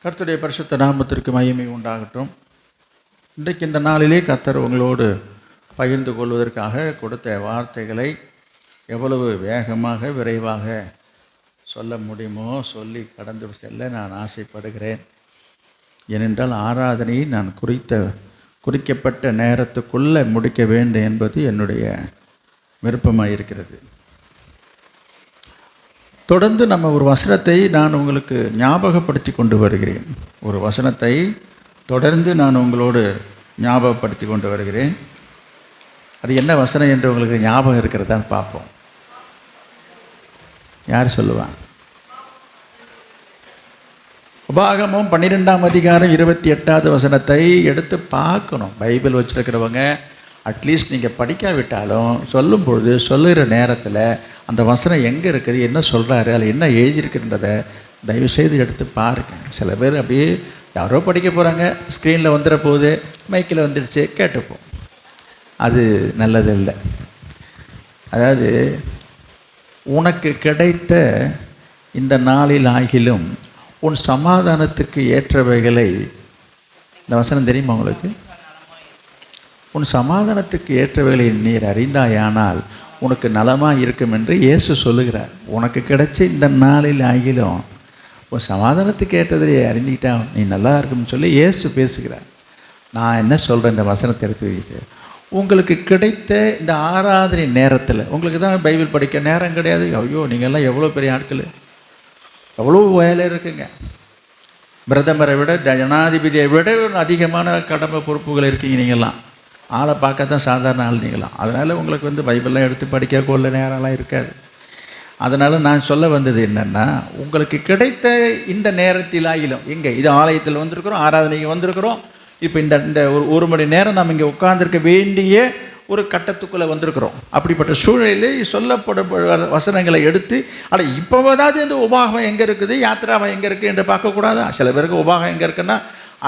கர்த்தருடைய பரிசுத்த நாமத்திற்கு மகிமை உண்டாகட்டும். இன்றைக்கு இந்த நாளிலே கர்த்தர் உங்களோடு பகிர்ந்து கொள்வதற்காக கொடுத்த வார்த்தைகளை எவ்வளவு வேகமாக விரைவாக சொல்ல முடியுமோ சொல்லி கடந்து செல்ல நான் ஆசைப்படுகிறேன். ஏனென்றால் ஆராதனையை நான் குறிக்கப்பட்ட நேரத்துக்குள்ளே முடிக்க வேண்டும் என்பது என்னுடைய விருப்பமாக இருக்கிறது. தொடர்ந்து நம்ம ஒரு வசனத்தை நான் உங்களுக்கு ஞாபகப்படுத்தி கொண்டு வருகிறேன். ஒரு வசனத்தை தொடர்ந்து நான் உங்களோடு ஞாபகப்படுத்தி கொண்டு வருகிறேன். அது என்ன வசனம் என்று உங்களுக்கு ஞாபகம் இருக்கிறதான்னு பார்ப்போம். யார் சொல்லுவாங்க? உபாகமம் 12ஆம் அதிகாரம் 28வது வசனத்தை எடுத்து பார்க்கணும். பைபிள் வச்சுருக்கிறவங்க அட்லீஸ்ட் நீங்கள் படிக்காவிட்டாலும் சொல்லும் பொழுது சொல்லுகிற நேரத்தில் அந்த வசனம் எங்கே இருக்குது, என்ன சொல்கிறாரு, அதில் என்ன எழுதியிருக்குன்றதை தயவுசெய்து எடுத்து பாருங்கள். சில பேர் அப்படியே யாரோ படிக்க போகிறாங்க, ஸ்க்ரீனில் வந்துடுற போது மைக்கில் வந்துடுச்சு கேட்டுப்போம். அது நல்லது இல்லை. அதாவது உனக்கு கிடைத்த இந்த நாளில் ஆகிலும் உன் சமாதானத்துக்கு ஏற்றவைகளை, இந்த வசனம் தெரியுமா உங்களுக்கு? உன் சமாதானத்துக்கு ஏற்றவைகளை நீர் அறிந்தாயானால் உனக்கு நலமாக இருக்கும் என்று இயேசு சொல்லுகிறார். உனக்கு கிடைச்ச இந்த நாளில் ஆகிலும் உன் சமாதானத்துக்கு ஏற்றதை அறிந்துக்கிட்டா நீ நல்லா இருக்குன்னு சொல்லி இயேசு பேசுகிறார். நான் என்ன சொல்கிறேன், இந்த வசனத்தை எடுத்து வைக்கிட்டு உங்களுக்கு கிடைத்த இந்த ஆராதனை நேரத்தில் உங்களுக்கு தான் பைபிள் படிக்க நேரம் கிடையாது. ஐயோ நீங்கள்லாம் எவ்வளோ பெரிய ஆட்கள், எவ்வளோ வேலை இருக்குங்க. பிரதமரை விட ஜனாதிபதியை விட அதிகமான கடமை பொறுப்புகள் இருக்கீங்க. நீங்கள்லாம் ஆளை பார்க்க தான் சாதாரண ஆள் நீங்களாம். அதனால் உங்களுக்கு பைபிளெலாம் எடுத்து படிக்க கொள்ள நேரம்லாம் இருக்காது. அதனால் நான் சொல்ல வந்தது என்னென்னா, உங்களுக்கு கிடைத்த இந்த நேரத்தில் ஆகிலும் எங்கே இது ஆலயத்தில் வந்திருக்கிறோம், ஆராதனைக்கு வந்திருக்கிறோம். இப்போ இந்த ஒரு மணி நேரம் நம்ம இங்கே உட்கார்ந்துருக்க வேண்டிய ஒரு கட்டத்துக்குள்ளே வந்திருக்கிறோம். அப்படிப்பட்ட சூழ்நிலையில் சொல்லப்படும் வசனங்களை எடுத்து இப்போதாவது இந்த உபாகம் எங்கே இருக்குது, யாத்திராவை எங்கே இருக்குது என்று பார்க்கக்கூடாதா? சில பேருக்கு உபாகம் எங்கே இருக்குன்னா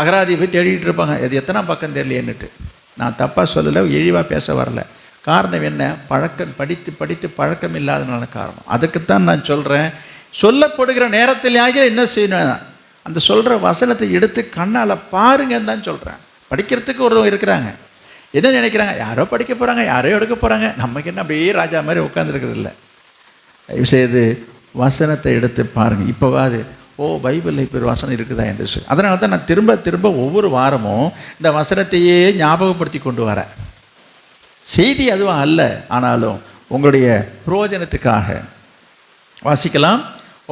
அகராதியை போய் தேடிட்டு இருப்பாங்க. அது எத்தனை பக்கம் தெரியலையேன்னுட்டு. நான் தப்பாக சொல்லலை, இழிவாக பேச வரல. காரணம் என்ன? படித்து பழக்கம் இல்லாதனால காரணம். அதுக்குத்தான் நான் சொல்கிறேன், சொல்லப்படுகிற நேரத்திலேயே என்ன செய்யணும், அந்த சொல்கிற வசனத்தை எடுத்து கண்ணால் பாருங்கன்னு தான் சொல்கிறேன். படிக்கிறதுக்கு ஒரு இருக்கிறாங்க, என்ன நினைக்கிறாங்க, யாரோ படிக்க போகிறாங்க, யாரோ எடுக்க போகிறாங்க, நமக்கு என்ன அப்படியே ராஜா மாதிரி உட்காந்துருக்கிறது இல்லை. தயவுசெய்து வசனத்தை எடுத்து பாருங்கள். இப்போவாது பைபிளில் இப்போ ஒரு வசனம் இருக்குதா என்று சொல்லி. அதனால தான் நான் திரும்ப ஒவ்வொரு வாரமும் இந்த வசனத்தையே ஞாபகப்படுத்தி கொண்டு வரேன். செய்தி அதுவும் அல்ல, ஆனாலும் உங்களுடைய பிரயோஜனத்துக்காக வாசிக்கலாம்.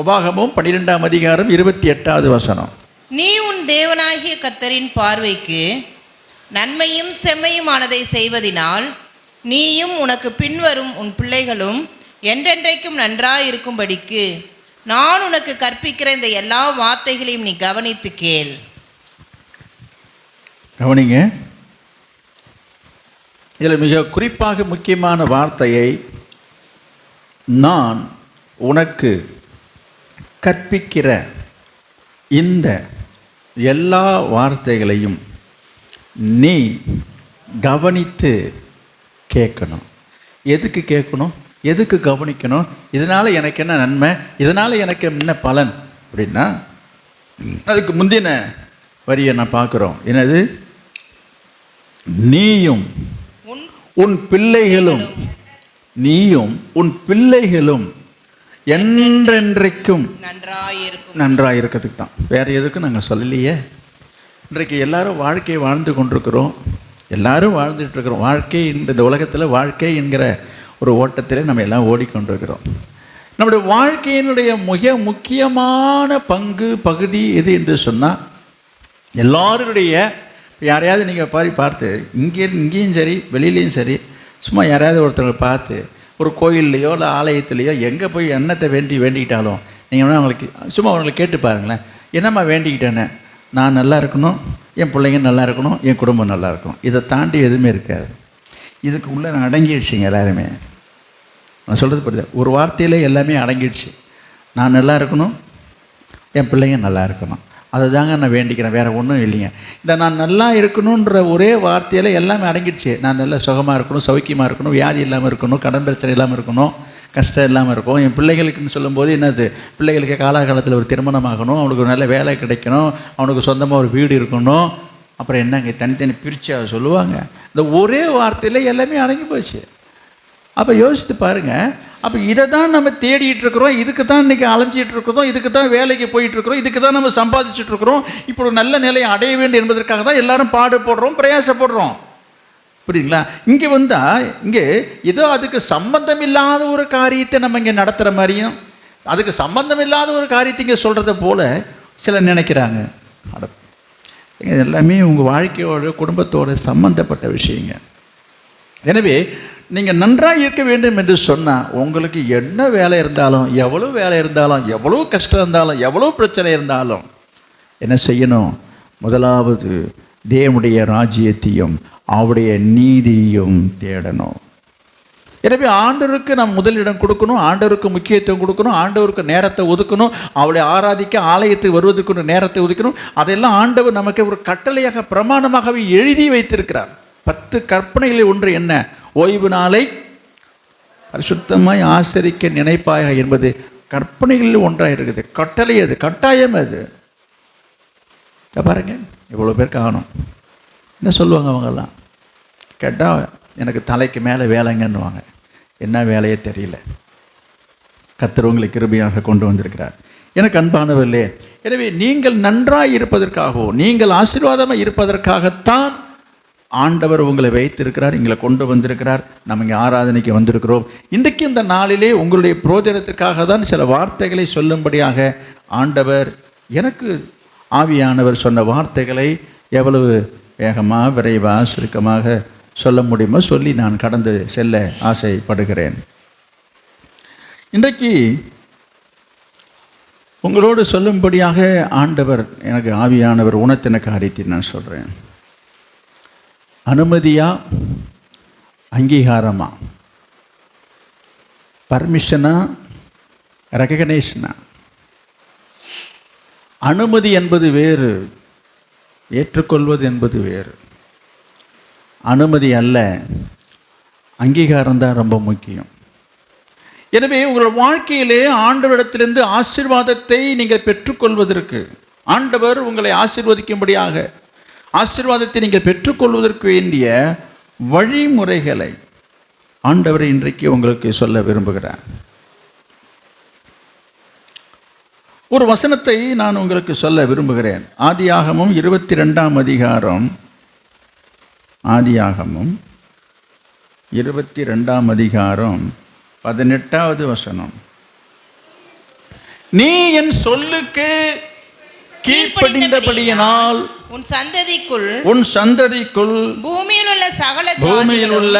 உபாகமம் 12ஆம் அதிகாரம் 28வது வசனம். நீ உன் தேவனாகிய கர்த்தரின் பார்வைக்கு நன்மையும் செம்மையுமானதை செய்வதினால் நீயும் உனக்கு பின்வரும் உன் பிள்ளைகளும் என்றென்றைக்கும் நன்றாயிருக்கும்படிக்கு நான் உனக்கு கற்பிக்கிற இந்த எல்லா வார்த்தைகளையும் நீ கவனித்து கேள். கவனிங்க, இதில் மிக குறிப்பாக முக்கியமான வார்த்தையை, நான் உனக்கு கற்பிக்கிற இந்த எல்லா வார்த்தைகளையும் நீ கவனித்து கேட்கணும். எதுக்கு கேட்கணும், எதுக்கு கவனிக்கணும்? இதனால் எனக்கு என்ன நன்மை, இதனால் எனக்கு என்ன பலன் அப்படின்னா, அதுக்கு முந்தின வரியை நான் பார்க்குறோம். என்னது? நீயும் உன் பிள்ளைகளும், நீயும் உன் பிள்ளைகளும் என்றென்றைக்கும் நன்றாயிருக்கிறதுக்கு தான். வேறு எதுக்கும் நாங்கள் சொல்லலையே. இன்றைக்கு எல்லாரும் வாழ்க்கையை வாழ்ந்து கொண்டிருக்கிறோம், எல்லாரும் வாழ்ந்துட்டுருக்கிறோம். வாழ்க்கை இந்த உலகத்தில் வாழ்க்கை என்கிற ஒரு ஓட்டத்தில் நம்ம எல்லாம் ஓடிக்கொண்டிருக்கிறோம். நம்முடைய வாழ்க்கையினுடைய மிக முக்கியமான பகுதி எது என்று சொன்னால், எல்லாருடைய யாரையாவது நீங்கள் பார்த்து இங்கேயும் சரி வெளியிலையும் சரி, சும்மா யாரையாவது ஒருத்தவங்களை பார்த்து ஒரு கோயில்லையோ இல்லை ஆலயத்துலேயோ எங்கே போய் எண்ணத்தை வேண்டிக்கிட்டாலும் நீங்கள் வேணால் அவங்களுக்கு சும்மா அவங்களை கேட்டு பாருங்களேன், என்னம்மா வேண்டிக்கிட்டேன்னு. நான் நல்லா இருக்கணும், என் பிள்ளைங்க நல்லா இருக்கணும், என் குடும்பம் நல்லா இருக்கணும். இதை தாண்டி எதுவுமே இருக்காது. இதுக்கு உள்ளே நான் அடங்கிடுச்சிங்க. எல்லாருமே நான் சொல்கிறது புரியுது, ஒரு வார்த்தையில் எல்லாமே அடங்கிடுச்சு. நான் நல்லா இருக்கணும், என் பிள்ளைங்க நல்லா இருக்கணும், அதை தாங்க நான் வேண்டிக்கிறேன், வேறு ஒன்றும் இல்லைங்க. இந்த நான் நல்லா இருக்கணுன்ற ஒரே வார்த்தையில் எல்லாமே அடங்கிடுச்சு. நான் நல்லா சுகமாக இருக்கணும், சௌக்கியமாக இருக்கணும், வியாதி இல்லாமல் இருக்கணும், கடன் பிரச்சனை இல்லாமல் இருக்கணும், கஷ்டம் இல்லாமல் இருக்கும். என் பிள்ளைகளுக்குன்னு சொல்லும்போது என்னது, பிள்ளைகளுக்கு காலாகாலத்தில் ஒரு திருமணம் ஆகணும், அவனுக்கு ஒரு நல்ல வேலை கிடைக்கணும், அவனுக்கு சொந்தமாக ஒரு வீடு இருக்கணும். அப்புறம் என்னங்க தனித்தனி பிரித்து சொல்லுவாங்க. இந்த ஒரே வார்த்தையில் எல்லாமே அடங்கி போச்சு. அப்போ யோசித்து பாருங்கள். அப்போ இதை தான் நம்ம தேடிட்டு இருக்கிறோம், இதுக்கு தான் இன்றைக்கி அலைஞ்சிட்டு இருக்கிறோம், இதுக்கு தான் வேலைக்கு போயிட்டுருக்குறோம், இதுக்கு தான் நம்ம சம்பாதிச்சுட்ருக்குறோம். இப்போ ஒரு நல்ல நிலையை அடைய வேண்டும் என்பதற்காக தான் எல்லாரும் பாடுபடுறோம், பிரயாசப்படுறோம். புரியுங்களா? இங்கே வந்தால் இங்கே ஏதோ அதுக்கு சம்பந்தம் இல்லாத ஒரு காரியத்தை நம்ம இங்கே நடத்துகிற மாதிரியும், அதுக்கு சம்பந்தம் இல்லாத ஒரு காரியத்தை இங்கே சொல்கிறத போல் சிலர் நினைக்கிறாங்க. இது எல்லாமே உங்கள் வாழ்க்கையோட குடும்பத்தோடு சம்பந்தப்பட்ட விஷயங்க. எனவே நீங்கள் நன்றாக இருக்க வேண்டும் என்று சொன்னால் உங்களுக்கு என்ன வேலை இருந்தாலும், எவ்வளோ வேலை இருந்தாலும், எவ்வளோ கஷ்டம் இருந்தாலும், எவ்வளோ பிரச்சனை இருந்தாலும் என்ன செய்யணும்? முதலாவது தேவனுடைய ராஜ்யத்தையும் அவருடைய நீதியையும் தேடணும். எனவே ஆண்டவருக்கு நாம் முதலிடம் கொடுக்கணும், ஆண்டவருக்கு முக்கியத்துவம் கொடுக்கணும், ஆண்டவருக்கு நேரத்தை ஒதுக்கணும், அவளை ஆராதிக்க ஆலயத்துக்கு வருவதற்கு நேரத்தை ஒதுக்கணும். அதெல்லாம் ஆண்டவர் நமக்கு ஒரு கட்டளையாக பிரமாணமாகவே எழுதி வைத்திருக்கிறார். 10 கற்பனைகளில் ஒன்று என்ன? ஓய்வு நாளை பரிசுத்தமாய் ஆசரிக்க நினைப்பாக என்பது கற்பனைகளில் ஒன்றாக இருக்குது. கட்டளை அது, கட்டாயம் அது. பாருங்க, இவ்வளோ பேர் காணும். என்ன சொல்லுவாங்க அவங்கெல்லாம் கேட்டால், எனக்கு தலைக்கு மேலே வேலைங்கன்னுவாங்க. என்ன வேலையே தெரியல. கர்த்தர் உங்களை கிருபையாக கொண்டு வந்திருக்கிறார். எனக்கு அன்பானவர்களே, எனவே நீங்கள் நன்றாக இருப்பதற்காகவோ, நீங்கள் ஆசீர்வாதமாக இருப்பதற்காகத்தான் ஆண்டவர் உங்களை வைத்திருக்கிறார், எங்களை கொண்டு வந்திருக்கிறார். நம்ம இங்கே ஆராதனைக்கு வந்திருக்கிறோம். இன்றைக்கு இந்த நாளிலே உங்களுடைய பிரோஜனத்துக்காக தான் சில வார்த்தைகளை சொல்லும்படியாக ஆண்டவர் எனக்கு ஆவியானவர் சொன்ன வார்த்தைகளை எவ்வளவு வேகமாக, விரைவாக, சுருக்கமாக சொல்ல முடியுமோ சொல்லி நான் கடந்து செல்ல ஆசைப்படுகிறேன். இன்றைக்கு உங்களோடு சொல்லும்படியாக ஆண்டவர் எனக்கு ஆவியானவர் உணர்த்தின காரியத்தை நான் சொல்கிறேன். அனுமதியா, அங்கீகாரமா, பர்மிஷனா, ரெகக்னேஷனா? அனுமதி என்பது வேறு, ஏற்றுக்கொள்வது என்பது வேறு. அனுமதி அல்ல, அங்கீகாரம் தான் ரொம்ப முக்கியம். எனவே உங்கள் வாழ்க்கையிலே ஆண்டவரிடத்திலிருந்து ஆசீர்வாதத்தை நீங்கள் பெற்றுக்கொள்வதற்கு, ஆண்டவர் உங்களை ஆசீர்வதிக்கும்படியாக ஆசீர்வாதத்தை நீங்கள் பெற்றுக்கொள்வதற்கு வேண்டிய வழிமுறைகளை ஆண்டவர் இன்றைக்கு உங்களுக்கு சொல்ல விரும்புகிறார். ஒரு வசனத்தை நான் உங்களுக்கு சொல்ல விரும்புகிறேன். ஆதியாகமம் 22ஆம் அதிகாரம், ஆதியாகமம் 22ஆம் அதிகாரம் 18வது வசனம். நீ என் சொல்லுக்கு கீழ்ப்படிந்தபடியினால் உன் சந்ததிக்குள் பூமியில் உள்ள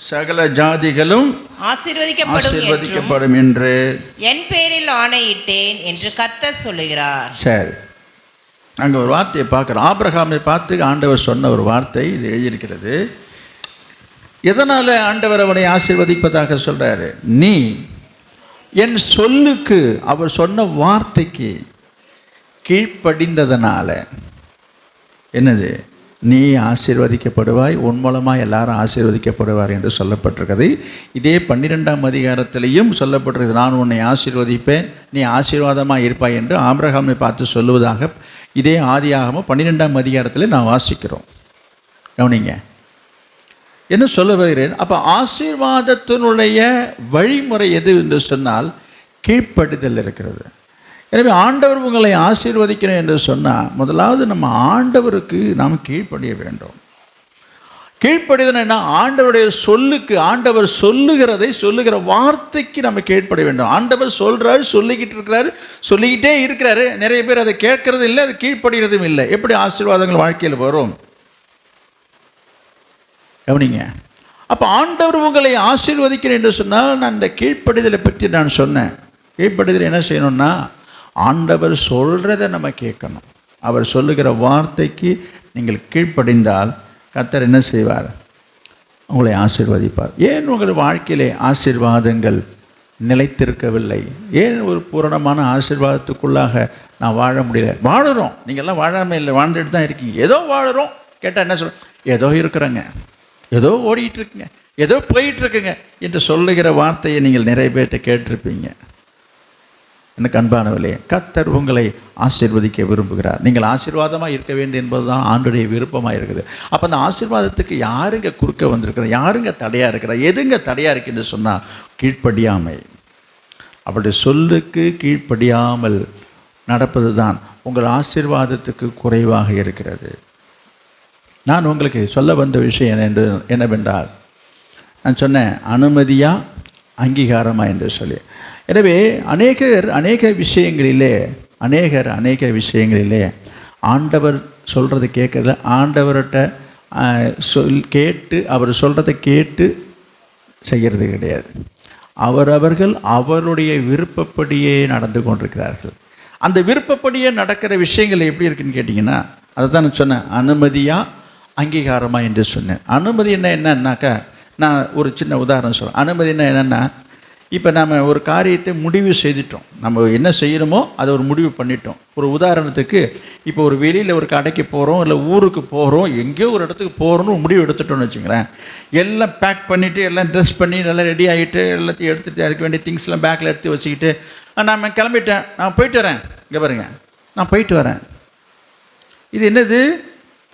சகல ஜாதிகளும் ஆசீர்வதிக்கப்படும் என்று என் பேரில் ஆணையிட்டேன் என்று கர்த்தர் சொல்லுகிறார். சரி, அங்கே ஒரு வார்த்தையை பார்க்குறோம். ஆபிரகாமை பார்த்து ஆண்டவர் சொன்ன ஒரு வார்த்தை இது எழுதியிருக்கிறது. எதனால் ஆண்டவர் அவனை ஆசீர்வதிப்பதாக சொல்கிறாரு? நீ என் சொல்லுக்கு, அவர் சொன்ன வார்த்தைக்கு கீழ்ப்படிந்ததனால என்னது? நீ ஆசீர்வதிக்கப்படுவாய், உன் மூலமாக எல்லாரும் ஆசீர்வதிக்கப்படுவார் என்று சொல்லப்பட்டிருக்கிறது. இதே 12ஆம் அதிகாரத்திலையும் சொல்லப்பட்டிருக்கிறது, நான் உன்னை ஆசீர்வதிப்பேன், நீ ஆசீர்வாதமாக இருப்பாய் என்று ஆபிரகாமை பார்த்து சொல்லுவதாக இதே ஆதியாகமம் 12ஆம் அதிகாரத்தில் நான் வாசிக்கிறோம். கவனிங்க, என்ன சொல்ல வருகிறேன்? அப்போ ஆசீர்வாதத்தினுடைய வழிமுறை எது என்று சொன்னால் கீழ்ப்படிதல் இருக்கிறது. எனவே ஆண்டவர் உங்களை ஆசீர்வதிக்கிறேன் என்று சொன்னால் முதலாவது நம்ம ஆண்டவருக்கு நாம் கீழ்ப்படிய வேண்டும். கீழ்ப்படிதல் என்ன? ஆண்டவருடைய சொல்லுக்கு, ஆண்டவர் சொல்லுகிறதை, சொல்லுகிற வார்த்தைக்கு நம்ம கீழ்ப்படிய வேண்டும். ஆண்டவர் சொல்கிறாரு, சொல்லிக்கிட்டே இருக்கிறாரு. நிறைய பேர் அதை கேட்கறது இல்லை, அது கீழ்ப்படுகிறதும் இல்லை. எப்படி ஆசீர்வாதங்கள் வாழ்க்கையில் வரும்? கவனிங்க. அப்போ ஆண்டவர் உங்களை ஆசீர்வதிக்கிறேன் என்று சொன்னால், நான் இந்த கீழ்ப்படிதலை பற்றி நான் சொன்னேன். கீழ்ப்படிதல் என்ன செய்யணும்னா, ஆண்டவர் சொல்கிறத நம்ம கேட்கணும். அவர் சொல்லுகிற வார்த்தைக்கு நீங்கள் கீழ்ப்படிந்தால் கர்த்தர் என்ன செய்வார்? உங்களை ஆசீர்வதிப்பார். ஏன் உங்கள் வாழ்க்கையிலே ஆசீர்வாதங்கள் நிலைத்திருக்கவில்லை? ஏன் ஒரு பூரணமான ஆசீர்வாதத்துக்குள்ளாக நான் வாழ முடியல? வாழுறோம், நீங்கள்லாம் வாழாமல் இல்லை, வாழ்ந்துட்டு தான் இருக்கீங்க. ஏதோ வாழுறோம். கேட்டால் என்ன சொல்கிறோம்? ஏதோ இருக்கிறேங்க. ஏதோ ஓடிட்டு இருக்குங்க, ஏதோ போயிட்டு இருக்குங்க என்று சொல்லுகிற வார்த்தையை நீங்கள் நிறைய பேர்கிட்ட கேட்டிருப்பீங்க. எனக்கு அன்பானவர்களே, கர்த்தர் உங்களை ஆசீர்வதிக்க விரும்புகிறார். நீங்கள் ஆசீர்வாதமாக இருக்க வேண்டும் என்பது தான் ஆண்டுடைய விருப்பமாக இருக்குது. அப்போ அந்த ஆசீர்வாதத்துக்கு யாருங்க குறுக்க வந்திருக்கிறா, யாருங்க தடையாக இருக்கிறா, எதுங்க தடையாக இருக்குன்னு சொன்னால் கீழ்ப்படியாமை. அப்படி சொல்லுக்கு கீழ்ப்படியாமல் நடப்பது தான் உங்கள் ஆசீர்வாதத்துக்கு குறைவாக இருக்கிறது. நான் உங்களுக்கு சொல்ல வந்த விஷயம் என்னவென்றால், நான் சொன்னேன் அனுமதியா அங்கீகாரமா என்று சொல்லி. எனவே அநேக விஷயங்களிலே ஆண்டவர் சொல்கிறத கேட்கறத, ஆண்டவர்கிட்ட கேட்டு அவர் சொல்கிறத கேட்டு செய்கிறது கிடையாது. அவரவர்கள் அவருடைய விருப்பப்படியே நடந்து கொண்டிருக்கிறார்கள். அந்த விருப்பப்படியே நடக்கிற விஷயங்கள் எப்படி இருக்குன்னு கேட்டிங்கன்னா, அதை தான் நான் சொன்னேன் அனுமதியா அங்கீகாரமா என்று சொன்னேன். அனுமதி என்னன்னாக்கா, நான் ஒரு சின்ன உதாரணம் சொல்கிறேன். அனுமதி என்னென்னா, இப்போ நம்ம ஒரு காரியத்தை முடிவு செய்துட்டோம், நம்ம என்ன செய்யணுமோ அதை ஒரு முடிவு பண்ணிட்டோம். ஒரு உதாரணத்துக்கு, இப்போ ஒரு வெளியில் ஒரு கடைக்கு போகிறோம், இல்லை ஊருக்கு போகிறோம், எங்கேயோ ஒரு இடத்துக்கு போகிறோன்னு ஒரு முடிவு எடுத்துட்டோன்னு வச்சுங்களேன். எல்லாம் பேக் பண்ணிவிட்டு, எல்லாம் ட்ரெஸ் பண்ணி நல்லா ரெடி ஆகிட்டு, எல்லாத்தையும் எடுத்துகிட்டு, அதுக்கு வேண்டிய திங்ஸ்லாம் பேக்கில் எடுத்து வச்சுக்கிட்டு, நான் கிளம்பிட்டேன், நான் போயிட்டு வரேன். இங்கே பாருங்க, நான் போயிட்டு வரேன். இது என்னது?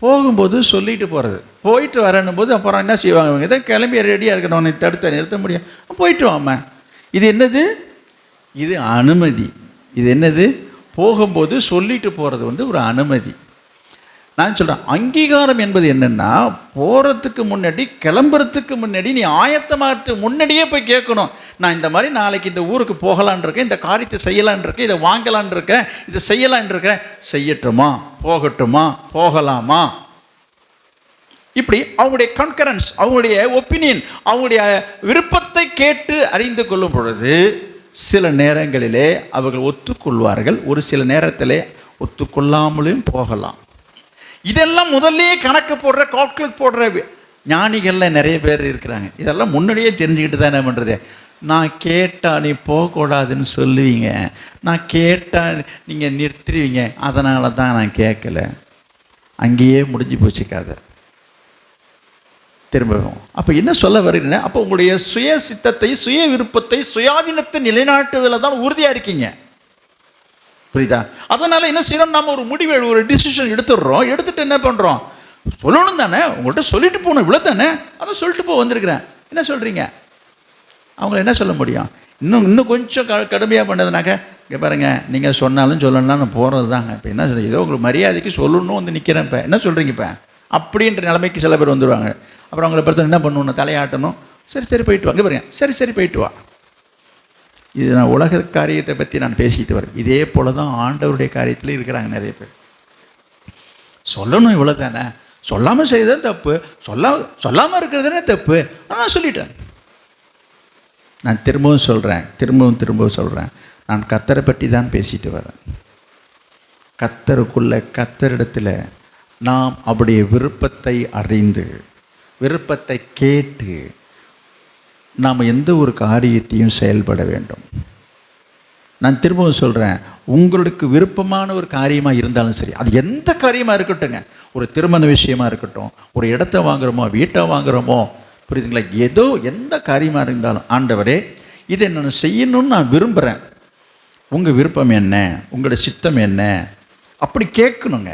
போகும்போது சொல்லிட்டு போகிறது. போயிட்டு வரேன்னும் போது அப்புறம் என்ன செய்வாங்க, இதை கிளம்பி ரெடியாக இருக்கணும், உன்னை தடுத்த நிறுத்த முடியும், போயிட்டு வாம்மா. இது என்னது? இது அனுமதி. இது என்னது? போகும்போது சொல்லிட்டு போகிறது ஒரு அனுமதி. நான் சொல்கிறேன், அங்கீகாரம் என்பது என்னென்னா, போகிறதுக்கு முன்னாடி, கிளம்புறதுக்கு முன்னாடி நீ ஆயத்தமாகறதுக்கு முன்னாடியே போய் கேட்கணும். நான் இந்த மாதிரி நாளைக்கு இந்த ஊருக்கு போகலான் இருக்கேன், இந்த காரியத்தை செய்யலான் இருக்கேன், இதை வாங்கலான் இருக்கேன், இதை செய்யலான் இருக்கேன், செய்யட்டுமா, போகட்டுமா, போகலாமா? இப்படி அவங்களுடைய கன்கரன்ஸ், அவங்களுடைய ஒப்பீனியன், அவங்களுடைய விருப்பத்தை கேட்டு அறிந்து கொள்ளும் பொழுது சில நேரங்களிலே அவர்கள் ஒத்துக்கொள்வார்கள், ஒரு சில நேரத்திலே ஒத்துக்கொள்ளாமலும் போகலாம். இதெல்லாம் முதல்லே கணக்கு போடுற, கால்குலேட் போடுற ஞானிகள்லாம் நிறைய பேர் இருக்கிறாங்க. இதெல்லாம் முன்னாடியே தெரிஞ்சுக்கிட்டு தான் என்ன பண்ணுறது, நான் கேட்டால் நீ போகக்கூடாதுன்னு சொல்லுவீங்க, நான் கேட்டால் நீங்கள் நிறுத்திடுவீங்க, அதனால தான் நான் கேட்கல. அங்கேயே முடிஞ்சு போச்சுக்காத திரும்பவும். அப்போ என்ன சொல்ல வருகிறேன்னா, அப்போ உங்களுடைய சுய சித்தத்தை, சுய விருப்பத்தை, சுயாதீனத்தை நிலைநாட்டுவதில் தான் உறுதியாக இருக்கீங்க. புரியுதா? அதனால் என்ன செய்யணும், நம்ம ஒரு முடிவு, ஒரு டிசிஷன் எடுத்துடுறோம். எடுத்துகிட்டு என்ன பண்ணுறோம், சொல்லணும் தானே, உங்கள்கிட்ட சொல்லிட்டு போகணும், இவ்வளோ தானே, அதை சொல்லிட்டு வந்திருக்கிறேன். என்ன சொல்கிறீங்க? அவங்கள என்ன சொல்ல முடியும்? இன்னும் கொஞ்சம் கடுமையாக பண்ணதுனாக்க, இங்கே பாருங்கள், நீங்கள் சொன்னாலும் சொல்லணும்னா நான் போகிறது தாங்க. இப்போ என்ன சொல்ல, ஏதோ உங்களுக்கு மரியாதைக்கு சொல்லணும் வந்து நிற்கிறேன். இப்போ என்ன சொல்கிறீங்க? இப்போ அப்படின்ற நிலைமைக்கு சில பேர் வந்துடுவாங்க. அப்புறம் அவங்கள பொறுத்த என்ன பண்ணணும், தலையாட்டணும். சரி போயிட்டு வாங்க பாருங்க, சரி போயிட்டு வா. இது நான் உலக காரியத்தை பற்றி நான் பேசிக்கிட்டு வரேன். இதே போல தான் ஆண்டவருடைய காரியத்தில் இருக்கிறாங்க நிறைய பேர். சொல்லணும் இவ்வளோ தானே, சொல்லாமல் செய்யதான் தப்பு, சொல்லாமல் இருக்கிறது தானே தப்பு, நான் சொல்லிட்டேன். நான் திரும்பவும் சொல்கிறேன், நான் கர்த்தரை பற்றி தான் பேசிட்டு வரேன். கர்த்தருக்குள்ள, கர்த்தரிடத்தில் நாம் அவருடைய விருப்பத்தை அறிந்து, விருப்பத்தை கேட்டு நாம் எந்த ஒரு காரியத்தையும் செயல்பட வேண்டும். நான் திரும்பவும் சொல்கிறேன், உங்களுக்கு விருப்பமான ஒரு காரியமாக இருந்தாலும் சரி, அது எந்த காரியமாக இருக்கட்டுங்க, ஒரு திருமண விஷயமாக இருக்கட்டும், ஒரு இடத்த வாங்குகிறோமோ, வீட்டை வாங்குகிறோமோ, புரியுதுங்களா, ஏதோ எந்த காரியமாக இருந்தாலும், ஆண்டவரே இதை நான் செய்யணும்னு நான் விரும்புகிறேன், உங்கள் விருப்பம் என்ன, உங்களோட சித்தம் என்ன, அப்படி கேட்கணுங்க.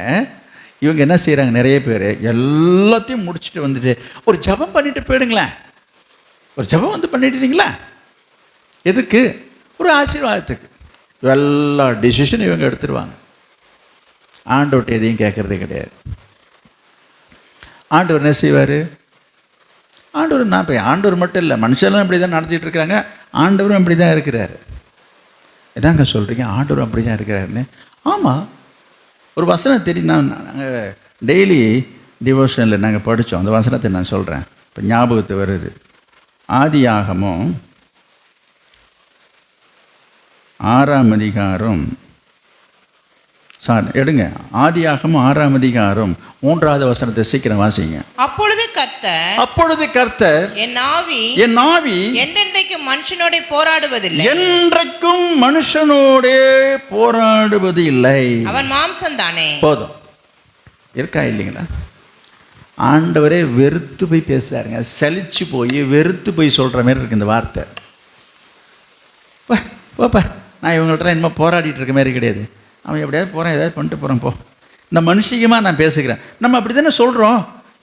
இவங்க என்ன செய்கிறாங்க, நிறைய பேர் எல்லாத்தையும் முடிச்சுட்டு வந்துட்டு ஒரு ஜெபம் பண்ணிட்டு போயிடுங்களேன். ஒரு ஜெபம் வந்து பண்ணிட்டுங்களா, எதுக்கு? ஒரு ஆசீர்வாதத்துக்கு. எல்லா டிசிஷனும் இவங்க எடுத்துருவாங்க. ஆண்டவர்கிட்ட எதையும் கேட்குறதே கிடையாது. ஆண்டவர் என்ன செய்வார்? ஆண்டவர் மட்டும் இல்லை, மனுஷெல்லாம் இப்படி தான் நடத்திட்டு இருக்கிறாங்க, ஆண்டவரும் அப்படி தான் இருக்கிறாரு. என்னங்க சொல்கிறீங்க, ஆண்டவரும் அப்படி தான் இருக்கிறாருன்னு? ஆமாம், ஒரு வசனம் தெரியும். நாங்கள் டெய்லி டிவோஷனில் நாங்கள் படித்தோம், அந்த வசனத்தை நான் சொல்கிறேன், இப்போ ஞாபகத்து வருது. ஆதியாகமம் 6ஆம் அதிகாரம், எடுங்க, ஆதியாகமம் 6ஆம் அதிகாரம் 3வது வசனத்தை சீக்கிரம் வாசிங்க. அப்பொழுது கர்த்தர் என் ஆவி என்றென்றைக்கும் மனுஷனோட போராடுவதில்லை, என்றைக்கும் மனுஷனோட போராடுவது இல்லை. அவன் மாம்சம் தானே. போதும் இருக்கா இல்லைங்களா? ஆண்டவரே வெறுத்து போய் பேசுகிறாருங்க. சலிச்சு போய் வெறுத்து போய் சொல்கிற மாதிரி இருக்குது இந்த வார்த்தை. போப்பா, நான் இவங்கள்ட்ட இனிமேல் போராடிட்டு இருக்க மாதிரி கிடையாது. அவன் எப்படியாவது போகிறேன், ஏதாவது பண்ணிட்டு போகிறேன் போ. இந்த மனுஷிகமாக நான் பேசுகிறேன். நம்ம அப்படி தானே சொல்கிறோம்.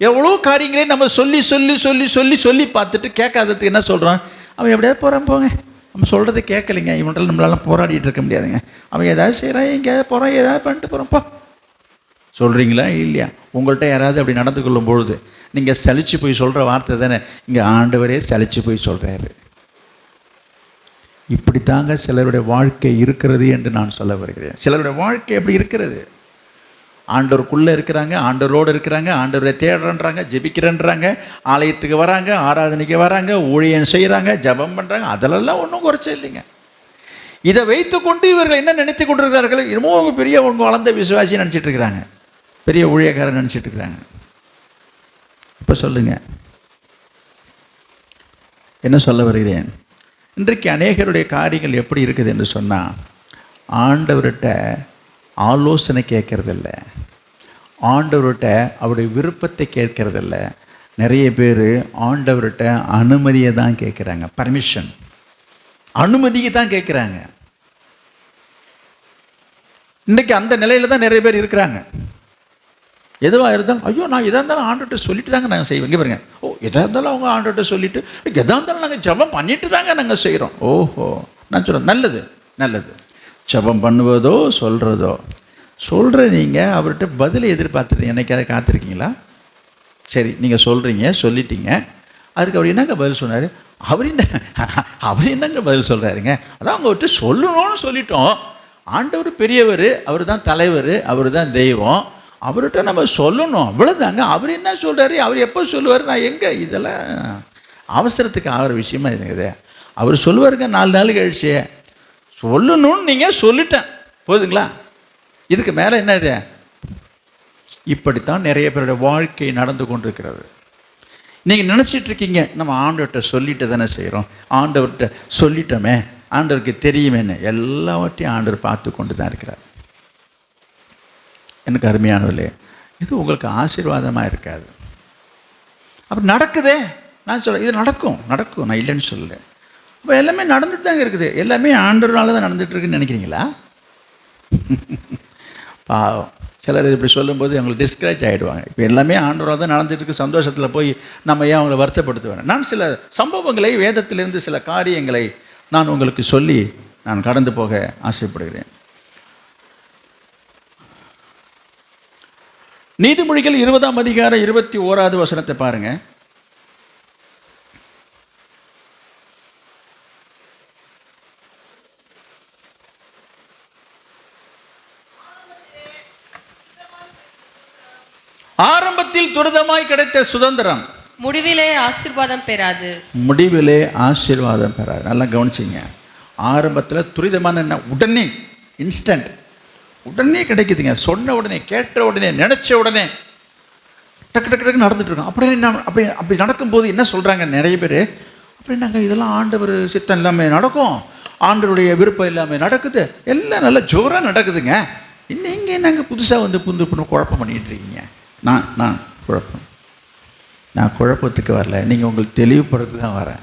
எவ்வளோ காரியங்களே நம்ம சொல்லி சொல்லி சொல்லி சொல்லி சொல்லி பார்த்துட்டு கேட்காததுக்கு என்ன சொல்கிறோம்? அவன் எப்படியாவது போகிறான் போங்க, நம்ம சொல்கிறது கேட்கலைங்க, இவன்றால் நம்மளால போராடிட்டு இருக்க முடியாதுங்க. அவன் ஏதாவது செய்கிறான், எங்கேயாவது போகிறான், ஏதாவது பண்ணிட்டு போகிறான் போ சொல்கிறீங்களா இல்லையா? உங்கள்கிட்ட யாராவது அப்படி நடந்து கொள்ளும் பொழுது நீங்கள் சலிச்சு போய் சொல்கிற வார்த்தை தானே இங்கே ஆண்டவரே சலிச்சு போய் சொல்கிறாரு. இப்படித்தாங்க சிலருடைய வாழ்க்கை இருக்கிறது என்று நான் சொல்ல வருகிறேன். சிலருடைய வாழ்க்கை எப்படி இருக்கிறது? ஆண்டவருக்குள்ளே இருக்கிறாங்க, ஆண்டவரோடு இருக்கிறாங்க, ஆண்டவரை தேடுறன்றாங்க, ஜெபிக்கிறன்றாங்க, ஆலயத்துக்கு வராங்க, ஆராதனைக்கு வராங்க, ஊழியம் செய்கிறாங்க, ஜபம் பண்ணுறாங்க, அதிலெல்லாம் ஒன்றும் குறைச்சே இல்லைங்க. இதை வைத்து கொண்டு இவர்கள் என்ன நினைத்து கொண்டிருக்கிறார்கள்? என்னமோ அவங்க பெரிய அவங்க வளர்ந்த விசுவாசி நினச்சிட்டு இருக்கிறாங்க, பெரிய ஊழியக்காரன் நினச்சிட்டு இருக்கிறாங்க. இப்போ சொல்லுங்கள், என்ன சொல்ல வருகிறேன்? இன்றைக்கு அநேகருடைய காரியங்கள் எப்படி இருக்குது என்று சொன்னால், ஆண்டவர்கிட்ட ஆலோசனை கேட்கறதில்ல, ஆண்டவர்கிட்ட அவருடைய விருப்பத்தை கேட்கறதில்ல. நிறைய பேர் ஆண்டவர்கிட்ட அனுமதியை தான் கேட்குறாங்க, பர்மிஷன், அனுமதியை தான் கேட்குறாங்க. இன்றைக்கி அந்த நிலையில் தான் நிறைய பேர் இருக்கிறாங்க. எதுவாக இருந்தாலும் ஐயோ நான் எதாக இருந்தாலும் ஆண்டவர்கிட்ட சொல்லிட்டு தாங்க நாங்கள் செய்வோம். இங்கே பாருங்க, ஓ எதாக இருந்தாலும் அவங்க ஆண்டவர்கிட்ட சொல்லிவிட்டு எதாக இருந்தாலும் நாங்கள் ஜபம் பண்ணிட்டு தாங்க நாங்கள் செய்கிறோம். ஓஹோ, நான் சொல்கிறேன் நல்லது நல்லது. ஜபம் பண்ணுவதோ சொல்கிறதோ, சொல்கிற நீங்கள் அவர்கிட்ட பதிலை எதிர்பார்த்துட்டு என்னைக்காவது காத்திருக்கீங்களா? சரி, நீங்கள் சொல்கிறீங்க, சொல்லிட்டீங்க, அதுக்கு அவர் என்னங்க பதில் சொன்னார்? அவர் என்னங்க பதில் சொல்கிறாருங்க? அதான் அவங்ககிட்ட சொல்லணும்னு சொல்லிட்டோம். ஆண்டவர் பெரியவர், அவர் தான் தலைவர், அவர் தான் தெய்வம், அவர்கிட்ட நம்ம சொல்லணும், அவ்வளோதாங்க. அவர் என்ன சொல்கிறாரு, அவர் எப்போ சொல்லுவார், நான் எங்கே, இதெல்லாம் அவசரத்துக்கு ஆகிற விஷயமா இதுங்குது. அவர் சொல்லுவாருங்க 4 நாள் கழிச்சு, சொல்லணும்னு நீங்கள் சொல்லிட்டேன் போதுங்களா, இதுக்கு மேலே என்ன இது? இப்படித்தான் நிறைய பேருடைய வாழ்க்கை நடந்து கொண்டிருக்கிறது. நீங்கள் நினச்சிட்டு இருக்கீங்க நம்ம ஆண்டவர்கிட்ட சொல்லிட்டு தானே செய்கிறோம், ஆண்டவர்கிட்ட சொல்லிட்டோமே, ஆண்டவருக்கு தெரியுமேன்னு. எல்லாவற்றையும் ஆண்டவர் பார்த்து கொண்டு தான் இருக்கிறார். எனக்கு அருமையானவர்களே, இது உங்களுக்கு ஆசீர்வாதமாக இருக்காது. அப்புறம் நடக்குதே, நான் சொல்ல இது நடக்கும் நடக்கும், நான் இல்லைன்னு சொல்லலை. இப்போ எல்லாமே நடந்துட்டு தாங்க இருக்குது, எல்லாமே ஆண்டவரால் தான் நடந்துகிட்ருக்குன்னு நினைக்கிறீங்களா? பாவம், சிலர் இப்படி சொல்லும்போது அவங்களுக்கு டிஸ்கரேஜ் ஆகிடுவாங்க. இப்போ எல்லாமே ஆண்டவரால் தான் நடந்துகிட்டு சந்தோஷத்தில் போய் நம்ம ஏன் அவங்கள வருத்தப்படுத்துவேன்? நான் சில சம்பவங்களை, வேதத்திலிருந்து சில காரியங்களை நான் உங்களுக்கு சொல்லி நான் கடந்து போக ஆசைப்படுகிறேன். நீதிமொழிகள் 20ஆம் அதிகாரம் 21வது வசனத்தை பாருங்கள். ஆரம்பத்தில் துரிதமாய் கிடைத்த சுதந்திரம் முடிவிலே ஆசீர்வாதம் பெறாது. முடிவிலே ஆசீர்வாதம் பெறாது. நல்லா கவனிச்சிங்க. ஆரம்பத்தில் துரிதமான என்ன, உடனே இன்ஸ்டன்ட், உடனே கிடைக்குதுங்க. சொன்ன உடனே, கேட்ட உடனே, நினச்ச உடனே டக்கு டக்கு டக்கு நடந்துட்டு இருக்கோம். அப்படி நடக்கும்போது என்ன சொல்கிறாங்க நிறைய பேர், அப்படி நாங்கள் இதெல்லாம் ஆண்டவர் சித்தம் இல்லாமல் நடக்கும், ஆண்டவருடைய விருப்பம் இல்லாமல் நடக்குது, எல்லாம் நல்லா ஜோராக நடக்குதுங்க. இன்னும் இங்கே நாங்கள் புதுசாக வந்து புது குழப்பம் பண்ணிகிட்டு இருக்கீங்க. நான் குழப்பத்துக்கு வரல, நீங்கள் உங்களுக்கு தெளிவுபடுத்து தான் வரேன்.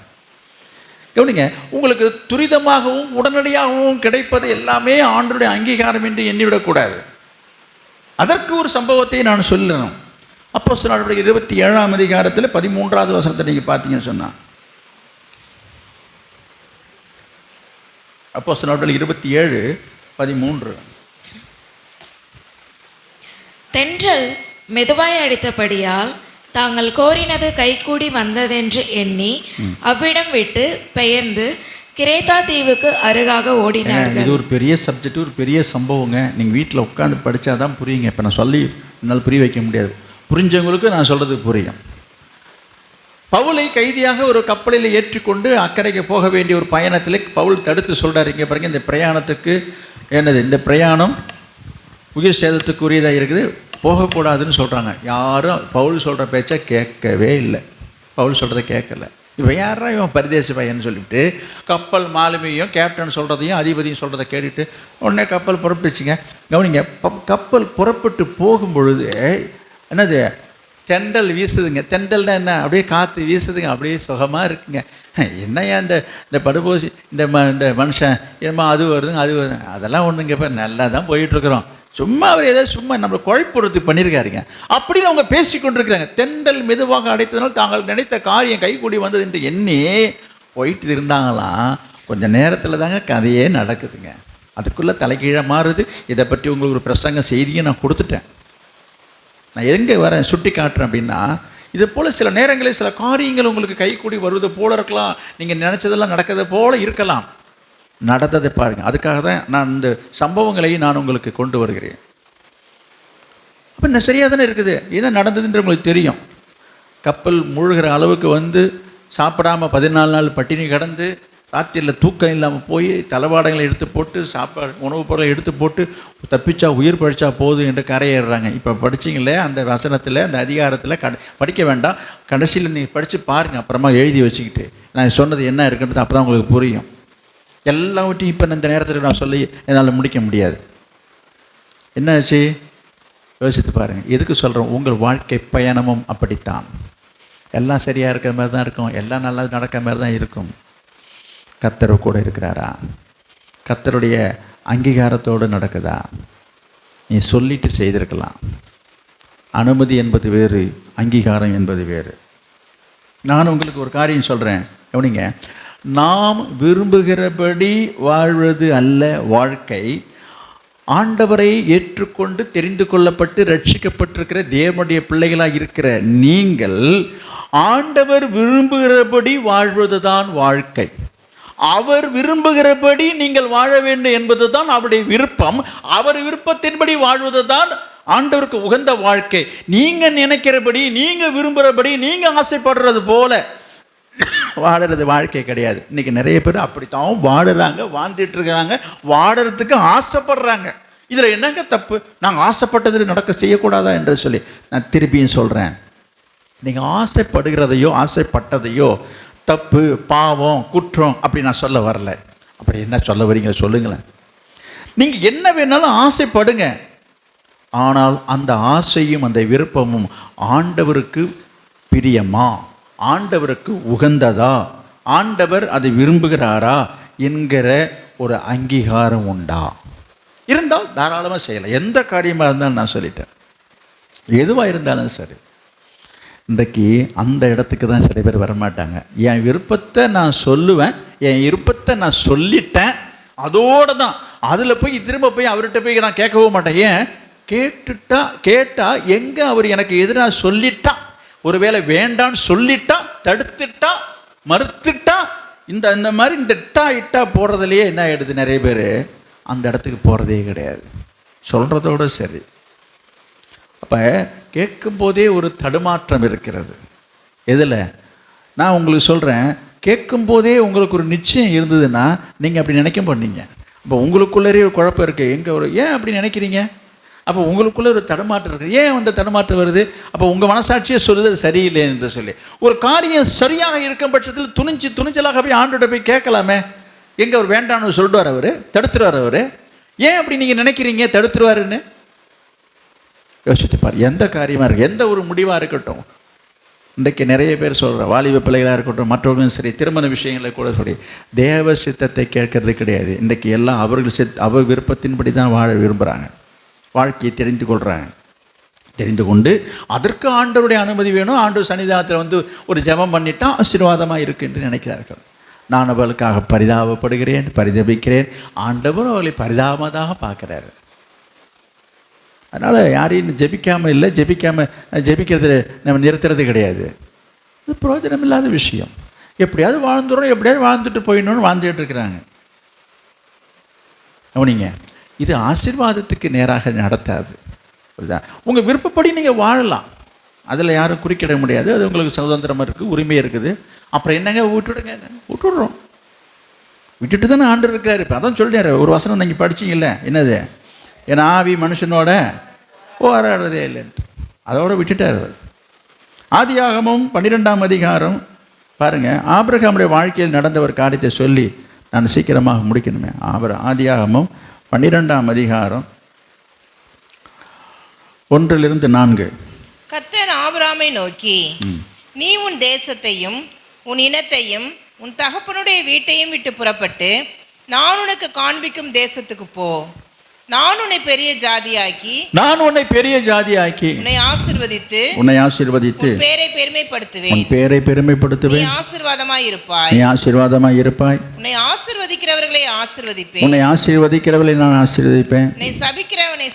கவனிங்க, உங்களுக்கு துரிதமாகவும் உடனடியாகவும் கிடைப்பது எல்லாமே ஆண்டவருடைய அங்கீகாரம் என்று எண்ணிவிடக்கூடாது. அதற்கு ஒரு சம்பவத்தை நான் சொல்லணும். அப்போஸ்தலர் 27ஆம் அதிகாரத்தில் 13வது வசனத்தை நீங்கள் பார்த்தீங்கன்னு சொன்னால், அப்போஸ்தலர் 27:13, தென்றல் மெதுவாய் அடித்தபடியால் தாங்கள் கோரினது கைகூடி வந்ததென்று எண்ணி அவ்விடம் விட்டு பெயர்ந்து கிரேத்தா தீவுக்கு அருகாக ஓடினார்கள். இது ஒரு பெரிய சப்ஜெக்ட், ஒரு பெரிய சம்பவங்க. நீங்கள் வீட்டில் உட்காந்து படித்தாதான் புரியுங்க. இப்போ நான் சொல்லி என்னால் புரிய வைக்க முடியாது, புரிஞ்சவங்களுக்கு நான் சொல்கிறது புரியும். பவுலை கைதியாக ஒரு கப்பலில் ஏற்றிக்கொண்டு அக்கறைக்கு போக வேண்டிய ஒரு பயணத்தில் பவுல் தடுத்து சொல்கிறார், இங்கே பாருங்க, இந்த பிரயாணத்துக்கு என்னது, இந்த பிரயாணம் உயிர் சேதத்துக்குரியதாக இருக்குது, போகக்கூடாதுன்னு சொல்கிறாங்க. யாரும் பவுல் சொல்கிற பேச்சை கேட்கவே இல்லை, பவுல் சொல்கிறத கேட்கல. இவன் யாரா, இவன் பரிதேசி பையன்னு சொல்லிவிட்டு கப்பல் மாலுமியும் கேப்டன் சொல்கிறதையும் அதிபதியும் சொல்கிறத கேட்டுட்டு உடனே கப்பல் புறப்பட்டுச்சுங்க. கவனிங்க, கப்பல் புறப்பட்டு போகும் பொழுது என்னது, தென்றல் வீசுதுங்க. தென்றல்னா என்ன? அப்படியே காற்று வீசுதுங்க, அப்படியே சுகமாக இருக்குங்க. என்னையா இந்த படுபோசி இந்த மனுஷன் என்னமா அது வருதுங்க அது வருதுங்க, அதெல்லாம் ஒன்றுங்க. இப்போ நல்லா தான் போயிட்டுருக்குறோம். சும்மா அவர் ஏதோ சும்மா நம்மளை குழைப்புறதுக்கு பண்ணியிருக்காருங்க அப்படின்னு அவங்க பேசி கொண்டிருக்கிறாங்க. தென்றல் மெதுவாக அடைத்ததனால் தாங்கள் நினைத்த காரியம் கைகூடி வந்தது என்று எண்ணி போயிட்டு இருந்தாங்களாம். கொஞ்சம் நேரத்தில் தாங்க கதையே நடக்குதுங்க. அதுக்குள்ளே தலைகீழாக மாறுது. இதை பற்றி உங்களுக்கு ஒரு பிரசங்க செய்தியை நான் கொடுத்துட்டேன். நான் எங்கே வரேன் சுட்டி காட்டுறேன் அப்படின்னா, இது போல் சில நேரங்களில் சில காரியங்கள் உங்களுக்கு கைகூடி வருவது போல இருக்கலாம். நீங்கள் நினச்சதெல்லாம் நடக்கிறத போல இருக்கலாம். நடந்ததை பாருங்கள். அதுக்காக தான் நான் இந்த சம்பவங்களையும் நான் உங்களுக்கு கொண்டு வருகிறேன். அப்போ என்ன சரியாக தானே இருக்குது. என்ன நடந்ததுன்ற உங்களுக்கு தெரியும். கப்பல் மூழ்கிற அளவுக்கு வந்து சாப்பிடாமல் 14 நாள் பட்டினி கடந்து ராத்திரியில் தூக்கம் இல்லாமல் போய் தளவாடங்களை எடுத்து போட்டு சாப்பாடு உணவுப் பொருளை எடுத்து போட்டு தப்பிச்சா உயிர் பழிச்சா போதும் என்று கரையேறுறாங்க. இப்போ படிச்சிங்களே அந்த வசனத்தில் அந்த அதிகாரத்தில் படிக்க வேண்டாம், கடைசியில் நீங்கள் படித்து பாருங்கள், அப்புறமா எழுதி வச்சுக்கிட்டு நான் சொன்னது என்ன இருக்குன்றது அப்போ தான் உங்களுக்கு புரியும். எல்லாவற்றையும் இப்போ இந்த நேரத்தில் நான் சொல்லி என்னால் முடிக்க முடியாது. என்னாச்சு யோசித்து பாருங்கள். எதுக்கு சொல்கிறோம்? உங்கள் வாழ்க்கை பயணமும் அப்படித்தான். எல்லாம் சரியாக இருக்கிற மாதிரி தான் இருக்கும், எல்லாம் நல்லா நடக்கிற மாதிரி தான் இருக்கும். கர்த்தர் கூட இருக்கிறாரா? கர்த்தருடைய அங்கீகாரத்தோடு நடக்குதா? நீ சொல்லிட்டு செய்திருக்கலாம். அனுமதி என்பது வேறு, அங்கீகாரம் என்பது வேறு. நான் உங்களுக்கு ஒரு காரியம் சொல்கிறேன், கவனிங்க. நாம் விரும்புகிறபடி வாழ்வது அல்ல வாழ்க்கை. ஆண்டவரை ஏற்றுக்கொண்டு தெரிந்து கொள்ளப்பட்டு ரட்சிக்கப்பட்டிருக்கிற தேவனுடைய பிள்ளைகளாக இருக்கிற நீங்கள் ஆண்டவர் விரும்புகிறபடி வாழ்வது தான் வாழ்க்கை. அவர் விரும்புகிறபடி நீங்கள் வாழ வேண்டும் என்பது தான் அவருடைய விருப்பம். அவர் விருப்பத்தின்படி வாழ்வது தான் ஆண்டவருக்கு உகந்த வாழ்க்கை. நீங்கள் நினைக்கிறபடி, நீங்கள் விரும்புகிறபடி, நீங்கள் ஆசைப்படுறது போல வாடுறது வாழ்க்கை கிடையாது. இன்றைக்கி நிறைய பேர் அப்படித்தான் வாடுறாங்க, வாழ்ந்துட்டு இருக்கிறாங்க, வாடுறதுக்கு ஆசைப்படுறாங்க. இதில் என்னங்க தப்பு? நாங்கள் ஆசைப்பட்டதில் நடக்க செய்யக்கூடாதா என்று சொல்லி நான் திருப்பியும் சொல்கிறேன். நீங்கள் ஆசைப்படுகிறதையோ ஆசைப்பட்டதையோ தப்பு, பாவம், குற்றம் அப்படி நான் சொல்ல வரல. அப்படி என்ன சொல்ல வரீங்க சொல்லுங்களேன். நீங்கள் என்ன வேணாலும் ஆசைப்படுங்க, ஆனால் அந்த ஆசையும் அந்த விருப்பமும் ஆண்டவருக்கு பிரியமா, ஆண்டவருக்கு உகந்ததா, ஆண்டவர் அதை விரும்புகிறாரா என்கிற ஒரு அங்கீகாரம் உண்டா? இருந்தால் தாராளமாக செய்யலாம். எந்த காரியமாக இருந்தாலும் நான் சொல்லிட்டேன், எதுவாக இருந்தாலும் சரி. இன்றைக்கு அந்த இடத்துக்கு தான் சில பேர் வரமாட்டாங்க. என் விருப்பத்தை நான் சொல்லுவேன், என் விருப்பத்தை நான் சொல்லிட்டேன், அதோடு தான். அதில் போய் திரும்ப போய் அவர்கிட்ட போய் நான் கேட்கவும் மாட்டேன். ஏன் கேட்டால் எங்கே அவர் எனக்கு எதிராக சொல்லிட்டா, ஒருவேளை வேண்டான்னு சொல்லிட்டா, தடுத்துட்டா, மறுத்துட்டா, இந்த மாதிரி இந்த இட்டா போடுறதுலையே என்ன ஆகிடுது, நிறைய பேர் அந்த இடத்துக்கு போகிறதே கிடையாது. சொல்கிறதோடு சரி. அப்போ கேட்கும்போதே ஒரு தடுமாற்றம் இருக்கிறது. எதில்? நான் உங்களுக்கு சொல்கிறேன், கேட்கும்போதே உங்களுக்கு ஒரு நிச்சயம் இருந்ததுன்னா நீங்கள் அப்படி நினைக்க மாட்டீங்க. அப்போ உங்களுக்குள்ளே ஒரு குழப்பம் இருக்குது. எங்கே ஒரு ஏன் அப்படி நினைக்கிறீங்க? அப்போ உங்களுக்குள்ளே ஒரு தடுமாற்றம் இருக்குது. ஏன் அந்த தடுமாற்றம் வருது? அப்போ உங்கள் மனசாட்சியை சொல்லுது அது சரியில்லை என்று சொல்லி. ஒரு காரியம் சரியாக இருக்கும் பட்சத்தில் துணிச்சலாக போய் ஆண்டோட போய் கேட்கலாமே. எங்கே அவர் வேண்டான்னு சொல்லிடுவார், அவர் தடுத்துருவார். அவர் ஏன் அப்படி நீங்கள் நினைக்கிறீங்க தடுத்துருவாருன்னு? யோசிச்சு பாரு. எந்த காரியமாக இருக்குது, எந்த ஒரு முடிவாக இருக்கட்டும். இன்றைக்கு நிறைய பேர் சொல்கிற வாலிப பிள்ளைகளாக இருக்கட்டும், மற்றவர்களும் சரி, திருமண விஷயங்களில் கூட சரி, தேவ சித்தத்தை கேட்கறது கிடையாது. இன்றைக்கு எல்லாம் அவர் விருப்பத்தின்படி தான் வாழ விரும்புகிறாங்க, வாழ்க்கையை தெரிந்து கொள்கிறாங்க. தெரிந்து கொண்டு அதற்கு ஆண்டவருடைய அனுமதி வேணும். ஆண்டவர் சன்னிதானத்தில் வந்து ஒரு ஜெபம் பண்ணிட்டா ஆசீர்வாதமாக இருக்குது என்று நினைக்கிறார்கள். நான் அவர்களுக்காக பரிதாபப்படுகிறேன், பரிதபிக்கிறேன். ஆண்டவரும் அவர்களை பரிதாபமாக பார்க்குறாரு. அதனால் யாரையும் ஜெபிக்காமல் இல்லை, ஜெபிக்கிறது நம்ம நிறுத்துறது கிடையாது. இது பிரயோஜனம் இல்லாத விஷயம். எப்படியாவது வாழ்ந்துடும், எப்படியாவது வாழ்ந்துட்டு போயிடணும்னு வாழ்ந்துட்டு இருக்கிறாங்க. கவனிங்க, இது ஆசீர்வாதத்துக்கு நேராக நடத்தாது. புரியுதா? உங்கள் விருப்பப்படி நீங்கள் வாழலாம், அதில் யாரும் குறுக்கிட முடியாது. அது உங்களுக்கு சுதந்திரமாக இருக்குது, உரிமை இருக்குது. அப்புறம் என்னங்க விட்டுடுறோம். விட்டுட்டு தானே ஆண்டவர் இருக்கிறாரு. இப்போ அதான் சொல்லிட்டாரு ஒரு வசனம் நீங்கள் படிச்சிங்கல்ல, என்னது? ஏன்னா ஆவி மனுஷனோட போராடுறதே இல்லைன்ட்டு அதோட விட்டுட்டார். ஆதியாகமம் 12ஆம் அதிகாரம் பாருங்கள். ஆபிரகாமுடைய வாழ்க்கையில் நடந்த ஒரு காரியத்தை சொல்லி நான் சீக்கிரமாக முடிக்கணுமே. ஆதியாகமம் 12ஆம் அதிகாரம் 1-4. கர்த்தர் ஆபிரகாமை நோக்கி, நீ உன் தேசத்தையும் உன் இனத்தையும் உன் தகப்பனுடைய வீட்டையும் விட்டு புறப்பட்டு நான் உனக்கு காண்பிக்கும் தேசத்துக்கு போ. நான் உன்னை பெரிய ஜாதியாக்கி உன்னை ஆசீர்வதித்து உன் பேரை பெருமைப்படுத்துவேன். நீ ஆசீர்வாதமாய் இருப்பாய். உன்னை ஆசீர்வதிக்கிறவர்களை நான் ஆசீர்வதிப்பேன். உன்னை சபிக்கிறவனை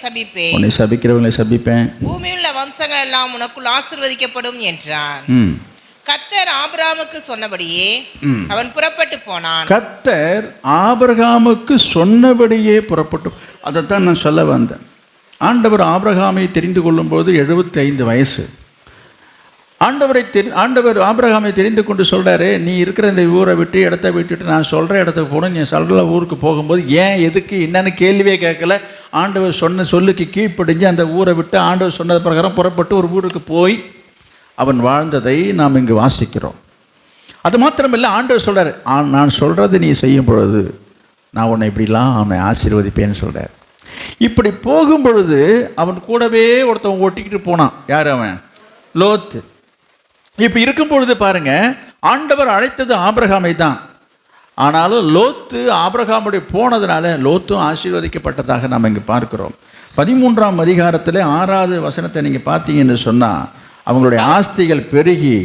சபிப்பேன். பூமியுள்ள வம்சங்கள் எல்லாம் உனக்குள் ஆசீர்வதிக்கப்படும் என்றான். கர்த்தர் ஆபிரகாமுக்கு சொன்னபடியே அவன் புறப்பட்டு போனான். கர்த்தர் ஆபிரகாமுக்கு சொன்னபடியே புறப்பட்டு, அதைத்தான் நான் சொல்ல வந்தேன். ஆண்டவர் ஆபிரகாமை தெரிந்து கொள்ளும்போது 75 வயசு. ஆண்டவர் ஆபிரகாமை தெரிந்து கொண்டு சொல்கிறாரு, நீ இருக்கிற இந்த ஊரை விட்டு இடத்த விட்டுட்டு நான் சொல்கிற இடத்துக்கு போகணும். நீ சொல்கிற ஊருக்கு போகும்போது ஏன் எதுக்கு என்னென்னு கேள்வியே கேட்கல. ஆண்டவர் சொன்ன சொல்லுக்கு கீழ்ப்படிஞ்சு அந்த ஊரை விட்டு ஆண்டவர் சொன்னது பிரகாரம் புறப்பட்டு ஒரு ஊருக்கு போய் அவன் வாழ்ந்ததை நாம் இங்கு வாசிக்கிறோம். அது மாத்திரமில்லை, ஆண்டவர் சொல்கிறார், நான் சொல்கிறது நீ செய்யும் பொழுது நான் உன்னை இப்படிலாம் அவனை ஆசீர்வதிப்பேன்னு சொல்கிறார். இப்படி போகும் பொழுது அவன் கூடவே ஒருத்தவன் ஓட்டிக்கிட்டு போனான். யார் அவன்? லோத்து. இப்போ இருக்கும் பொழுது பாருங்க, ஆண்டவர் அழைத்தது ஆபிரகாமை தான். ஆனாலும் லோத்து ஆபிரகாமுடைய போனதுனால லோத்தும் ஆசீர்வதிக்கப்பட்டதாக நாம் இங்கே பார்க்கிறோம். 13ஆம் அதிகாரத்தில் 6வது வசனத்தை நீங்கள் பார்த்தீங்கன்னு சொன்னால், அவங்களுடைய ஆஸ்திகள் பெருகி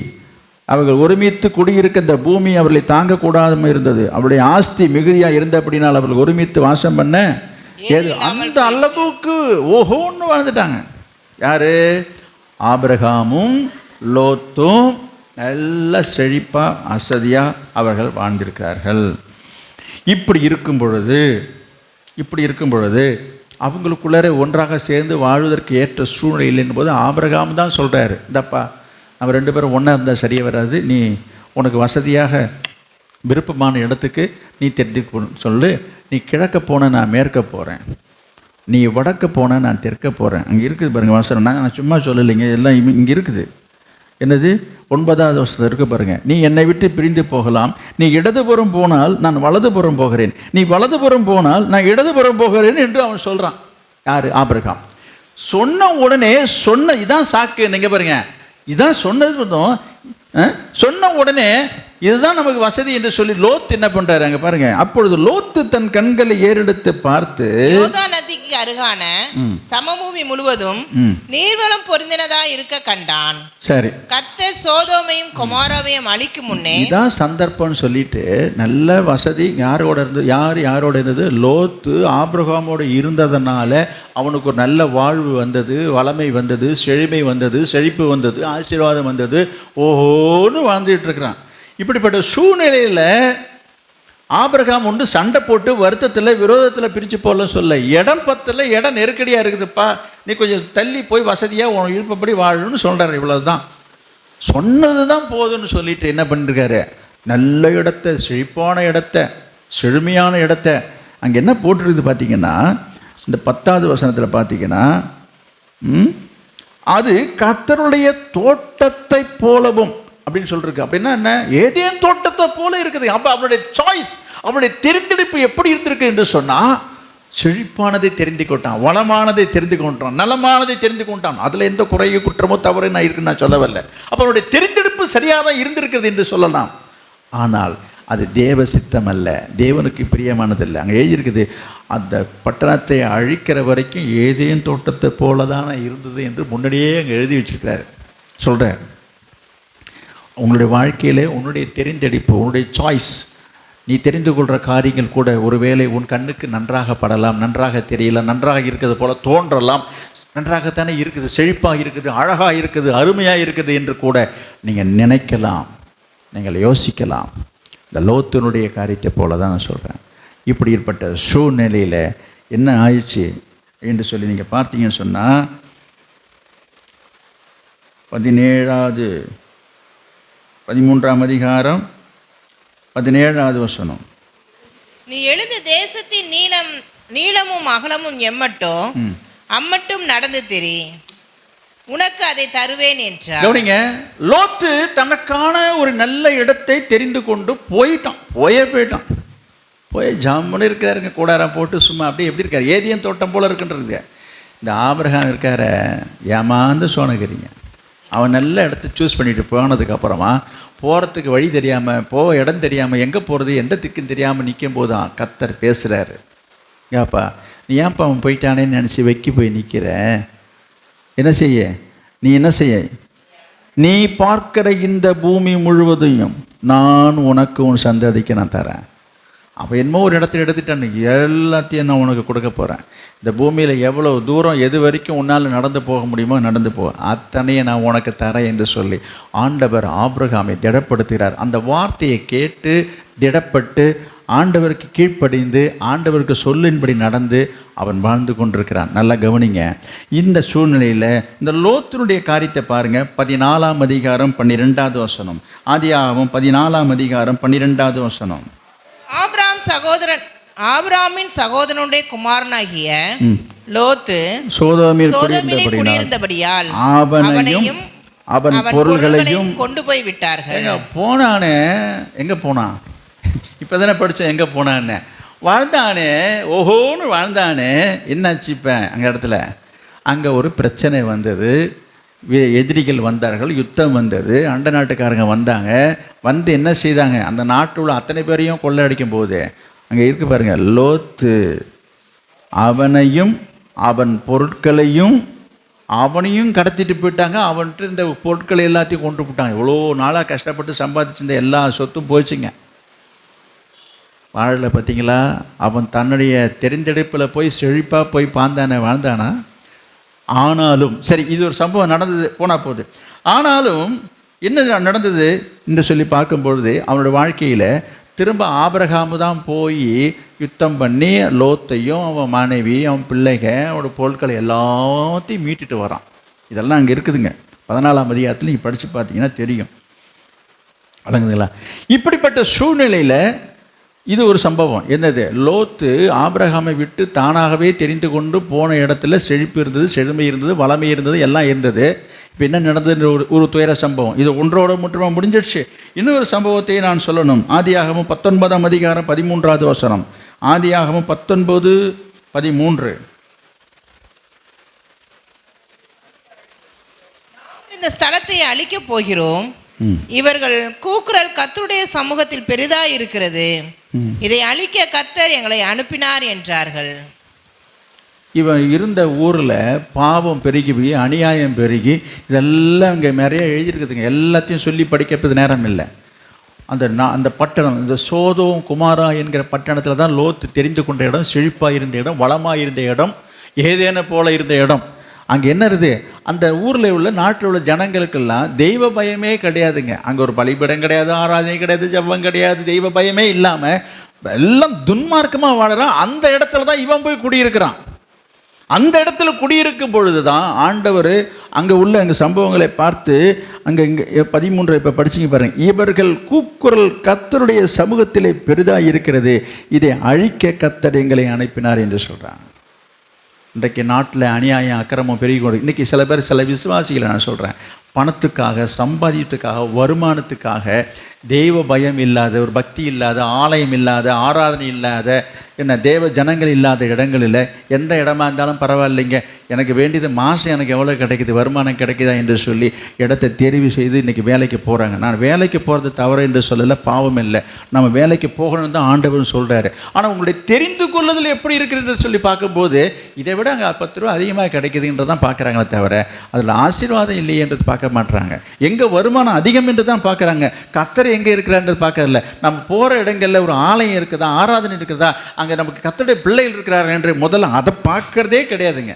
அவர்கள் ஒருமித்து குடியிருக்க இந்த பூமி அவர்களை தாங்கக்கூடாமல் இருந்தது. அவருடைய ஆஸ்தி மிகுதியாக இருந்த அப்படினால் அவர்கள் ஒருமித்து வாசம் பண்ண அந்த அளவுக்கு ஓஹோன்னு வாழ்ந்துட்டாங்க. யாரு? ஆபிரகாமும் லோத்தும் நல்ல செழிப்பாக அசதியாக அவர்கள் வாழ்ந்திருக்கிறார்கள். இப்படி இருக்கும் பொழுது அவங்களுக்குள்ளே ஒன்றாக சேர்ந்து வாழ்வதற்கு ஏற்ற சூழ்நிலை இல்லைன்னு போது ஆபிரகாம் தான் சொல்கிறாரு, இந்தப்பா நம்ம 2 பேரும் ஒன்றா இருந்தால் சரியாக வராது. நீ உனக்கு வசதியாக விருப்பமான இடத்துக்கு நீ தெரிஞ்சு சொல்லு. நீ கிழக்க போன நான் மேற்க போகிறேன், நீ வடக்க போன நான் தெற்க போகிறேன். அங்கே இருக்குது பாருங்கள் வசனம். நான் சும்மா சொல்லலைங்க, எல்லாம் இங்கே இருக்குது. என்னது? 9வது வசனம் இருக்குது பாருங்கள். நீ என்னை விட்டு பிரிந்து போகலாம், நீ இடதுபுறம் போனால் நான் வலதுபுறம் போகிறேன், நீ வலதுபுறம் போனால் நான் இடதுபுறம் போகிறேன் என்று அவன் சொல்கிறான். யார்? ஆபிரகாம். சொன்ன உடனே இதான் சாக்கு. நீங்கள் பாருங்க, இதான் சொன்னது. சொன்ன உடனே இதுதான் நமக்கு வசதி என்று சொல்லி லோத்து என்ன பண்றாரு அங்க பாருங்க. அப்பொழுது லோத்து தன் கண்களை ஏறெடுத்து பார்த்து யோர்தான் நதிக்கு அருகான சமபூமி முழுவதும் நீர்வளம் பொருந்தினதா இருக்க கண்டான். சரி, கர்த்தர் சோதோமையும் கொமோராவையும் அழிக்கும் முன்னே இதான் சந்தர்ப்பம்னு சொல்லிட்டு நல்ல வசதி யாரோட இருந்தது? லோத்து ஆபிரகாமோடு இருந்ததுனால அவனுக்கு ஒரு நல்ல வாழ்வு வந்தது, வளமை வந்தது, செழுமை வந்தது, செழிப்பு வந்தது, ஆசீர்வாதம் வந்தது. ஓஹோன்னு வாழ்ந்துட்டு இருக்கிறான். இப்படிப்பட்ட சூழ்நிலையில் ஆபிரகாம் ஒன்று சண்டை போட்டு வருத்தத்தில் விரோதத்தில் பிரித்து போகலாம் சொல்ல, இடம் பத்தில் இடம் நெருக்கடியாக இருக்குதுப்பா, நீ கொஞ்சம் தள்ளி போய் வசதியாக உன் விருப்பப்படி வாழணும்னு சொல்கிறார். இவ்வளவு தான் சொன்னது தான் போதும்னு சொல்லிட்டு என்ன பண்ணிருக்காரு? நல்ல இடத்த, செழிப்பான இடத்த, செழுமையான இடத்த அங்கே என்ன போட்டிருக்குது பார்த்தீங்கன்னா, இந்த 10வது வசனத்தில் பார்த்தீங்கன்னா, அது கர்த்தருடைய தோட்டத்தை போலவும் அப்படின்னு சொல்லிருக்கு. அப்படின்னா என்ன? ஏதேன் தோட்டத்தை போல இருக்குது. அப்போ அவனுடைய சாய்ஸ், அவனுடைய தெரிந்தெடுப்பு எப்படி இருந்திருக்கு என்று சொன்னால், செழிப்பானதை தெரிந்து கொண்டான், வளமானதை தெரிந்து கொண்டான், நலமானதை தெரிந்து கொண்டான். அதில் எந்த குறையோ குற்றமோ தவறு நான் இருக்குன்னு நான் சொல்லவில்லை. அப்போ அவனுடைய தெரிந்தெடுப்பு சரியாக தான் இருந்திருக்கிறது என்று சொல்லலாம். ஆனால் அது தேவ சித்தம் அல்ல, தேவனுக்கு பிரியமானதில்லை. அங்கே எழுதியிருக்குது, அந்த பட்டணத்தை அழிக்கிற வரைக்கும் ஏதேன் தோட்டத்தை போல தானே இருந்தது என்று முன்னாடியே அங்கே எழுதி வச்சிருக்கிறார். சொல்கிறார், உன்னுடைய வாழ்க்கையில் உன்னுடைய தெரிந்தெடுப்பு, உன்னுடைய சாய்ஸ், நீ தெரிந்து கொள்கிற காரியங்கள் கூட ஒருவேளை உன் கண்ணுக்கு நன்றாக படலாம், நன்றாக தெரியலாம், நன்றாக இருக்கிறது போல தோன்றலாம், நன்றாகத்தானே இருக்குது, செழிப்பாக இருக்குது, அழகாக இருக்குது, அருமையாக இருக்குது என்று கூட நீங்கள் நினைக்கலாம், நீங்கள் யோசிக்கலாம். இந்த லோத்தினுடைய காரியத்தை போல தான் நான் சொல்கிறேன். இப்படி ஏற்பட்ட சூழ்நிலையில் என்ன ஆயிடுச்சு என்று சொல்லி நீங்கள் பார்த்தீங்கன்னு சொன்னால், 13ஆம் அதிகாரம் 17வது வசனம். நீ எழுந்த தேசத்தின் நீளமும் அகலமும் எம்மட்டோ அம்மட்டும் நடந்து திரி, உனக்கு அதை தருவேன் என்றார். கவனிங்க, லோத்து தனக்கான ஒரு நல்ல இடத்தை தெரிந்து கொண்டு போயிட்டான். போய் ஜாமுன்னு இருக்காருங்க, கூடாரம் போட்டு சும்மா அப்படியே எப்படி இருக்காரு, ஏதியன் தோட்டம் போல இருக்குன்றது. இந்த ஆபிரகாம் இருக்கார ஏமாந்து சோனகிரிங்க, அவன் நல்ல இடத்த சூஸ் பண்ணிட்டு போனதுக்கப்புறமா போகிறதுக்கு வழி தெரியாமல் இடம் தெரியாமல் எங்கே போகிறது எந்த திக்குன்னு தெரியாமல் நிற்கும் போது தான் கர்த்தர் பேசுகிறாரு. ஏப்பா நீ ஏன்ப்பா அவன் போயிட்டானேன்னு நினச்சி வைக்கி போய் நிற்கிற? என்ன செய்ய நீ பார்க்கிற இந்த பூமி முழுவதையும் நான் உனக்கு உன் சந்ததிக்கு நான் தரேன். அப்போ என்னமோ ஒரு இடத்துல எடுத்துட்டான்னு எல்லாத்தையும் நான் உனக்கு கொடுக்க போகிறேன். இந்த பூமியில் எவ்வளோ தூரம் எது வரைக்கும் உன்னால் நடந்து போக முடியுமோ நடந்து போ, அத்தனையை நான் உனக்கு தரேன் என்று சொல்லி ஆண்டவர் ஆபிரகாமை திடப்படுத்துகிறார். அந்த வார்த்தையை கேட்டு திடப்பட்டு ஆண்டவருக்கு கீழ்ப்படிந்து ஆண்டவருக்கு சொல்லின்படி நடந்து அவன் வாழ்ந்து கொண்டிருக்கிறான். நல்லா கவனிங்க. இந்த சூழ்நிலையில் இந்த லோத்தினுடைய காரியத்தை பாருங்கள். 14ஆம் அதிகாரம் 12வது வசனம். ஆதியாகமம் 14ஆம் அதிகாரம் 12வது வசனம். ஆபிரகாமின் சகோதரனுடைய குமாரனாகிய லோத்து சோதோமில் குடியிருந்தபடியால் அவனையும் அவன் பொருள்களையும் கொண்டு போய் விட்டார்கள். போனானே, எங்கே போனான்? இப்போ தானே படித்தோம் எங்கே போனான்னு. வாழ்ந்தானே, ஓஹோன்னு வாழ்ந்தானே. என்னாச்சு இப்போ அங்கே இடத்துல? அங்கே ஒரு பிரச்சனை வந்தது. எதிரிகள் வந்தார்கள், யுத்தம் வந்தது, அண்டை நாட்டுக்காரங்க வந்தாங்க. வந்து என்ன செய்தாங்க? அந்த நாட்டில் உள்ள அத்தனை பேரையும் கொள்ளையடிக்கும் போது அங்கே இருக்கு பாருங்க, லோத்து அவனையும் அவன் பொருட்களையும் அவனையும் கடத்திட்டு போயிட்டாங்க. அவன்கிட்ட இந்த பொருட்களை எல்லாத்தையும் கொண்டு போட்டாங்க. இவ்வளோ நாளாக கஷ்டப்பட்டு சம்பாதிச்சிருந்த எல்லா சொத்தும் போச்சுங்க. வாழலை பார்த்தீங்களா? அவன் தன்னுடைய தெரிந்தெடுப்பில் போய் செழிப்பாக போய் வாழ்ந்தானா? ஆனாலும் சரி, இது ஒரு சம்பவம் நடந்தது, போனால் போகுது. ஆனாலும் என்ன நடந்தது என்று சொல்லி பார்க்கும்பொழுது அவனோட வாழ்க்கையில் திரும்ப ஆபிரகாமு தான் போய் யுத்தம் பண்ணி லோத்தையும் அவன் மனைவி அவன் பிள்ளைங்க அவனோட பொருட்களை எல்லாத்தையும் மீட்டுட்டு வரான். இதெல்லாம் அங்கே இருக்குதுங்க. 14ஆம் அதிகாரத்தில் நீங்கள் படித்து பார்த்தீங்கன்னா தெரியும். வழங்குதுங்களா? இப்படிப்பட்ட சூழ்நிலையில் இது ஒரு சம்பவம். என்னது? லோத்து ஆபிரகாமை விட்டு தானாகவே தெரிந்து கொண்டு போன இடத்துல செழிப்பு இருந்தது, செழுமை இருந்தது, வளமை இருந்தது, எல்லாம் இருந்தது. இப்போ என்ன நடந்ததுன்ற ஒரு துயர சம்பவம். இது ஒன்றோட முற்றுமா முடிஞ்சிடுச்சு. இன்னொரு சம்பவத்தை நான் சொல்லணும். ஆதியாகமம் 19ஆம் அதிகாரம் 13வது வசனம். ஆதியாகமம் 19:13. இந்த ஸ்தலத்தை அழிக்கப் போகிறோம், இவர்கள் கூக்குரல் கர்த்தருடைய சமூகத்தில் பெரிதாய் இருக்கிறது, இதை அழிக்க கர்த்தர் எங்களை அனுப்பினார் என்றார்கள். இவன் இருந்த ஊரில் பாவம் பெருகி போய் அநியாயம் பெருகி இதெல்லாம் இங்கே நிறைய எழுதியிருக்குதுங்க. எல்லாத்தையும் சொல்லி படிக்கிறது நேரம் இல்லை. அந்த பட்டணம், இந்த சோதோம் குமாரா என்கிற பட்டணத்தில் தான் லோத்து தெரிந்து கொண்ட இடம், செழிப்பாக இருந்த இடம், வளமாக இருந்த இடம், ஏதேன போல இருந்த இடம். அங்கே என்ன இருக்குது? அந்த ஊரில் உள்ள நாட்டில் உள்ள ஜனங்களுக்கெல்லாம் தெய்வ பயமே கிடையாதுங்க. அங்கே ஒரு பலிபீடம் கிடையாது, ஆராதனை கிடையாது, ஜெபம் கிடையாது, தெய்வ பயமே இல்லாமல் எல்லாம் துன்மார்க்கமாக வாழறான். அந்த இடத்துல தான் இவன் போய் குடியிருக்கிறான். அந்த இடத்துல குடியிருக்கும் பொழுது தான் ஆண்டவர் அங்கே சம்பவங்களை பார்த்து இங்கே 13 இப்போ படிச்சிங்க பாருங்க. இவர்கள் கூக்குரல் கர்த்தருடைய சமூகத்திலே பெரிதாக இருக்கிறது, இதை அழிக்க கர்த்தர் எங்களை அனுப்பினார் என்று சொல்கிறாங்க. இன்றைக்கு நாட்டில் அநியாயம் அக்கிரமம் பெருகி கொண்டு இன்றைக்கி சில பேர், சில விசுவாசிகளை நான் சொல்கிறேன், பணத்துக்காக, சம்பாதியத்துக்காக, வருமானத்துக்காக தெய்வ பயம் இல்லாத, ஒரு பக்தி இல்லாத, ஆலயம் இல்லாத, ஆராதனை இல்லாத, என்ன தேவ ஜனங்கள் இல்லாத இடங்களில் எந்த இடமா இருந்தாலும் பரவாயில்லைங்க, எனக்கு வேண்டியது மாதம் எனக்கு எவ்வளோ கிடைக்குது, வருமானம் கிடைக்குதா என்று சொல்லி இடத்தை தெரிவு செய்து இன்றைக்கி வேலைக்கு போகிறாங்க. நான் வேலைக்கு போகிறது தவறு என்று சொல்லலை, பாவம் இல்லை. நம்ம வேலைக்கு போகணும்னு தான் ஆண்டவர் சொல்கிறாரு. ஆனால் உங்களுடைய தெரிந்து கொள்ளுதல் எப்படி இருக்குன்னு சொல்லி பார்க்கும்போது இதை விட அங்கே 10 ரூபா அதிகமாக கிடைக்குதுன்றதான் பார்க்குறாங்களே தவிர அதில் ஆசீர்வாதம் இல்லையன்றது பார்க்க மாட்டுறாங்க. எங்கே வருமானம் அதிகம் என்று தான் பார்க்குறாங்க. கர்த்தர் எங்கே இருக்கிறான்றது பார்க்கறதில்ல. நம்ம போகிற இடங்களில் ஒரு ஆலயம் இருக்குதா, ஆராதனை இருக்குதா, அங்கே நமக்கு கர்த்தருடைய பிள்ளைகள் இருக்கிறார்கள் என்று முதல்ல அதை பார்க்குறதே கிடையாதுங்க.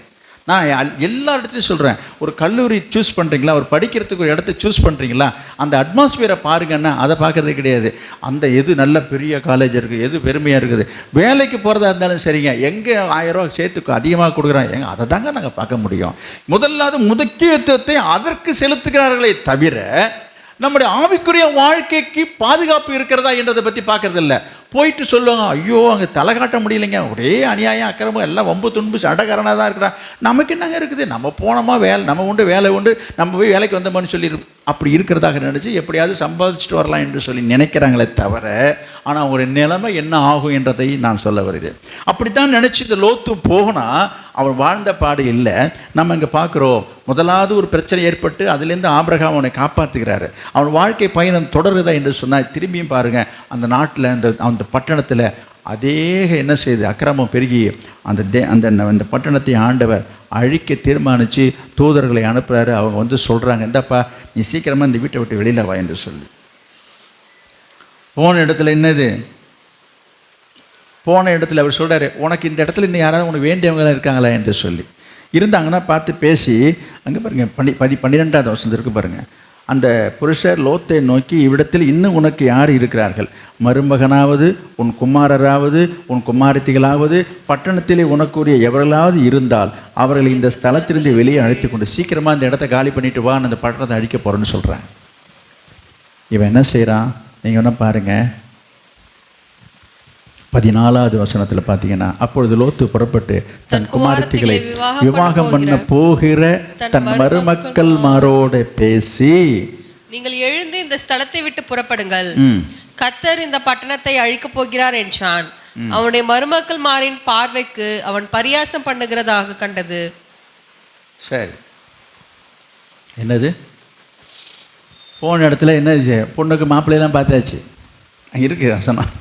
நான் எல்லா இடத்துலையும் சொல்கிறேன், ஒரு கல்லூரி சூஸ் பண்ணுறீங்களா, ஒரு படிக்கிறதுக்கு ஒரு இடத்த சூஸ் பண்ணுறீங்களா, அந்த அட்மாஸ்பியரை பாருங்கன்னா அதை பார்க்குறதே கிடையாது. அந்த எது நல்ல பெரிய காலேஜ் இருக்குது, எது பெருமையாக இருக்குது, வேலைக்கு போகிறதா இருந்தாலும் சரிங்க, எங்கே 1000 ரூபா சேர்த்துக்கு அதிகமாக கொடுக்குறாங்க, அதை தாங்க நாங்கள் பார்க்க முடியும். முதலாவது முக்கியத்துவத்தை அதற்கு செலுத்துகிறார்களே தவிர நம்முடைய ஆவிக்குரிய வாழ்க்கைக்கு பாதுகாப்பு இருக்கிறதா என்றதை பற்றி பார்க்கறது இல்லை. போயிட்டு சொல்லுவாங்க, ஐயோ அங்கே தலை காட்ட முடியலைங்க, ஒரே அநியாயம் அக்கிரமம், எல்லாம் வம்பு துன்பு சண்டைக்காரனாக தான் இருக்கிறான், நமக்கு என்னங்க இருக்குது, நம்ம போனோமா வேலை, நம்ம உண்டு வேலை உண்டு, நம்ம போய் வேலைக்கு வந்தோம்னு சொல்லி அப்படி இருக்கிறதாக நினச்சி எப்படியாவது சம்பாதிச்சுட்டு வரலாம் என்று சொல்லி நினைக்கிறாங்களே தவிர, ஆனால் அவங்களுடைய நிலைமை என்ன ஆகும் என்றதை நான் சொல்ல வருகிறேன். அப்படித்தான் நினச்சி இந்த லோத்து போனால் அவன் வாழ்ந்த பாடு இல்லை. நம்ம இங்கே பார்க்குறோம், முதலாவது ஒரு பிரச்சனை ஏற்பட்டு அதுலேருந்து ஆபிரகாம் அவனை காப்பாற்றுகிறாரு. அவன் வாழ்க்கை பயணம் தொடருதா என்று சொன்னால் திரும்பியும் பாருங்கள், அந்த நாட்டில் அந்த பட்டணத்தில் அதே என்ன செய்யுது, அக்கிரமம் பெருகி அந்த பட்டணத்தை ஆண்டவர் அழிக்க தீர்மானித்து தூதர்களை அனுப்புகிறாரு. அவங்க வந்து சொல்கிறாங்க, இந்தப்பா நீ சீக்கிரமாக இந்த வீட்டை விட்டு வெளியில் வா என்று சொல்லி. போன இடத்துல என்னது, போன இடத்துல அவர் சொல்கிறாரு, உனக்கு இந்த இடத்துல இன்னும் யாராவது உனக்கு வேண்டியவங்களாம் இருக்காங்களா என்று சொல்லி. இருந்தாங்கன்னா பார்த்து பேசி, அங்கே பாருங்கள் 12வது வசனம் இருக்குது பாருங்கள், அந்த புருஷர் லோத்தை நோக்கி, இவ்விடத்தில் இன்னும் உனக்கு யார் இருக்கிறார்கள், மருமகனாவது உன் குமாரராவது உன் குமாரத்திகளாவது பட்டணத்திலே உனக்குரிய எவர்களாவது இருந்தால் அவர்களை இந்த ஸ்தலத்திலிருந்து வெளியே அழைத்து கொண்டு சீக்கிரமாக அந்த இடத்த காலி பண்ணிட்டு வா, அந்த பட்டணத்தை அழிக்க போகிறேன்னு சொல்கிறாங்க. இவன் என்ன செய்கிறான், நீங்கள் என்ன பாருங்கள், 14வது வசனத்தில் பார்த்தீங்கன்னா, அப்பொழுது லோத்து புறப்பட்டு தன் குமாரத்திகளை விவாகம் பண்ண போகிற தன் மருமக்கள் மாரோட பேசி, நீங்கள் எழுந்து இந்த ஸ்தலத்தை விட்டு புறப்படுங்கள், கர்த்தர் இந்த பட்டணத்தை அழிக்கப் போகிறார் என்றான். அவனுடைய மருமக்கள் மாரின் பார்வைக்கு அவன் பரியாசம் பண்ணுகிறதாக கண்டது. சரி, என்னது போன இடத்துல என்ன பொண்ணுக்கு மாப்பிள்ளையெல்லாம் பார்த்தாச்சு, அங்கே இருக்கு வசனம்.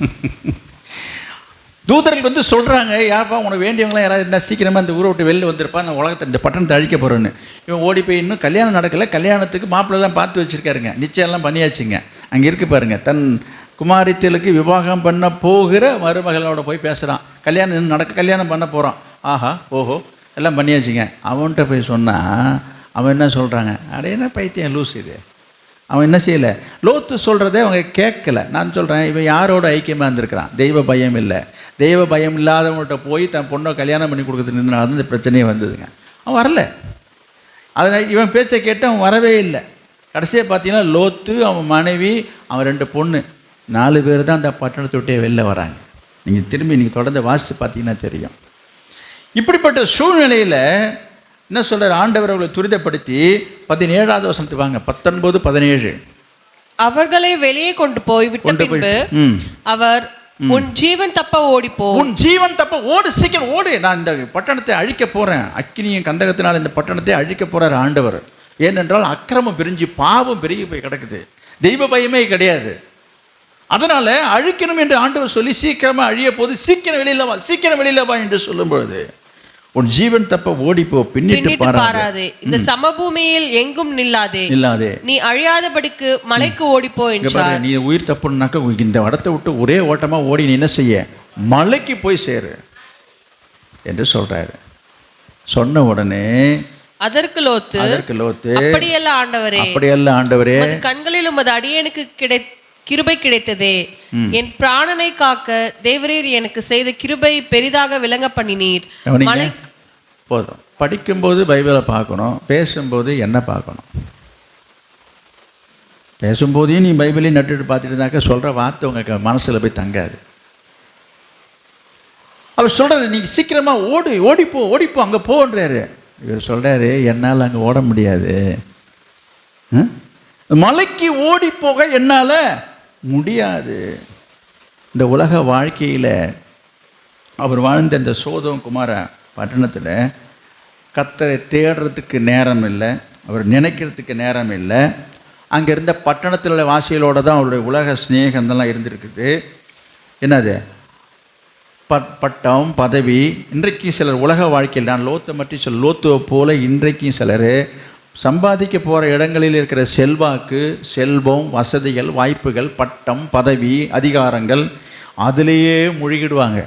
தூதர்கள் வந்து சொல்கிறாங்க, யாருப்பா உனக்கு வேண்டியவங்களாம் யாராவது இருந்தால் சீக்கிரமாக இந்த ஊரை விட்டு வெளில வந்திருப்பா, நான் உலகத்தை இந்த பட்டணத்தை அழிக்க போகிறேன்னு. இவன் ஓடி போய், இன்னும் கல்யாணம் நடக்கலை, கல்யாணத்துக்கு மாப்பிள்ளை தான் பார்த்து வச்சுருக்காருங்க, நிச்சயம்லாம் பண்ணியாச்சுங்க. அங்கே இருக்கு பாருங்கள், தன் குமாரத்திகளுக்கு விவாகம் பண்ண போகிற மருமகளோட போய் பேசுகிறான், கல்யாணம் கல்யாணம் பண்ண போகிறான். ஆஹா ஓஹோ எல்லாம் பண்ணியாச்சுங்க. அவன்கிட்ட போய் சொன்னால் அவன் என்ன சொல்கிறாங்க, அடே என்ன பைத்தியம் லூஸ் இது, அவன் என்ன செய்யலை, லோத்து சொல்கிறதே அவங்க கேட்கல. நான் சொல்கிறேன், இவன் யாரோட ஐக்கியமாக இருந்திருக்கிறான், தெய்வ பயம் இல்லை. தெய்வ பயம் இல்லாதவங்கள்ட்ட போய் தன் பொண்ணை கல்யாணம் பண்ணி கொடுக்குறதுனால தான் இந்த பிரச்சனையே வந்ததுங்க. அவன் வரல, அதனால் இவன் பேச்சை கேட்டு அவன் வரவே இல்லை. கடைசியாக பார்த்தீங்கன்னா லோத்து, அவன் மனைவி, அவன் 2 பொண்ணு, 4 பேர் தான் அந்த பட்டணத்தை விட்டே வெளில வராங்க. நீங்கள் தொடர்ந்து வாசித்து பார்த்தீங்கன்னா தெரியும். இப்படிப்பட்ட சூழ்நிலையில் என்ன சொல்கிறார் ஆண்டவர், அவர்களை துரிதப்படுத்தி 17வது வசனத்துக்கு வாங்க, 19, 17. அவர்களை வெளியே கொண்டு போய் விட்ட பின்பு அவர், உன் ஜீவன் தப்ப ஓடிப்போ, உன் ஜீவன் தப்ப ஓடு, சீக்கிரம் ஓடு, நான் இந்த பட்டணத்தை அழிக்க போகிறேன், அக்கினியும் கந்தகத்தினால் இந்த பட்டணத்தை அழிக்க போகிறார் ஆண்டவர். ஏனென்றால் அக்கிரமம் பிரிஞ்சு பாவம் பெருகி போய் கிடக்குது, தெய்வ பயமே கிடையாது. அதனால் அழிக்கணும் என்று ஆண்டவர் சொல்லி சீக்கிரமாக அழிய போது, சீக்கிரம் வெளியில் வா, சீக்கிரம் வெளியில் வா என்று சொல்லும் பொழுது, உன் ஜீவன் தப்ப ஓடிப்போ, பின்னிட்டு பாராதே, இந்த சமபூமியில் எங்கும் நில்லாதே, நீ அழியாதபடிக்கு மலைக்கு ஓடிப்போ என்றார். நீ உயிர் தப்புனாக்க இந்த இடத்தை விட்டு ஒரே ஓட்டமா ஓடி நீ என்ன செய்ய, மலைக்கு போய் சேரு என்று சொல்றாரு. சொன்ன உடனே அதற்கு லோத்து, அப்படியல்ல ஆண்டவரே, கண்களில் உமது அடியேனுக்கு கிருபை கிடைத்ததே, என் பிராணனை காக்க தேவரீர் எனக்கு செய்த கிருபை பெரிதாக விளங்க பண்ணினீர். போதும், படிக்கும்போது பைபிளை பார்க்கணும், பேசும்போது என்ன பார்க்கணும். பேசும்போதையும் நீ பைபிளையும் நட்டுட்டு பார்த்துட்டு இருந்தாக்க சொல்கிற வார்த்தை உங்கள் மனசில் போய் தங்காது. அவர் சொல்கிறாரு, நீங்கள் சீக்கிரமாக ஓடிப்போ அங்கே போன்றாரு. இவர் சொல்கிறாரு, என்னால் அங்கே ஓட முடியாது, மலைக்கு ஓடி போக என்னால் முடியாது. இந்த உலக வாழ்க்கையில் அவர் வாழ்ந்த இந்த சோதோம் குமார பட்டணத்தில் கர்த்தரை தேடுறதுக்கு நேரம் இல்லை, அவர் நினைக்கிறதுக்கு நேரம் இல்லை. அங்கே இருந்த பட்டணத்தில் உள்ள வாசிகளோடு தான் அவருடைய உலக ஸ்நேகந்தெல்லாம் இருந்திருக்குது. என்னது பட்டம் பதவி. இன்றைக்கு சிலர் உலக வாழ்க்கையில், நான் லோத்தை மட்டும் லோத்துவை போல இன்றைக்கும் சிலர் சம்பாதிக்க போகிற இடங்களில் இருக்கிற செல்வாக்கு, செல்வம், வசதிகள், வாய்ப்புகள், பட்டம், பதவி, அதிகாரங்கள், அதிலேயே முழுகிடுவாங்க.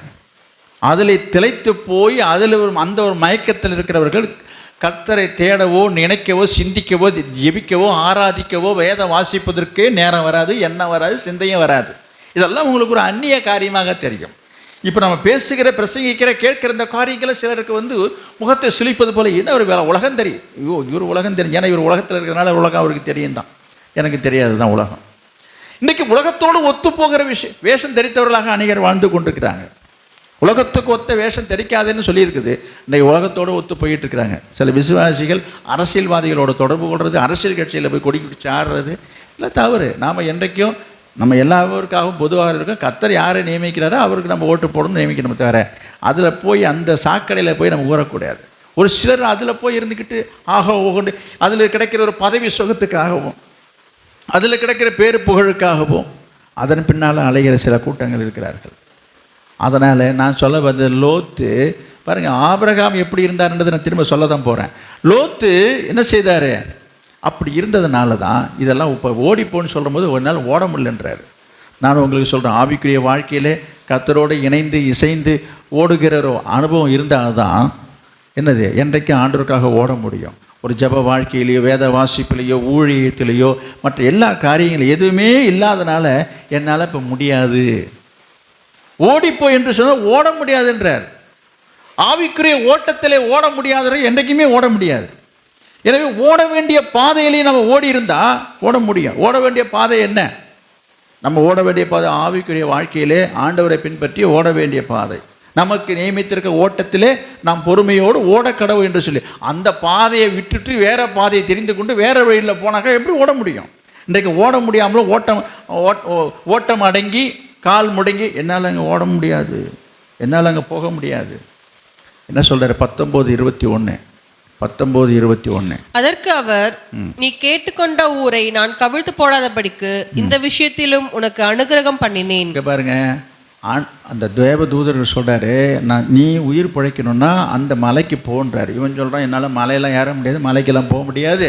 அதில் திளைத்து போய் அதில் அந்த ஒரு மயக்கத்தில் இருக்கிறவர்கள் கர்த்தரை தேடவோ, நினைக்கவோ, சிந்திக்கவோ, ஜெபிக்கவோ, ஆராதிக்கவோ, வேதம் வாசிப்பதற்கே நேரம் வராது, எண்ணம் வராது, சிந்தையும் வராது. இதெல்லாம் உங்களுக்கு ஒரு அந்நிய காரியமாக தெரியும். இப்போ நம்ம பேசுகிற, பிரசங்கிக்கிற, கேட்கிற இந்த காரியங்களை சிலருக்கு முகத்தை சுழிப்பது போல, என்ன ஒரு வேலை, உலகம் தெரியும், ஐயோ இவர் உலகம் தெரியும், ஏன்னா இவர் உலகத்தில் இருக்கிறதுனால உலகம் அவருக்கு தெரியும் தான், எனக்கு தெரியாது தான் உலகம். இன்றைக்கி உலகத்தோடு ஒத்து போகிற வேஷம் தரித்தவர்களாக அநேகர் வாழ்ந்து கொண்டிருக்கிறாங்க. உலகத்துக்கு ஒத்த வேஷம் தெரிக்காதுன்னு சொல்லியிருக்குது. இன்றைக்கி உலகத்தோடு ஒத்து போயிட்டு இருக்கிறாங்க. சில விசுவாசிகள் அரசியல்வாதிகளோட தொடர்பு கொள்வது, அரசியல் கட்சியில் போய் கொடி பிடிச்சி ஆடுறது இல்லை தவறு. நாம் என்றைக்கும் நம்ம எல்லாருக்காகவும் பொதுவாக இருக்கோம். கர்த்தர் யாரை நியமிக்கிறாரோ அவருக்கு நம்ம ஓட்டு போடணும்னு நியமிக்கணும் தவிர அதில் போய் அந்த சாக்கடையில் போய் நம்ம ஊறக்கூடாது. ஒரு சிலர் அதில் போய் இருந்துக்கிட்டு ஆக ஓகண்டு அதில் கிடைக்கிற ஒரு பதவி சுகத்துக்காகவும் அதில் கிடைக்கிற பேரு புகழுக்காகவும் அதன் பின்னால் அலைகிற சில கூட்டங்கள் இருக்கிறார்கள். அதனால் நான் சொல்ல வந்த லோத்து பாருங்கள், ஆபிரகாம் எப்படி இருந்தார்ன்றதை நான் திரும்ப சொல்ல தான் போகிறேன். லோத்து என்ன செய்தார்? அப்படி இருந்ததுனால தான் இதெல்லாம் இப்போ ஓடிப்போன்னு சொல்லும்போது ஒரு நாள் ஓட முடியலன்றார். நான் உங்களுக்கு சொல்கிறேன், ஆவிக்குரிய வாழ்க்கையிலே கர்த்தரோடு இணைந்து இசைந்து ஓடுகிற ஒரு அனுபவம் இருந்தால் தான் என்னது என்றைக்கும் ஆண்டவருக்காக ஓட முடியும். ஒரு ஜப வாழ்க்கையிலையோ வேத வாசிப்பிலையோ ஊழியத்திலேயோ மற்ற எல்லா காரியங்களும் எதுவுமே இல்லாதனால என்னால் இப்போ முடியாது, ஓடிப்போ என்று சொன்னால் ஓட முடியாதுன்றார். ஆவிக்குரிய ஓட்டத்திலே ஓட முடியாத என்றைக்குமே ஓட முடியாது. எனவே ஓட வேண்டிய பாதையிலேயே நம்ம ஓடி இருந்தால் ஓட முடியும். ஓட வேண்டிய பாதை என்ன? நம்ம ஓட வேண்டிய பாதை ஆவிக்குரிய வாழ்க்கையிலே ஆண்டவரை பின்பற்றி ஓட வேண்டிய பாதை. நமக்கு நியமித்திருக்க ஓட்டத்திலே நாம் பொறுமையோடு ஓடக்கடவு என்று சொல்லி அந்த பாதையை விட்டுட்டு வேற பாதையை தெரிந்து கொண்டு வேற வழியில் போனாக்கா எப்படி ஓட முடியும்? இன்றைக்கு ஓட முடியாமலும் ஓட்டம் அடங்கி கால் முடங்கி என்னால் அங்கே ஓட முடியாது, என்னால் அங்கே போக முடியாது. என்ன சொல்கிறார்? 19:21 அதற்கு அவர், நீ கேட்டுக்கொண்ட ஊரை நான் கவிழ்த்து போடாதபடிக்கு இந்த விஷயத்திலும் உனக்கு அனுகிரகம் பண்ணினேன். இங்கே பாருங்க, அந்த தேவதூதர் சொல்கிறாரு, நீ உயிர் பிழைக்கணும்னா அந்த மலைக்கு போன்றார். இவன் சொல்கிறான், என்னால் மலையெல்லாம் ஏற முடியாது, மலைக்கெல்லாம் போக முடியாது,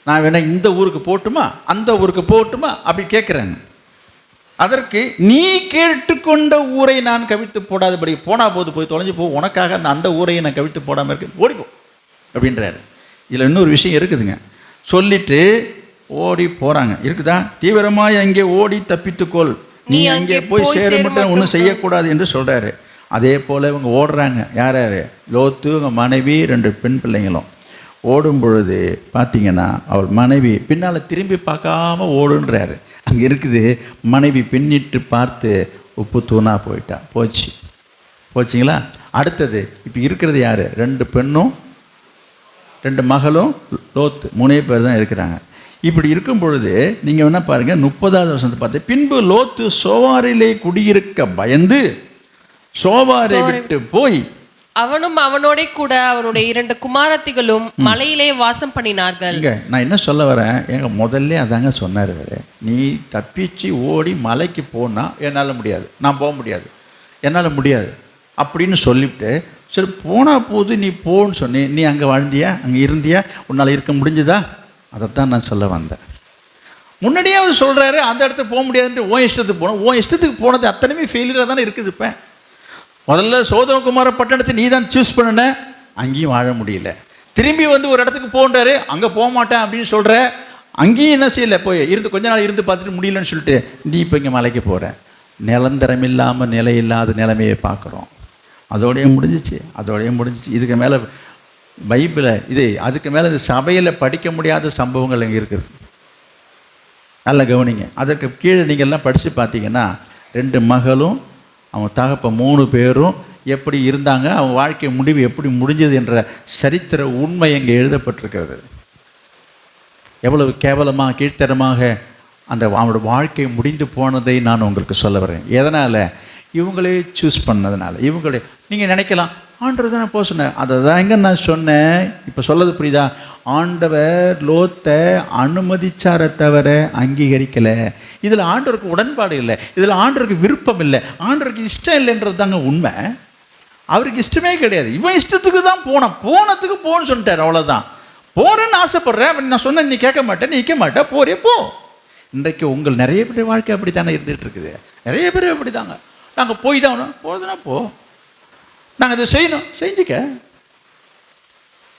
நான் வேணா இந்த ஊருக்கு போட்டுமா அந்த ஊருக்கு போட்டுமா அப்படி கேட்குறேன். அதற்கு நீ கேட்டுக்கொண்ட ஊரை நான் கவிழ்த்து போடாதபடி, போனால் போது போய் தொலைஞ்சு போ, உனக்காக அந்த ஊரையை நான் கவிழ்த்து போடாமல் இருக்கேன், ஓடிப்போ அப்படின்றாரு. இதில் இன்னொரு விஷயம் இருக்குதுங்க. சொல்லிட்டு ஓடி போகிறாங்க இருக்குதா? தீவிரமாக அங்கே ஓடி தப்பித்துக்கோள், நீ அங்கே போய் சேர மட்டும் ஒன்றும் செய்யக்கூடாது என்று சொல்கிறாரு. அதே போல் இவங்க ஓடுறாங்க. யார் யார்? லோத்து, அவங்க மனைவி, 2 பெண் பிள்ளைங்களும் ஓடும் பொழுது பார்த்தீங்கன்னா அவள் மனைவி பின்னால் திரும்பி பார்க்காம ஓடுன்றாரு. அங்கே இருக்குது, மனைவி பின்னிட்டு பார்த்து உப்பு தூணா போச்சுங்களா? அடுத்தது இப்போ இருக்கிறது யார்? 2 பெண்ணும் 2 மகளும் லோத்து, 3 பேர் தான் இருக்கிறாங்க. இப்படி இருக்கும் பொழுது நீங்கள் வேணால் பாருங்கள், 30வது வசனத்தை பார்த்து, பின்பு லோத்து சோவாரிலே குடியிருக்க பயந்து சோவாரை விட்டு போய் அவனும் அவனோட கூட அவனுடைய 2 குமாரத்திகளும் மலையிலே வாசம் பண்ணினார்கள். நான் என்ன சொல்ல வரேன், எங்க முதல்ல அதாங்க சொன்னார், நீ தப்பிச்சு ஓடி மலைக்கு போனா என்னால் முடியாது, நான் போக முடியாது, என்னால் முடியாது அப்படின்னு சொல்லிவிட்டு, சரி போனால் போது நீ போன்னு சொன்னி, நீ அங்கே வாழ்ந்தியா, அங்கே இருந்தியா, உன்னால் இருக்க முடிஞ்சுதா? அதைத்தான் நான் சொல்ல வந்தேன். முன்னாடியே அவர் சொல்கிறாரு, அந்த இடத்துக்கு போக முடியாதுன்ட்டு உன் இஷ்டத்துக்கு போகணும். உன் இஷ்டத்துக்கு போனது அத்தனையுமே ஃபெயிலியராக தானே இருக்குது. இப்போ முதல்ல சோதோமகுமார பட்டணத்தை நீ தான் சூஸ் பண்ணுன, அங்கேயும் வாழ முடியல. திரும்பி வந்து ஒரு இடத்துக்கு போன்றாரு, அங்கே போக மாட்டேன் அப்படின்னு சொல்கிற, அங்கேயும் என்ன செய்யலை, போய் இருந்து கொஞ்ச நாள் இருந்து பார்த்துட்டு முடியலன்னு சொல்லிட்டு நீ இப்போ இங்கே மலைக்கு போகிற. நிரந்தரம் இல்லாமல் நிலையில்லாத நிலைமையை பார்க்குறோம். அதோடய முடிஞ்சிச்சு. இதுக்கு மேலே பைபிளை அதுக்கு மேலே இந்த சபையில் படிக்க முடியாத சம்பவங்கள் இங்கே இருக்குது. நல்லா கவனிங்க. அதற்கு கீழே நீங்கள் எல்லாம் படித்து பார்த்தீங்கன்னா 2 மகளும் அவன் தகப்ப 3 பேரும் எப்படி இருந்தாங்க, அவன் வாழ்க்கை முடிவு எப்படி முடிஞ்சது என்ற சரித்திர உண்மை இங்கே எழுதப்பட்டிருக்கிறது. எவ்வளவு கேவலமாக கீழ்த்தரமாக அந்த அவனோட வாழ்க்கை முடிந்து போனதை நான் உங்களுக்கு சொல்ல வரேன். எதனால்? இவங்களே சூஸ் பண்ணதுனால. இவங்களே நீங்கள் நினைக்கலாம், ஆண்டவர் தானே போக சொன்னார். அதை தாங்க நான் சொன்னேன். இப்போ சொல்லது புரியுதா? ஆண்டவர் லோத்தை அனுமதிச்சாரை தவிர அங்கீகரிக்கலை. இதில் ஆண்டவருக்கு உடன்பாடு இல்லை, இதில் ஆண்டவருக்கு விருப்பம் இல்லை, ஆண்டவருக்கு இஷ்டம் இல்லைன்றது தாங்க உண்மை. அவருக்கு இஷ்டமே கிடையாது. இவன் இஷ்டத்துக்கு தான் போனதுக்கு போன்னு சொல்லிட்டார், அவ்வளோதான். போகிறேன்னு ஆசைப்பட்றேன், நான் சொன்னேன் நீ கேட்க மாட்டேன், நீ நிற்க மாட்டேன், போறே போ. இன்றைக்கு உங்கள் நிறைய பேர் வாழ்க்கை அப்படி தானே இருந்துகிட்டு இருக்குது. நிறைய பேர் அப்படி தாங்க, நாங்கள் போய் தான் போகிறதுனா போ, நாங்கள் இதை செய்யணும், செஞ்சுக்க,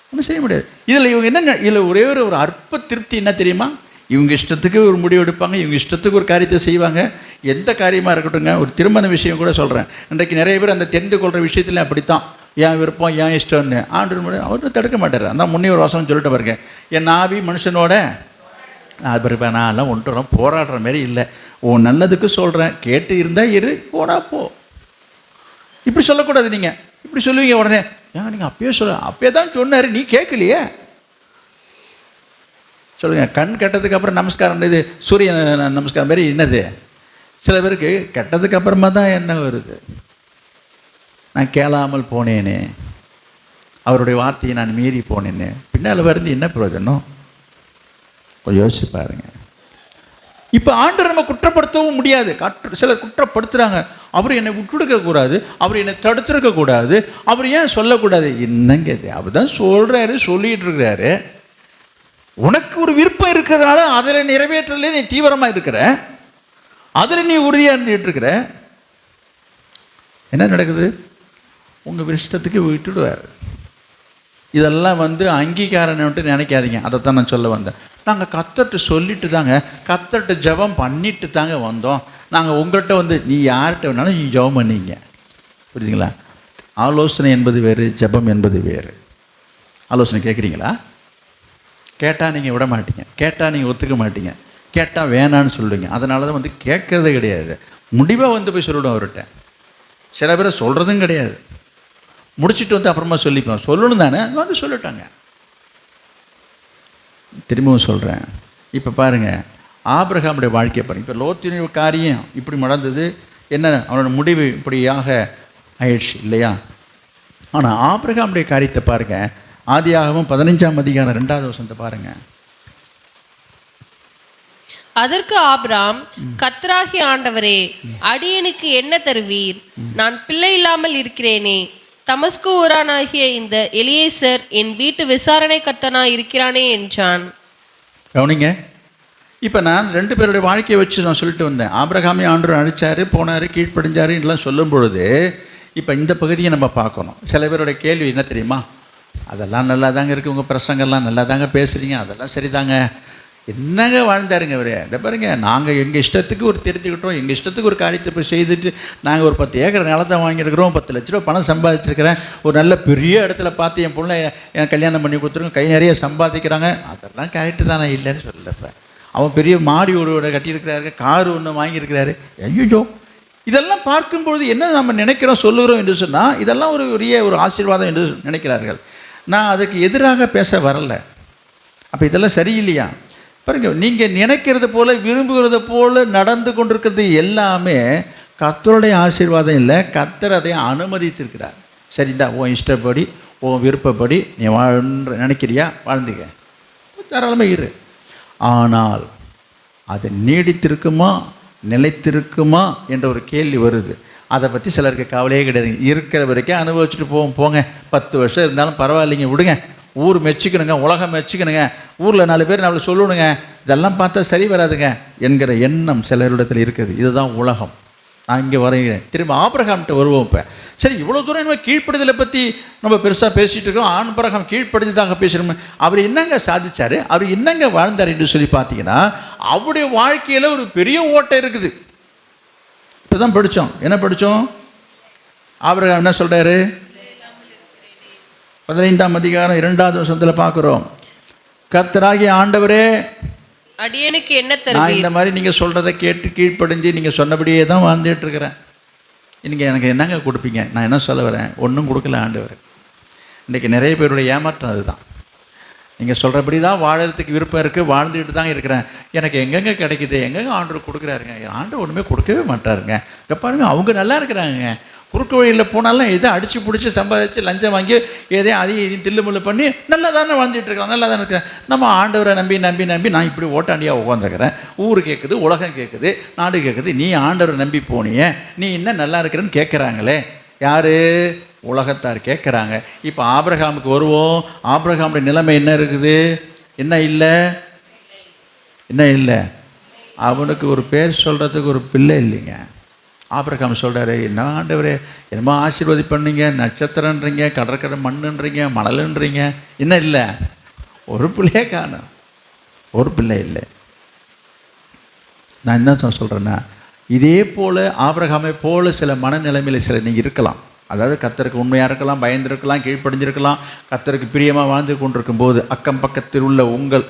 ஒன்றும் செய்ய முடியாது. இதில் இவங்க என்ன, இதில் ஒரே ஒரு அற்ப திருப்தி என்ன தெரியுமா? இவங்க இஷ்டத்துக்கு ஒரு முடிவு எடுப்பாங்க, இவங்க இஷ்டத்துக்கு ஒரு காரியத்தை செய்வாங்க. எந்த காரியமாக இருக்கட்டுங்க, ஒரு திருமண விஷயம் கூட சொல்கிறேன். இன்றைக்கு நிறைய பேர் அந்த தெரிந்து கொள்கிற விஷயத்தில் அப்படித்தான், ஏன் விருப்பம் ஏன் இஷ்டம்னு. ஆண்டு அவரும் தடுக்க மாட்டார். அதான் முன்னே ஒரு வசனம் சொல்லிட்டு பாருங்க, என் ஆவி மனுஷனோட நான் எல்லாம் ஒன்றும் போராடுற மாதிரி இல்லை, உன் நல்லதுக்கு சொல்கிறேன், கேட்டு இருந்தால் இரு, போடா போ. இப்படி சொல்லக்கூடாது. நீங்கள் இப்படி சொல்லுவீங்க உடனே, ஏன் நீங்கள் அப்பயே அப்பயே தான் சொன்னார், நீ கேட்கலையே. சொல்லுங்கள், கண் கெட்டதுக்கு அப்புறம் நமஸ்காரம், இது சூரிய நமஸ்காரம் மாதிரி என்னது? சில பேருக்கு கெட்டதுக்கு அப்புறமா தான் என்ன வருது, நான் கேளாமல் போனேனே, அவருடைய வார்த்தையை நான் மீறி போனேன்னு பின்னால் வருது, என்ன பிரயோஜனம்? கொஞ்சம் யோசிச்சு பாருங்க. இப்போ ஆண்டவர் நம்ம குற்றப்படுத்தவும் முடியாது. சிலர் குற்றப்படுத்துகிறாங்க, அவர் என்னை விட்டுடுக்கக்கூடாது, அவர் என்னை தடுத்துருக்கக்கூடாது, அவர் ஏன் சொல்லக்கூடாது? என்னங்க இது, அவர் தான் சொல்கிறாரு, சொல்லிகிட்டு இருக்கிறாரு. உனக்கு ஒரு விருப்பம் இருக்கிறதுனால அதில் நிறைவேற்றதுலேயே நீ தீவிரமாக இருக்கிற, அதில் நீ உறுதியாக இருந்துகிட்டு இருக்கிற. என்ன நடக்குது? உங்கள் இஷ்டத்துக்கு விட்டுடுவார். இதெல்லாம் அங்கீகாரம்ட்டு நினைக்காதீங்க. அதைத்தான் நான் சொல்ல வந்தேன். நாங்கள் கத்தர்கிட்ட சொல்லிட்டு தாங்க, கத்தர்கிட்ட ஜெபம் பண்ணிட்டு தாங்க வந்தோம். நாங்கள் உங்கள்கிட்ட நீ யார்கிட்ட வேணாலும் நீ ஜெபம் பண்ணிங்க, புரியுதுங்களா? ஆலோசனை என்பது வேறு, ஜெபம் என்பது வேறு. ஆலோசனை கேட்குறீங்களா? கேட்டால் நீங்கள் விட மாட்டீங்க, கேட்டால் நீங்கள் ஒத்துக்க மாட்டீங்க, கேட்டால் வேணான்னு சொல்லுவீங்க. அதனால தான் கேட்குறதே கிடையாது. முடிவாக போய் சொல்லிவிடும் அவர்கிட்ட. சில பேரை சொல்கிறதும் கிடையாது, முடிச்சுட்டு அப்புறமா சொல்லிப்போம். சொல்லணும் தானே, சொல்லிட்டாங்க. திரும்பவும் சொல்கிறேன், இப்போ பாருங்கள், ஆபிரகாமுடைய வாழ்க்கையை பாருங்கள். இப்போ லோத்தினுடைய காரியம் இப்படி நடந்தது, என்ன அவனோட முடிவு இப்படியாக ஆயிடுச்சு இல்லையா? ஆனால் ஆபிரகாமுடைய காரியத்தை பாருங்கள். ஆதியாகமம் 15ஆம் அதிகாரம் 2வது வசனத்தை பாருங்கள். அதற்கு ஆபிராம், கர்த்தராகிய ஆண்டவரே, அடியனுக்கு என்ன தருவீர்? நான் பிள்ளை இல்லாமல் இருக்கிறேனே. தமஸ்கு ஊரானாகிய இந்த எலியேசர் என் வீட்டு விசாரணை கர்த்தனாய் இருக்கிறானே என்றான். கவனிங்க, இப்போ நான் 2 பேருடைய வாழ்க்கையை வச்சு நான் சொல்லிட்டு வந்தேன். ஆபிரகாமே ஆண்டவர் அழைச்சார், போனார், கீழ்ப்படிஞ்சார் எல்லாம் சொல்லும் பொழுது இப்போ இந்த பகுதியை நம்ம பார்க்கணும். சில பேருடைய கேள்வி என்ன தெரியுமா? அதெல்லாம் நல்லா தாங்க இருக்குது, உங்கள் பிரசங்கெல்லாம் நல்லா தாங்க பேசுகிறீங்க, அதெல்லாம் சரி தாங்க, என்னங்க வாழ்ந்தாருங்க அவர்? இதை பாருங்க, நாங்கள் எங்கள் இஷ்டத்துக்கு ஒரு தெரிஞ்சுக்கிட்டோம், எங்கள் இஷ்டத்துக்கு ஒரு காரியத்தை போய் செய்துட்டு நாங்கள் ஒரு 10 ஏக்கர் நிலத்தை வாங்கியிருக்கிறோம், 10 லட்ச ரூபா பணம் சம்பாதிச்சிருக்கிறேன், ஒரு நல்ல பெரிய இடத்துல பார்த்து என் பொண்ணை என் கல்யாணம் பண்ணி கொடுத்துருங்க, கை நிறைய சம்பாதிக்கிறாங்க. அதெல்லாம் கரெக்டு தானே, இல்லைன்னு சொல்லப்போ. அவன் பெரிய மாடி வீடு கட்டியிருக்கிறாரு, கார் ஒன்று வாங்கியிருக்கிறாரு. ஐயோ, இதெல்லாம் பார்க்கும்பொழுது என்ன நம்ம நினைக்கிறோம், சொல்லுகிறோம் என்று சொன்னால் இதெல்லாம் ஒரு பெரிய ஒரு ஆசீர்வாதம் என்று நினைக்கிறார்கள். நான் அதுக்கு எதிராக பேச வரலை. அப்போ இதெல்லாம் சரியில்லையா? பாருங்க, நீங்கள் நினைக்கிறது போல் விரும்புகிறது போல் நடந்து கொண்டிருக்கிறது எல்லாமே கர்த்தருடைய ஆசீர்வாதம் இல்லை, கர்த்தர் அதை அனுமதித்திருக்கிறார். சரிதான், உன் இஷ்டப்படி உன் விருப்பப்படி நீ நினைக்கிறியா, வாழ்ந்துக்க, தாராளமாக இரு. ஆனால் அது நீடித்திருக்குமா, நிலைத்திருக்குமா என்ற ஒரு கேள்வி வருது. அதை பற்றி சிலருக்கு கவலையே கிடையாது. இருக்கிற வரைக்கும் அனுபவிச்சுட்டு போங்க, 10 வருஷம் இருந்தாலும் பரவாயில்லைங்க, விடுங்க, ஊர் மெச்சிக்கணுங்க, உலகம் மெச்சிக்கணுங்க, ஊரில் 4 பேர் நம்மளை சொல்லணுங்க, இதெல்லாம் பார்த்தா சரி வராதுங்க என்கிற எண்ணம் சிலரிடத்தில் இருக்குது. இதுதான் உலகம். நான் இங்கே வரைகிறேன். திரும்ப ஆபிரகாம்கிட்ட வருவோம். இப்போ சரி, இவ்வளோ தூரம் நம்ம கீழ்ப்படிதலை பற்றி நம்ம பெருசாக பேசிகிட்டு இருக்கோம். ஆபிரகாம் கீழ்ப்படிஞ்சதாக பேசுகிறோம். அவர் என்னங்க சாதிச்சார், அவர் என்னங்க வாழ்ந்தார் என்று சொல்லி பார்த்தீங்கன்னா, அவருடைய வாழ்க்கையில் ஒரு பெரிய ஓட்டை இருக்குது. இப்போ தான் படித்தோம். என்ன படித்தோம்? ஆபிரகாம் என்ன சொல்கிறாரு? 15ஆம் அதிகாரம் 2வது வசனத்தில் பார்க்குறோம். கர்த்தராகிய ஆண்டவரே, அடியனுக்கு என்ன தருவீர்? நான் இந்த மாதிரி நீங்கள் சொல்கிறத கேட்டு கீழ்ப்படிஞ்சு நீங்கள் சொன்னபடியே தான் வாழ்ந்துட்டு இருக்கிறேன். நீங்கள் எனக்கு என்னங்க கொடுப்பீங்க? நான் என்ன சொல்ல வரேன்? ஒன்றும் கொடுக்கல ஆண்டவர். இன்றைக்கி நிறைய பேருடைய ஏமாற்றம் அதுதான். நீங்கள் சொல்கிறபடி தான் வாழறதுக்கு விருப்பம் இருக்குது, வாழ்ந்துட்டு தான் இருக்கிறேன், எனக்கு எங்கெங்கே கிடைக்குது, எங்கெங்கே ஆண்டவர் கொடுக்குறாருங்க? ஆண்டவர் ஒன்றுமே கொடுக்கவே மாட்டாருங்க. இங்கே பாருங்கள், அவங்க நல்லா இருக்கிறாங்க, குறுக்கு வழியில் போனாலும் எதை அடித்து பிடிச்சி சம்பாதிச்சு லஞ்சம் வாங்கி எதையும் அதையும் இதையும் தில்லுமுள்ளு பண்ணி நல்லா தானே வாழ்ந்துட்டு இருக்கிறான், நல்லா தானே இருக்கிறேன். நம்ம ஆண்டவரை நம்பி நம்பி நம்பி நான் இப்படி ஓட்டாண்டியாக உட்காந்துருக்கிறேன். ஊர் கேட்குது, உலகம் கேட்குது, நாடு கேட்குது. நீ ஆண்டவரை நம்பி போனியே, நீ இன்னும் நல்லா இருக்கிறேன்னு கேட்குறாங்களே. யார்? உலகத்தார் கேட்குறாங்க. இப்போ ஆபிரகாமுக்கு வருவோம். ஆபிரகாமுடைய நிலைமை என்ன இருக்குது? என்ன இல்லை? என்ன இல்லை? அவனுக்கு ஒரு பேர் சொல்கிறதுக்கு ஒரு பிள்ளை இல்லைங்க. ஆபிரகாம் சொல்கிறாரு, என்ன ஆண்டவரே, என்னமோ ஆசீர்வாதி பண்ணீங்க, நட்சத்திரன்றீங்க, கடற்கரை மண்ணுன்றீங்க, மணலுன்றீங்க, என்ன இல்லை? ஒரு பிள்ளையே காணும், ஒரு பிள்ளை இல்லை. நான் என்ன சொல்கிறேன்னா, இதே போல் ஆபிரகாமை போல் சில மனநிலைமையில் சில நீங்கள் இருக்கலாம். அதாவது கர்த்தருக்கு உண்மையாக இருக்கலாம், பயந்திருக்கலாம், கீழ்ப்படிஞ்சிருக்கலாம், கர்த்தருக்கு பிரியமாக வாழ்ந்து கொண்டிருக்கும் போது அக்கம் பக்கத்தில் உள்ள உங்கள்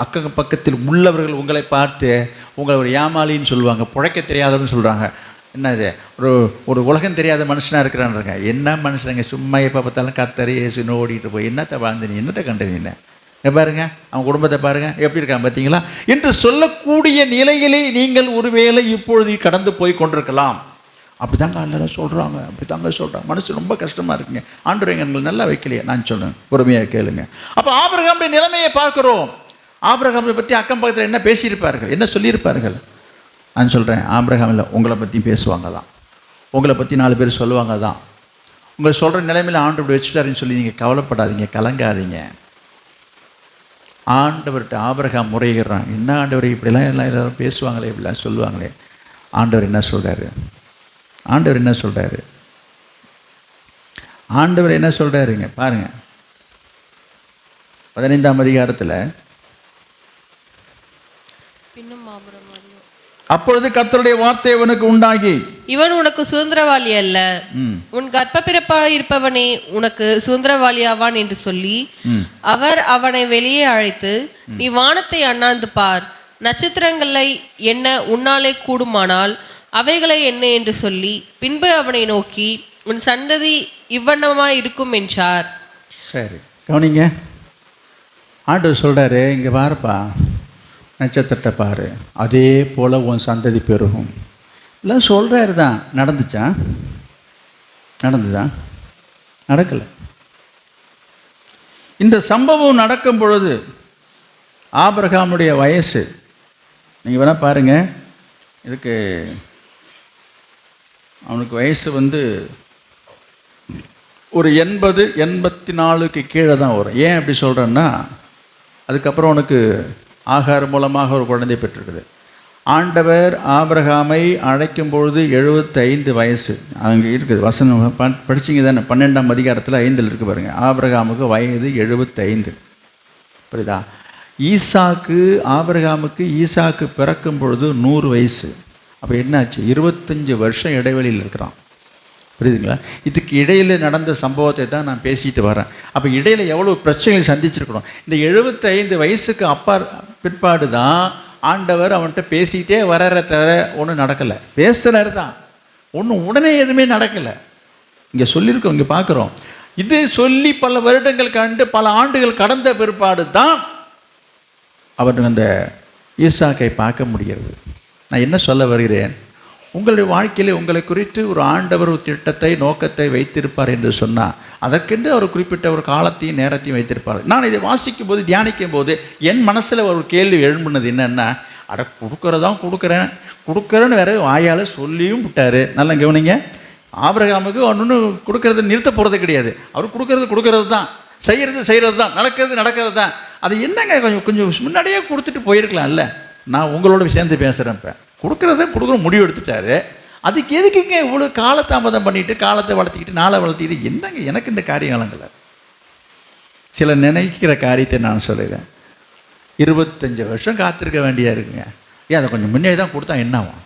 அக்கம் பக்கத்தில் உள்ளவர்கள் உங்களை பார்த்து உங்களை ஒரு ஏமாளின்னு சொல்லுவாங்க, பிழைக்க தெரியாதவன்னு சொல்கிறாங்க. என்ன இது, ஒரு உலகம் தெரியாத மனுஷனாக இருக்கிறான்றாங்க. என்ன மனுஷனுங்க, சும்மா எப்போ பார்த்தாலும் கத்தரி ஏசுன்னு ஓடிட்டு போய் என்னத்தை வாழ்ந்து நீ என்னத்தை கண்டு நீ பாருங்க, அவன் குடும்பத்தை பாருங்க எப்படி இருக்கான் பார்த்தீங்களா என்று சொல்லக்கூடிய நிலையிலே நீங்கள் ஒருவேளை இப்பொழுது கடந்து போய் கொண்டிருக்கலாம். அப்படிதாங்க எல்லாரும் சொல்கிறாங்க, அப்படிதாங்க சொல்கிறாங்க. மனசு ரொம்ப கஷ்டமாக இருக்குங்க. ஆண்டவரே எங்களுக்கு நல்லா வைக்கலையே. நான் சொன்னேன், பொறுமையாக கேளுங்க. அப்போ ஆபிரகாமுடைய நிலைமையை பார்க்குறோம். ஆபிரகாமை பற்றி அக்கம் பக்கத்தில் என்ன பேசியிருப்பார்கள், என்ன சொல்லியிருப்பார்கள்? நான் சொல்கிறேன், ஆபிரகாம் இல்லை, உங்களை பற்றி பேசுவாங்க தான், உங்களை பற்றி 4 பேர் சொல்லுவாங்க தான். உங்களை சொல்கிற நிலைமையில் ஆண்டவர் வச்சுட்டாருன்னு சொல்லி நீங்கள் கவலைப்படாதீங்க, கலங்காதீங்க. ஆண்டவர்கிட்ட ஆபிரகாம் முறையிடுறான், என்ன ஆண்டவர் இப்படிலாம் எல்லாரும் பேசுவாங்களே, இப்படிலாம் சொல்லுவாங்களே. ஆண்டவர் என்ன சொல்கிறாரு? ஆண்டவர் என்ன சொல்கிறாரு? ஆண்டவர் என்ன சொல்கிறாருங்க பாருங்கள். 15ஆம் அதிகாரத்தில், அப்பொழுது கர்த்தருடைய வார்த்தை அவனுக்கு உண்டாகி, இவன் உனக்கு சுதந்திரவாளி அல்ல, உன் கர்ப்ப பிறப்பாய் இருப்பவனே உனக்கு சுதந்திரவாளியாவான் என்று சொல்லி அவர் அவனை வெளியே அழைத்து, நீ வானத்தை அண்ணாந்து பார், நட்சத்திரங்களை எண்ண உன்னாலே கூடுமானால் அவைகளை என்ன என்று சொல்லி பின்பு அவனை நோக்கி, உன் சந்ததி இவ்வண்ணமாய் இருக்கும் என்றார். சரி, கவனிங்க. ஆண்டவர் சொல்கிறாரு, இங்கே பாருப்பா, நட்சத்திரத்தை பாரு, அதே போல் உன் சந்ததி பெருகும். எல்லாம் சொல்கிறாரு தான். நடந்துச்சா? நடந்துதா? நடக்கலை. இந்த சம்பவம் நடக்கும் பொழுது ஆபிரகாமுடைய வயசு நீங்கள் வேணால் பாருங்கள். இதுக்கு அவனுக்கு வயசு ஒரு 80-84க்கு கீழே தான் வரும். ஏன் அப்படி சொல்கிறேன்னா, அதுக்கப்புறம் அவனுக்கு ஆகார் மூலமாக ஒரு குழந்தை பெற்றிருக்குது. ஆண்டவர் ஆபிரகாமை அழைக்கும் பொழுது 75 வயசு அங்கே இருக்குது. வசனம் படிச்சிங்க தானே, 12ஆம் அதிகாரத்தில் 5 இருக்குது பாருங்கள். ஆபிரகாமுக்கு வயது 75. புரியுதா? ஆபிரகாமுக்கு ஈசாக்கு பிறக்கும் பொழுது 100 வயசு. அப்போ என்னாச்சு? 25 வருஷம் இடைவெளியில் இருக்கிறான். புரியுதுங்களா? இதுக்கு இடையில் நடந்த சம்பவத்தை தான் நான் பேசிட்டு வரேன். அப்போ இடையில் எவ்வளோ பிரச்சனைகள் சந்திச்சிருக்கணும். இந்த 75 வயசுக்கு பிற்பாடு தான் ஆண்டவர் அவன்கிட்ட பேசிக்கிட்டே வர்ற தவிர ஒன்றும் நடக்கலை. பேசுகிறாரு தான், ஒன்றும் உடனே எதுவுமே நடக்கலை. இங்கே சொல்லியிருக்கோம், இங்கே பார்க்குறோம். இது சொல்லி பல வருடங்கள் கண்டு பல ஆண்டுகள் கடந்த பிற்பாடு தான் அவர் அந்த ஈசாக்கை பார்க்க முடிகிறது. நான் என்ன சொல்ல வருகிறேன், உங்களுடைய வாழ்க்கையில் உங்களை குறித்து ஒரு ஆண்டவர் ஒரு திட்டத்தை நோக்கத்தை வைத்திருப்பார் என்று சொன்னால் அதற்கென்று அவர் குறிப்பிட்ட ஒரு காலத்தையும் நேரத்தையும் வைத்திருப்பார். நான் இதை வாசிக்கும் போது தியானிக்கும் போது என் மனசில் ஒரு கேள்வி எழும்புனது என்னென்னா, அட கொடுக்குறேன்னு வேற வாயால் சொல்லியும் விட்டார். நல்லா கவனிங்க. ஆபிரகாமுக்கு ஒன்று கொடுக்கறது நிறுத்த போகிறது கிடையாது. அவர் கொடுக்கறது தான், செய்கிறது தான், நடக்கிறது தான். அது என்னங்க கொஞ்சம் முன்னாடியே கொடுத்துட்டு போயிருக்கலாம்ல. நான் உங்களோட சேர்ந்து பேசுகிறேன். இப்போ கொடுக்குற முடிவு எடுத்துட்டாரு. அதுக்கு எதுக்குங்க இவ்வளோ காலதாமதம் பண்ணிவிட்டு காலத்தை வளர்த்திக்கிட்டு நாளை வளர்த்திக்கிட்டு என்னங்க? எனக்கு இந்த காரியங்கள சில நினைக்கிற காரியத்தை நான் சொல்லுறேன். 25 வருஷம் காத்திருக்க வேண்டியா இருக்குங்க. ஏன் அதை கொஞ்சம் முன்னாடி தான் கொடுத்தா என்னாகும்?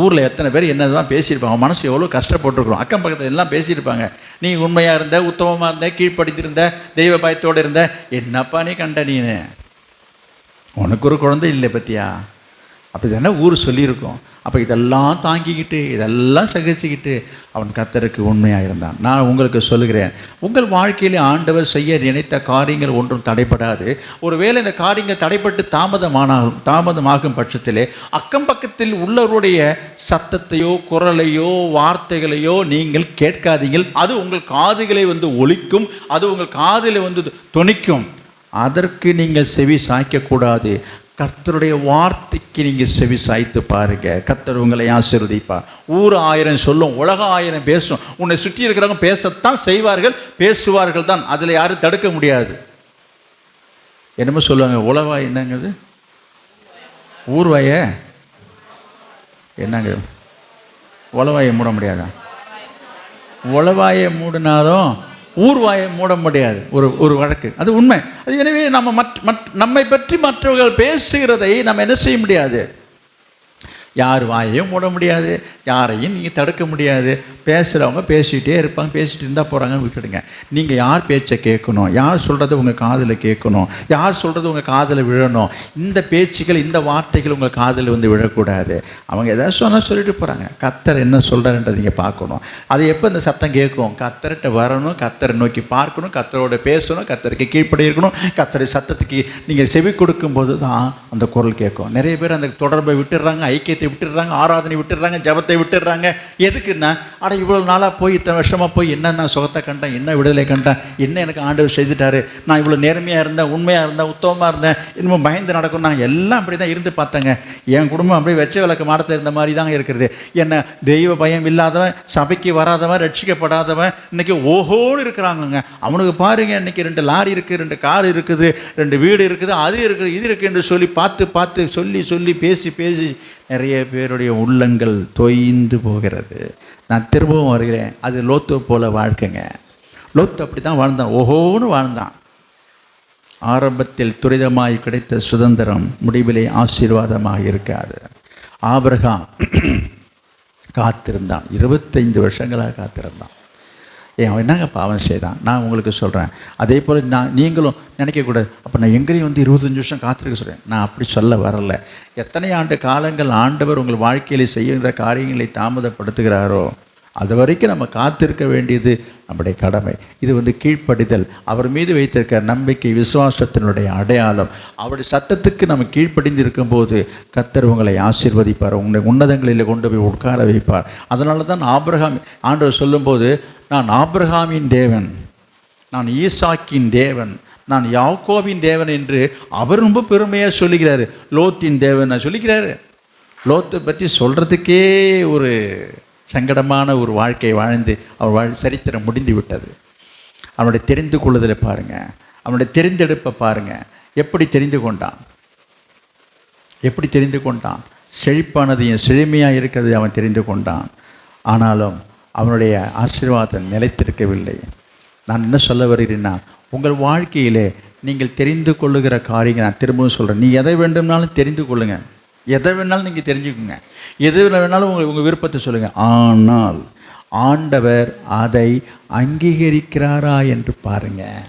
ஊரில் எத்தனை பேர் என்னதான் பேசியிருப்பாங்க, மனசு எவ்வளோ கஷ்டப்பட்டுருக்குறோம். அக்கம் பக்கத்தில் எல்லாம் பேசியிருப்பாங்க, நீ உண்மையாக இருந்த, உத்தமமாக இருந்த, கீழ்ப்படுத்தியிருந்த, தெய்வ பயத்தோடு இருந்த, என்னப்பா நீ கண்ட நீனு, உனக்கு ஒரு குழந்தை இல்லை பற்றியா, அப்படி தானே ஊர் சொல்லியிருக்கோம். அப்போ இதெல்லாம் தாங்கிக்கிட்டு இதெல்லாம் சகிச்சுக்கிட்டு அவன் கர்த்தருக்கு உண்மையாக இருந்தான். நான் உங்களுக்கு சொல்லுகிறேன், உங்கள் வாழ்க்கையில் ஆண்டவர் செய்ய நினைத்த காரியங்கள் ஒன்றும் தடைப்படாது. ஒருவேளை இந்த காரியங்கள் தடைப்பட்டு தாமதமாகும் பட்சத்திலே அக்கம் பக்கத்தில் உள்ளவருடைய சத்தத்தையோ குரலையோ வார்த்தைகளையோ நீங்கள் கேட்காதீங்கள். அது உங்கள் காதுகளை ஒலிக்கும், அது உங்கள் காதில் தொனிக்கும். அதற்கு நீங்கள் செவி சாய்க்கக்கூடாது. கர்த்தருடைய வார்த்தைக்கு நீங்கள் செவி சாய்த்து பாருங்க. கர்த்தர் உங்களை ஆசீர்வதிப்பார். ஊர் 1000 சொல்லும், உலகம் 1000 பேசும். உன்னை சுற்றி இருக்கிறவங்க பேசத்தான் செய்வார்கள், பேசுவார்கள் தான். அதில் யாரும் தடுக்க முடியாது. என்னமோ சொல்லுவாங்க, உளவாய் என்னங்கிறது, ஊர்வாய என்னங்க, உளவாயை மூட முடியாதா? உளவாயை மூடினாலும் ஊர்வாயை மூட முடியாது. ஒரு வழக்கு, அது உண்மை. அது எனவே நம்மை பற்றி மற்றவர்கள் பேசுகிறதை நம்ம என்ன செய்ய முடியாது, யார் வாயையும் மூட முடியாது, யாரையும் நீங்கள் தடுக்க முடியாது. பேசுகிறவங்க பேசிகிட்டே இருப்பாங்க, பேசிகிட்டு இருந்தால் போகிறாங்கன்னு விட்டுடுங்க. நீங்கள் யார் பேச்சை கேட்கணும், யார் சொல்கிறது உங்கள் காதில் கேட்கணும், யார் சொல்கிறது உங்கள் காதில் விழணும். இந்த பேச்சுக்கள், இந்த வார்த்தைகள் உங்கள் காதில் வந்து விழக்கூடாது. அவங்க எதாவது சொன்னால் சொல்லிட்டு போகிறாங்க. கர்த்தர் என்ன சொல்கிறாருன்றதை நீங்கள் பார்க்கணும். அது எப்போ இந்த சத்தம் கேட்கும்? கர்த்தர்கிட்ட வரணும், கர்த்தரை நோக்கி பார்க்கணும், கர்த்தரோட பேசணும், கர்த்தருக்கு கீழ்ப்படி இருக்கணும். கர்த்தரை சத்தத்துக்கு நீங்கள் செவி கொடுக்கும்போது தான் அந்த குரல் கேட்கும். நிறைய பேர் அந்த தொடர்பை விட்டுடுறாங்க, ஐக்கியத்தை விட்டுடுறாங்க, ஆராதனை விட்டுடுறாங்க, ஜபத்தை விட்டுடுறாங்க. எதுக்குன்னா, ஆனால் இவ்வளோ நாளாக போய், இத்தனை வருஷமாக போய் என்ன நான் சுகத்தை கண்டேன், என்ன விடுதலை கண்டேன், என்ன எனக்கு ஆண்டவர் செய்துட்டாரு, நான் இவ்வளோ நேர்மையாக இருந்தேன், உண்மையாக இருந்தேன், உத்தமமாக இருந்தேன், இன்னும் பயந்து நடக்கும். நான் எல்லாம் அப்படி தான் இருந்து பார்த்தேங்க. என் குடும்பம் அப்படியே வெச்ச விளக்கு மாடத்தில் இருந்த மாதிரி தாங்க இருக்கிறது. என்ன தெய்வ பயம் இல்லாதவன், சபைக்கு வராதவன், ரட்சிக்கப்படாதவன் இன்னைக்கு ஓஹோன்னு இருக்கிறாங்கங்க. அவனுக்கு பாருங்க, இன்னைக்கு 2 லாரி இருக்குது, 2 கார் இருக்குது, 2 வீடு இருக்குது, அது இருக்குது, இது இருக்குது என்று சொல்லி பார்த்து சொல்லி பேசி நிறைய பேருடைய உள்ளங்கள் தொய்ந்து போகிறது. நான் திரும்பவும் வருகிறேன். அது லோத்து போல வாழ்க்கைங்க. லோத்து அப்படி தான் வாழ்ந்தான், ஓஹோன்னு வாழ்ந்தான். ஆரம்பத்தில் துரிதமாய் கிடைத்த சுதந்திரம் முடிவிலே ஆசீர்வாதமாக இருக்காது. ஆபிரகாம் காத்திருந்தான், 25 வருஷங்களாக காத்திருந்தான். அவன் என்னங்க பாவம் செய்தான்? நான் உங்களுக்கு சொல்கிறேன். அதே போல் நீங்களும் நினைக்கக்கூடாது, அப்போ நான் எங்கேயும் வந்து 25 வருஷம் காத்திருக்க சொல்கிறேன். நான் அப்படி சொல்ல வரல. எத்தனை ஆண்டு காலங்கள் ஆண்டவர் உங்கள் வாழ்க்கையில் செய்கின்ற காரியங்களை தாமதப்படுத்துகிறாரோ அது வரைக்கும் நம்ம காத்திருக்க வேண்டியது நம்முடைய கடமை. இது வந்து கீழ்ப்படிதல், அவர் மீது வைத்திருக்க நம்பிக்கை, விசுவாசத்தினுடைய அடையாளம். அவருடைய சத்தத்துக்கு நம்ம கீழ்ப்படிந்து இருக்கும்போது கர்த்தர் உங்களை ஆசீர்வதிப்பார், உங்களை உன்னதங்களில் கொண்டு போய் உட்கார வைப்பார். அதனால தான் ஆபிரகாம் ஆண்டவர் சொல்லும்போது, நான் ஆபிரகாமின் தேவன், நான் ஈசாக்கின் தேவன், நான் யாக்கோபின் தேவன் என்று அவர் ரொம்ப பெருமையாக சொல்லுகிறாரு. லோத்தின் தேவன் சொல்லிக்கிறாரு. லோத்தை பற்றி சொல்கிறதுக்கே ஒரு சங்கடமான ஒரு வாழ்க்கை வாழ்ந்து அவர் சரித்திரம் முடிந்து விட்டது. அவனுடைய தெரிந்து கொள்ளுதலை பாருங்கள், அவனுடைய தெரிந்தெடுப்பை பாருங்கள். எப்படி தெரிந்து கொண்டான்? செழிப்பானதையும் செழுமையாக இருக்கிறது அவன் தெரிந்து கொண்டான். ஆனாலும் அவனுடைய ஆசீர்வாதம் நிலைத்திருக்கவில்லை. நான் என்ன சொல்ல வருகிறேன்னா, உங்கள் வாழ்க்கையிலே நீங்கள் தெரிந்து கொள்ளுகிற காரியங்கள், நான் திரும்பவும் சொல்கிறேன், நீ எதை வேண்டும்னாலும் தெரிந்து கொள்ளுங்கள், எதை வேணாலும் நீங்கள் தெரிஞ்சுக்கோங்க, எது வேணாலும் உங்கள் விருப்பத்தை சொல்லுங்கள். ஆனால் ஆண்டவர் அதை அங்கீகரிக்கிறாரா என்று பாருங்கள்.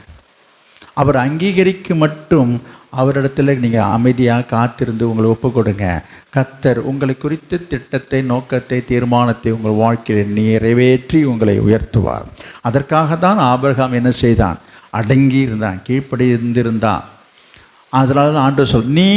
அவர் அங்கீகரிக்க மட்டும் அவரிடத்தில் நீங்கள் அமைதியாக காத்திருந்து உங்களை ஒப்பு கொடுங்க. கர்த்தர் உங்களை குறித்த திட்டத்தை, நோக்கத்தை, தீர்மானத்தை உங்கள் வாழ்க்கையில் நிறைவேற்றி உங்களை உயர்த்துவார். அதற்காக தான் ஆபிரகாம் என்ன செய்தான்? அடங்கி இருந்தான், கீழ்ப்படி இருந்திருந்தான். அதனால தான் ஆண்டவர் நீ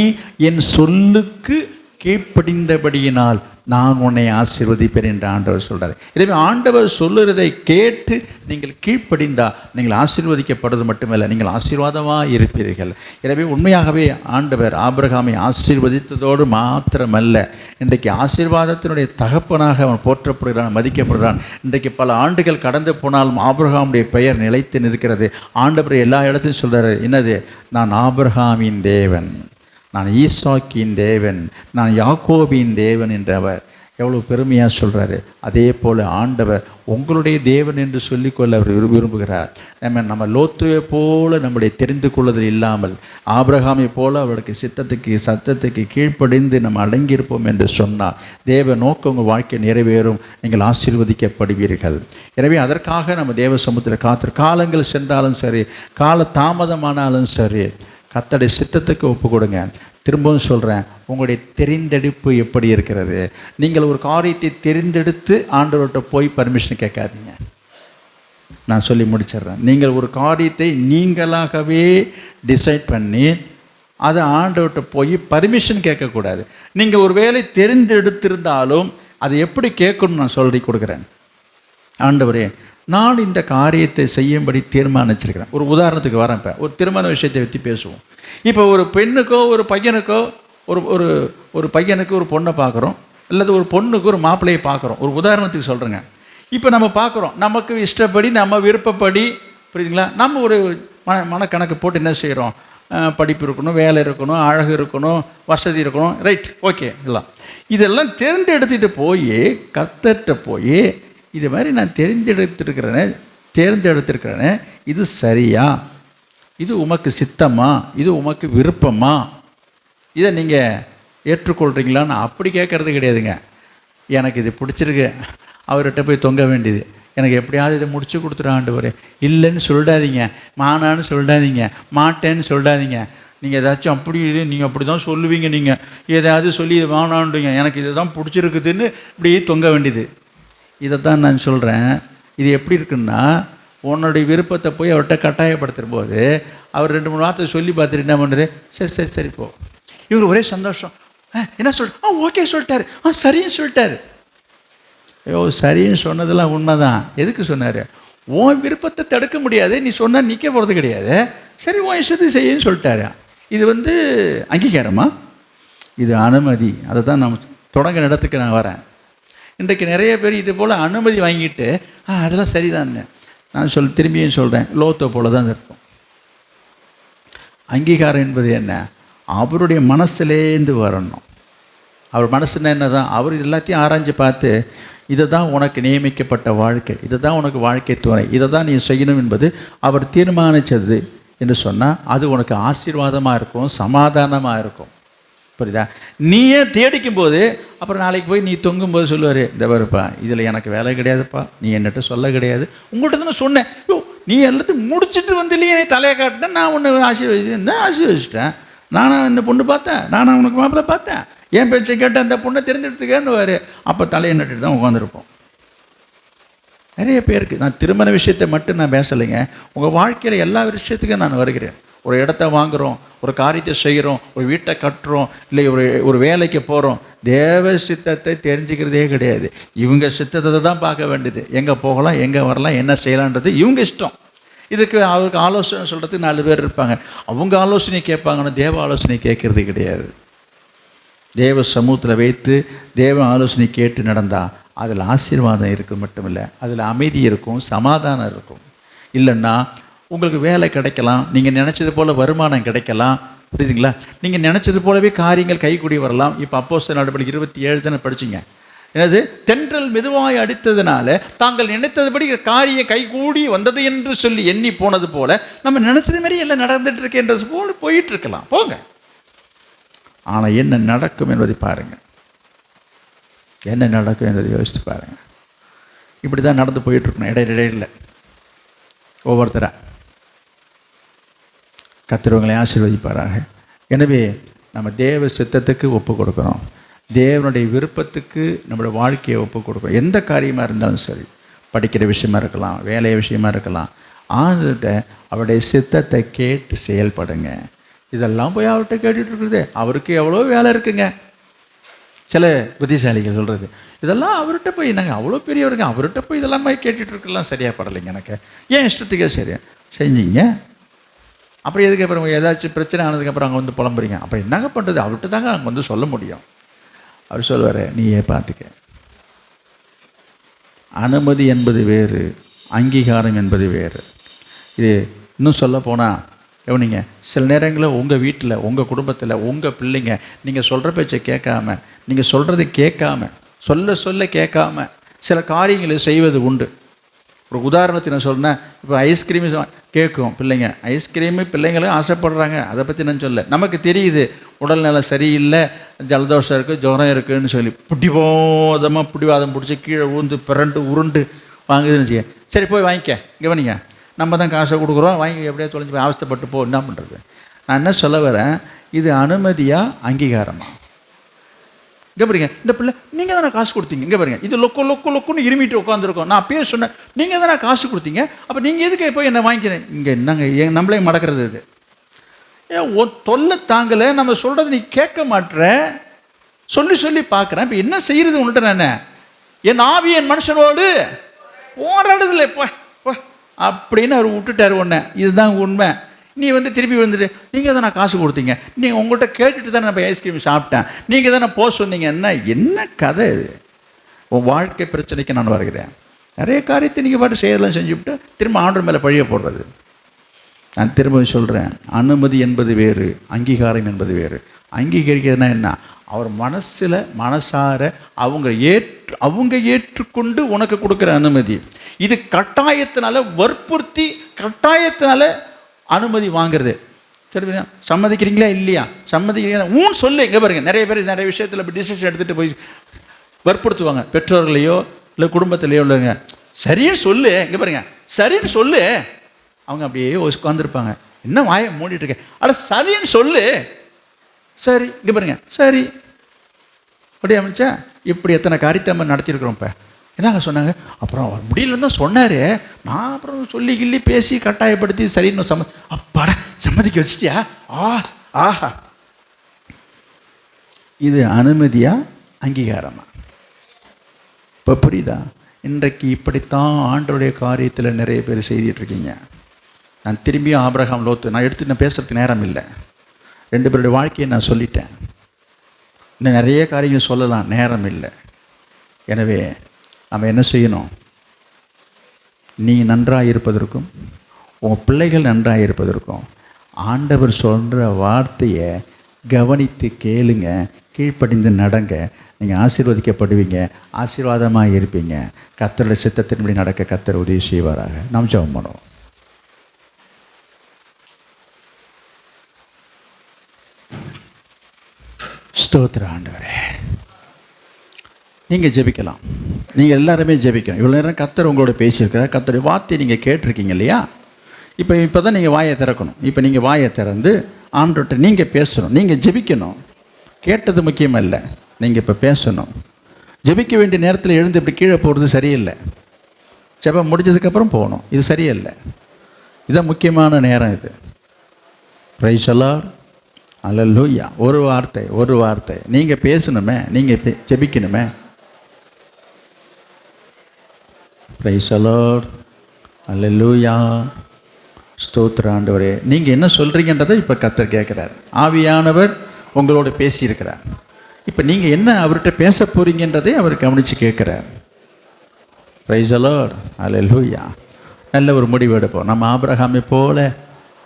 என் சொல்லுக்கு கீழ்ப்படிந்தபடியினால் நான் உன்னை ஆசீர்வதிப்பேன் என்று ஆண்டவர் சொல்கிறார். எனவே ஆண்டவர் சொல்லுறதை கேட்டு நீங்கள் கீழ்ப்படிந்தால் நீங்கள் ஆசீர்வதிக்கப்படுவது மட்டுமல்ல, நீங்கள் ஆசீர்வாதமாக இருப்பீர்கள். எனவே உண்மையாகவே ஆண்டவர் ஆபிரகாமை ஆசீர்வதித்ததோடு மாத்திரமல்ல, இன்றைக்கு ஆசீர்வாதத்தினுடைய தகப்பனாக அவன் போற்றப்படுகிறான், மதிக்கப்படுகிறான். இன்றைக்கு பல ஆண்டுகள் கடந்து போனாலும் ஆபிரகாமுடைய பெயர் நிலைத்து நிற்கிறது. ஆண்டவர் எல்லா இடத்தையும் சொல்கிறார், என்னது? நான் ஆபிரகாமின் தேவன், நான் ஈசாக்கின் தேவன், நான் யாக்கோபின் தேவன் என்று அவர் எவ்வளோ பெருமையாக சொல்கிறாரு. அதே போல் ஆண்டவர் உங்களுடைய தேவன் என்று சொல்லிக்கொள்ள அவர் விரும்புகிறார். நம்ம லோத்துவை போல நம்முடைய தெரிந்து கொள்ளுதல் இல்லாமல் ஆபிரகாமை போல அவருடைய சத்தத்துக்கு கீழ்ப்படிந்து நம்ம அடங்கியிருப்போம் என்று சொன்னால் தேவ நோக்கம் உங்கள் வாழ்க்கை நிறைவேறும், நீங்கள் ஆசீர்வதிக்கப்படுவீர்கள். எனவே அதற்காக நம்ம தேவ சமூகத்தில் காலங்கள் சென்றாலும் சரி, கால தாமதமானாலும் சரி, கர்த்தருடைய சித்தத்துக்கு ஒப்பு கொடுங்க. திரும்பவும் சொல்கிறேன், உங்களுடைய தெரிந்தெடுப்பு எப்படி இருக்கிறது? நீங்கள் ஒரு காரியத்தை தெரிந்தெடுத்து ஆண்டவர்கிட்ட போய் பர்மிஷன் கேட்காதீங்க. நான் சொல்லி முடிச்சிடுறேன். நீங்கள் ஒரு காரியத்தை நீங்களாகவே டிசைட் பண்ணி அதை ஆண்டவர்கிட்ட போய் பர்மிஷன் கேட்கக்கூடாது. நீங்கள் ஒரு வேளை தெரிந்தெடுத்திருந்தாலும் அதை எப்படி கேட்கணும்னு நான் சொல்லி கொடுக்குறேன். ஆண்டவரே, நான் இந்த காரியத்தை செய்யும்படி தீர்மானிச்சிருக்கிறேன். ஒரு உதாரணத்துக்கு வரேன். இப்போ ஒரு திருமண விஷயத்தை பற்றி பேசுவோம். இப்போ ஒரு பெண்ணுக்கோ ஒரு பையனுக்கோ ஒரு பையனுக்கு ஒரு பொண்ணை பார்க்குறோம், அல்லது ஒரு பொண்ணுக்கு ஒரு மாப்பிள்ளையை பார்க்குறோம். ஒரு உதாரணத்துக்கு சொல்கிறேங்க. இப்போ நம்ம பார்க்குறோம், நமக்கு இஷ்டப்படி, நம்ம விருப்பப்படி, புரியுதுங்களா? நம்ம ஒரு மனக்கணக்கு போட்டு என்ன செய்கிறோம்? படிப்பு இருக்கணும், வேலை இருக்கணும், அழகு இருக்கணும், வசதி இருக்கணும், ரைட், ஓகே, இதெல்லாம் தேர்ந்தெடுத்துட்டு போய் கர்த்தர்கிட்ட போய் இது மாதிரி நான் தேர்ந்தெடுத்திருக்கிறேனே, இது சரியா, இது உமக்கு சித்தமா, இது உமக்கு விருப்பமா, இதை நீங்கள் ஏற்றுக்கொள்கிறீங்களான்னு அப்படி கேட்குறது கிடையாதுங்க. எனக்கு இது பிடிச்சிருக்கு, அவர்கிட்ட போய் தொங்க வேண்டியது. எனக்கு எப்படியாவது இதை முடிச்சு கொடுத்துரு ஆண்டவரே. இல்லைன்னு சொல்லிடாதீங்க, மானான்னு சொல்லிடாதீங்க, மாட்டேன்னு சொல்லிடாதீங்க. நீங்கள் ஏதாச்சும் அப்படி நீங்கள் அப்படி தான் சொல்லுவீங்க. நீங்கள் ஏதாவது சொல்லி இது வேணான்றீங்க, எனக்கு இதை தான் பிடிச்சிருக்குதுன்னு இப்படி தொங்க வேண்டியது. இதை தான் நான் சொல்கிறேன். இது எப்படி இருக்குன்னா, உன்னுடைய விருப்பத்தை போய் அவர்கிட்ட கட்டாயப்படுத்துகிற போது அவர் 2-3 வார்த்தை சொல்லி பார்த்துட்டு என்ன பண்ணுறது, சரி சரி சரி போ. இவர் ஒரே சந்தோஷம். என்ன ஓகே சொல்லிட்டாரு, சரின்னு சொல்லிட்டாரு. ஐயோ, சரின்னு சொன்னதெல்லாம் உண்மை தான். எதுக்கு சொன்னார்? உன் விருப்பத்தை தடுக்க முடியாது, நீ சொன்னால் நிற்க போகிறது கிடையாது. சரி, உன் இஷ்டத்துக்கு செய்யுன்னு சொல்லிட்டாரு. இது அங்கீகாரமா? இது அனுமதி. அதை தான் நான் தொடங்க இடத்துக்கு நான் வரேன். இன்றைக்கு நிறைய பேர் இது போல் அனுமதி வாங்கிட்டு அதெல்லாம் சரிதான்னு நான் திரும்பியும் சொல்கிறேன், லோத்தை போல தான் இருக்கும். அங்கீகாரம் என்பது என்ன? அவருடைய மனசுலேருந்து வரணும். அவர் மனசுன்னா என்ன தான்? அவர் எல்லாத்தையும் ஆராய்ஞ்சு பார்த்து, இதை தான் உனக்கு நியமிக்கப்பட்ட வாழ்க்கை, இதை தான் உனக்கு வாழ்க்கை துணை, இதை தான் நீ செய்யணும் என்பது அவர் தீர்மானித்தது என்று சொன்னால் அது உனக்கு ஆசீர்வாதமாக இருக்கும், சமாதானமாக இருக்கும். புரியுதா? நீயே தேடிக்கும் போது அப்புறம் நாளைக்கு போய் நீ தொங்கும்போது சொல்லுவார், இந்த பாருப்பா இதில் எனக்கு வேலை கிடையாதுப்பா, நீ என்னட்ட சொல்ல கிடையாது, உங்கள்கிட்ட தான் சொன்னேன். யோ, நீ எல்லாத்தையும் முடிச்சுட்டு வந்து இல்லையே தலையை காட்டினேன், நான் ஒன்று ஆசீர்வதிச்சிட்டேன். நானும் இந்த பொண்ணு பார்த்தேன், நானும் உனக்கு மாப்பிள்ளை பார்த்தேன், என் பேச்சை கேட்டேன், அந்த பொண்ணை தெரிஞ்செடுத்துக்கேன்னு அப்போ தலையை நட்டுட்டு தான் உட்காந்துருப்போம். நிறைய பேருக்கு நான் திருமண விஷயத்தை மட்டும் நான் பேசலைங்க, உங்கள் வாழ்க்கையில் எல்லா விஷயத்துக்கும் நான் வருகிறேன். ஒரு இடத்த வாங்குகிறோம், ஒரு காரியத்தை செய்கிறோம், ஒரு வீட்டை கட்டுறோம், இல்லை ஒரு வேலைக்கு போகிறோம், தேவ சித்தத்தை தெரிஞ்சுக்கிறதே கிடையாது. இவங்க சித்தத்தை தான் பார்க்க வேண்டியது. எங்கே போகலாம், எங்கே வரலாம், என்ன செய்யலான்றது இவங்க இஷ்டம். இதுக்கு அவருக்கு ஆலோசனை சொல்கிறதுக்கு 4 பேர் இருப்பாங்க. அவங்க ஆலோசனை கேட்பாங்கன்னு தேவ ஆலோசனை கேட்குறது கிடையாது. தேவ சமூகத்தில் வைத்து தேவ ஆலோசனை கேட்டு நடந்தால் அதில் ஆசீர்வாதம் இருக்கும் மட்டுமில்லை, அதில் அமைதி இருக்கும், சமாதானம் இருக்கும். இல்லைன்னா உங்களுக்கு வேலை கிடைக்கலாம், நீங்கள் நினச்சது போல் வருமானம் கிடைக்கலாம், புரியுதுங்களா? நீங்கள் நினச்சது போலவே காரியங்கள் கைக்கூடி வரலாம். இப்போ அப்போஸ்தலர் நடவடிக்கை 27 தானே படிச்சிங்க. எனது தென்றல் மெதுவாய் அடித்ததுனால தாங்கள் நினைத்ததுபடி காரியம் கைகூடி வந்தது என்று சொல்லி எண்ணி போனது போல நம்ம நினச்சது மாதிரி எல்லாம் நடந்துட்டு இருக்கேன்றது போல போயிட்டு இருக்கலாம், போங்க. ஆனால் என்ன நடக்கும் என்பதை பாருங்கள், என்ன நடக்கும் என்பதை யோசித்து பாருங்கள். இப்படி தான் நடந்து போயிட்டுருக்கணும். இடையில ஒவ்வொருத்தராக கர்த்தர் ஆசீர்வதிப்பாராக. எனவே நம்ம தேவ சித்தத்துக்கு ஒப்பு கொடுக்கணும், தேவனுடைய விருப்பத்துக்கு நம்மளோட வாழ்க்கையை ஒப்பு கொடுக்கணும். எந்த காரியமாக இருந்தாலும் சரி, படிக்கிற விஷயமா இருக்கலாம், வேலை விஷயமா இருக்கலாம், ஆண்டுகிட்ட அவருடைய சித்தத்தை கேட்டு செயல்படுங்க. இதெல்லாம் போய் அவர்கிட்ட கேட்டுட்டு இருக்குது, அவருக்கு எவ்வளோ வேலை இருக்குங்க. சில புத்திசாலிகள் சொல்கிறது, இதெல்லாம் அவர்கிட்ட போய் நாங்கள் அவ்வளோ பெரியவருங்க, அவர்கிட்ட போய் இதெல்லாம் போய் கேட்டுட்ருக்கலாம், சரியாக படலைங்க எனக்கு, ஏன் இஷ்டத்துக்கே சரியா செஞ்சீங்க. அப்புறம் எதுக்கு அப்புறம் ஏதாச்சும் பிரச்சனை ஆனதுக்கப்புறம் அங்கே வந்து புலம்புறீங்க, அப்புறம் என்னங்க பண்ணுறது, அவர்கிட்ட தாங்க அங்கே வந்து சொல்ல முடியும். அவர் சொல்லுவார், நீயே பார்த்துக்க. அனுமதி என்பது வேறு, அங்கீகாரம் என்பது வேறு. இது இன்னும் சொல்ல போனால் கவனிங்க, சில நேரங்களில் உங்கள் வீட்டில், உங்கள் குடும்பத்தில், உங்கள் பிள்ளைங்க நீங்கள் சொல்கிற பேச்சை கேட்காம, நீங்கள் சொல்கிறத கேட்காம, சொல்ல கேட்காம சில காரியங்களை செய்வது உண்டு. ஒரு உதாரணத்தை நான் சொன்னேன், இப்போ ஐஸ்கிரீம் கேட்கும் பிள்ளைங்க, ஐஸ்கிரீமு பிள்ளைங்களும் ஆசைப்படுறாங்க, அதை பற்றி நான் சொல்ல. நமக்கு தெரியுது உடல்நலம் சரியில்லை, ஜலதோஷம் இருக்குது, ஜுரம் இருக்குதுன்னு சொல்லி பிடிவாதம் பிடிச்சி கீழே ஊந்து பிறண்டு உருண்டு வாங்குதுன்னு செய்ய. சரி போய் வாங்கிக்க, கவனிங்க, நம்ம தான் காசை கொடுக்குறோம், வாங்கி எப்படியா தொலைஞ்சி போய் அவஸ்தைப்பட்டு போ, என்ன பண்ணுறது. நான் என்ன சொல்ல வரேன், இது அனுமதியா அங்கீகாரமா? இங்கே பாருங்க, இந்த பிள்ளை நீங்கள் தானே காசு கொடுத்தீங்க, இங்கே பாருங்க, இது லொக்குன்னு இருமிட்டு உட்காந்துருக்கோம், நான் அப்பயே சொன்னேன் நீங்கள் தானே காசு கொடுத்தீங்க, அப்போ நீங்கள் எதுக்கு போய் என்ன வாங்கிக்கிறேன், இங்கே என்னங்க நம்மளே மடக்கிறது. இது ஏன் தொல்லை தாங்கலை, நம்ம சொல்கிறத நீ கேட்க மாட்டுற, சொல்லி பார்க்குறேன், இப்போ என்ன செய்கிறது உன்கிட்ட நான், என் ஆவி என் மனுஷனோடு ஓடாடுதில்லை இப்போ அப்படின்னு அவர் விட்டுட்டார் ஒன்று. இதுதான் உண்மை. நீ திருப்பி வந்துட்டு நீங்கள் தான் நான் காசு கொடுத்தீங்க, நீங்கள் உங்கள்கிட்ட கேட்டுட்டு தான் நம்ம ஐஸ்கிரீம் சாப்பிட்டேன், நீங்கள் தான் போக சொன்னீங்க, என்ன கதை இது? உன் வாழ்க்கை பிரச்சனைக்கு நான் வருகிறேன். நிறைய காரியத்தை நீங்கள் பாட்டு செய்யலாம், செஞ்சுவிட்டு திரும்ப ஆண்டவர் மேலே பழிய போடுறது. நான் திரும்ப சொல்கிறேன், அனுமதி என்பது வேறு, அங்கீகாரம் என்பது வேறு. அங்கீகரிக்கிறதுனா என்ன? அவர் மனசார அவங்க ஏற்றுக்கொண்டு உனக்கு கொடுக்குற அனுமதி. இது கட்டாயத்தினால, வற்புறுத்தி கட்டாயத்தினால அனுமதி வாங்கிறது. சரி, சம்மதிக்கிறீங்களா இல்லையா? சம்மதிக்கிறீங்களா ஊன்னு சொல்லு. இங்கே பாருங்கள், நிறைய பேர் நிறைய விஷயத்தில் இப்போ டிசிஷன் எடுத்துகிட்டு போய் வற்புறுத்துவாங்க. பெற்றோர்களையோ இல்லை குடும்பத்திலையோ இல்லைங்க, சரின்னு சொல்லு. இங்கே பாருங்க, சரின்னு சொல்லு. அவங்க அப்படியே உட்காந்துருப்பாங்க, என்ன வாயை மூடிட்டு இருக்கேன், அட சரின்னு சொல்லு. சரி, இங்கே பாருங்க, சரி அப்படி அமைச்சா. இப்படி எத்தனை காரியத்தை நம்ம நடத்தியிருக்கிறோம். இப்போ என்னங்க சொன்னாங்க, அப்புறம் அவர் முடியலன்னு தான் சொன்னார், நான் அப்புறம் சொல்லி கிள்ளி பேசி கட்டாயப்படுத்தி சரின்னு அப்பாடா சம்மதிக்க வச்சிட்டியா, ஆஹா. இது அனுமதியா அங்கீகாரமா? இப்போ புரியுதா? இன்றைக்கு இப்படித்தான் ஆண்டவருடைய காரியத்தில் நிறைய பேர் செய்துட்டு இருக்கீங்க. நான் திரும்பியும் ஆபிரகாம் லோத்து நான் பேசுறதுக்கு நேரம் இல்லை. 2 பேருடைய வாழ்க்கையை நான் சொல்லிட்டேன். இன்னும் நிறைய காரியங்கள் சொல்லலாம், நேரம் இல்லை. எனவே நம்ம என்ன செய்யணும்? நீ நன்றாக இருப்பதற்கும் உங்கள் பிள்ளைகள் நன்றாக இருப்பதற்கும் ஆண்டவர் சொல்கிற வார்த்தையை கவனித்து கேளுங்க, கீழ்ப்படிந்து நடங்க. நீங்கள் ஆசீர்வதிக்கப்படுவீங்க, ஆசீர்வாதமாக இருப்பீங்க. கர்த்தருடைய சித்தத்தின்படி நடக்க கர்த்தர் உதவி செய்வாராக. நாம் ஜெபம் பண்ணுவோம். ஸ்தோத்திர ஆண்டவரே, நீங்கள் ஜெபிக்கலாம். நீங்கள் எல்லாருமே ஜெபிக்கணும். இவ்வளோ நேரம் கர்த்தர் உங்களோட பேசியிருக்கிறார். கர்த்தருடைய வார்த்தையை நீங்கள் கேட்டிருக்கீங்க இல்லையா? இப்போ தான் நீங்கள் வாயை திறக்கணும். இப்போ நீங்கள் வாயை திறந்து ஆண்டவர்கிட்ட நீங்கள் பேசணும், நீங்கள் ஜெபிக்கணும். கேட்டது முக்கியமாக இல்லை, நீங்கள் இப்போ பேசணும். ஜெபிக்க வேண்டிய நேரத்தில் எழுந்து இப்படி கீழே போகிறது சரியில்லை. ஜெபம் முடிஞ்சதுக்கப்புறம் போகணும், இது சரியில்லை. இதுதான் முக்கியமான நேரம் இது. பிரைஸ் தி லார்ட், அல்லேலூயா. ஒரு வார்த்தை நீங்கள் பேசணுமே, நீங்கள் ஜெபிக்கணுமே. பிரைஸ் தி லார்ட், அல்லேலூயா. ஸ்தோத்திர ஆண்டவரே, நீங்கள் என்ன சொல்கிறீங்கன்றதை இப்போ கர்த்தர் கேட்குறார். ஆவியானவர் உங்களோட பேசியிருக்கிறார். இப்போ நீங்கள் என்ன அவர்கிட்ட பேச போகிறீங்கன்றதை அவர் கவனித்து கேட்குறார். பிரைஸ் தி லார்ட், அல்லேலூயா. நல்ல ஒரு முடிவு எடுப்போம். நம்ம ஆபிரகாமை போல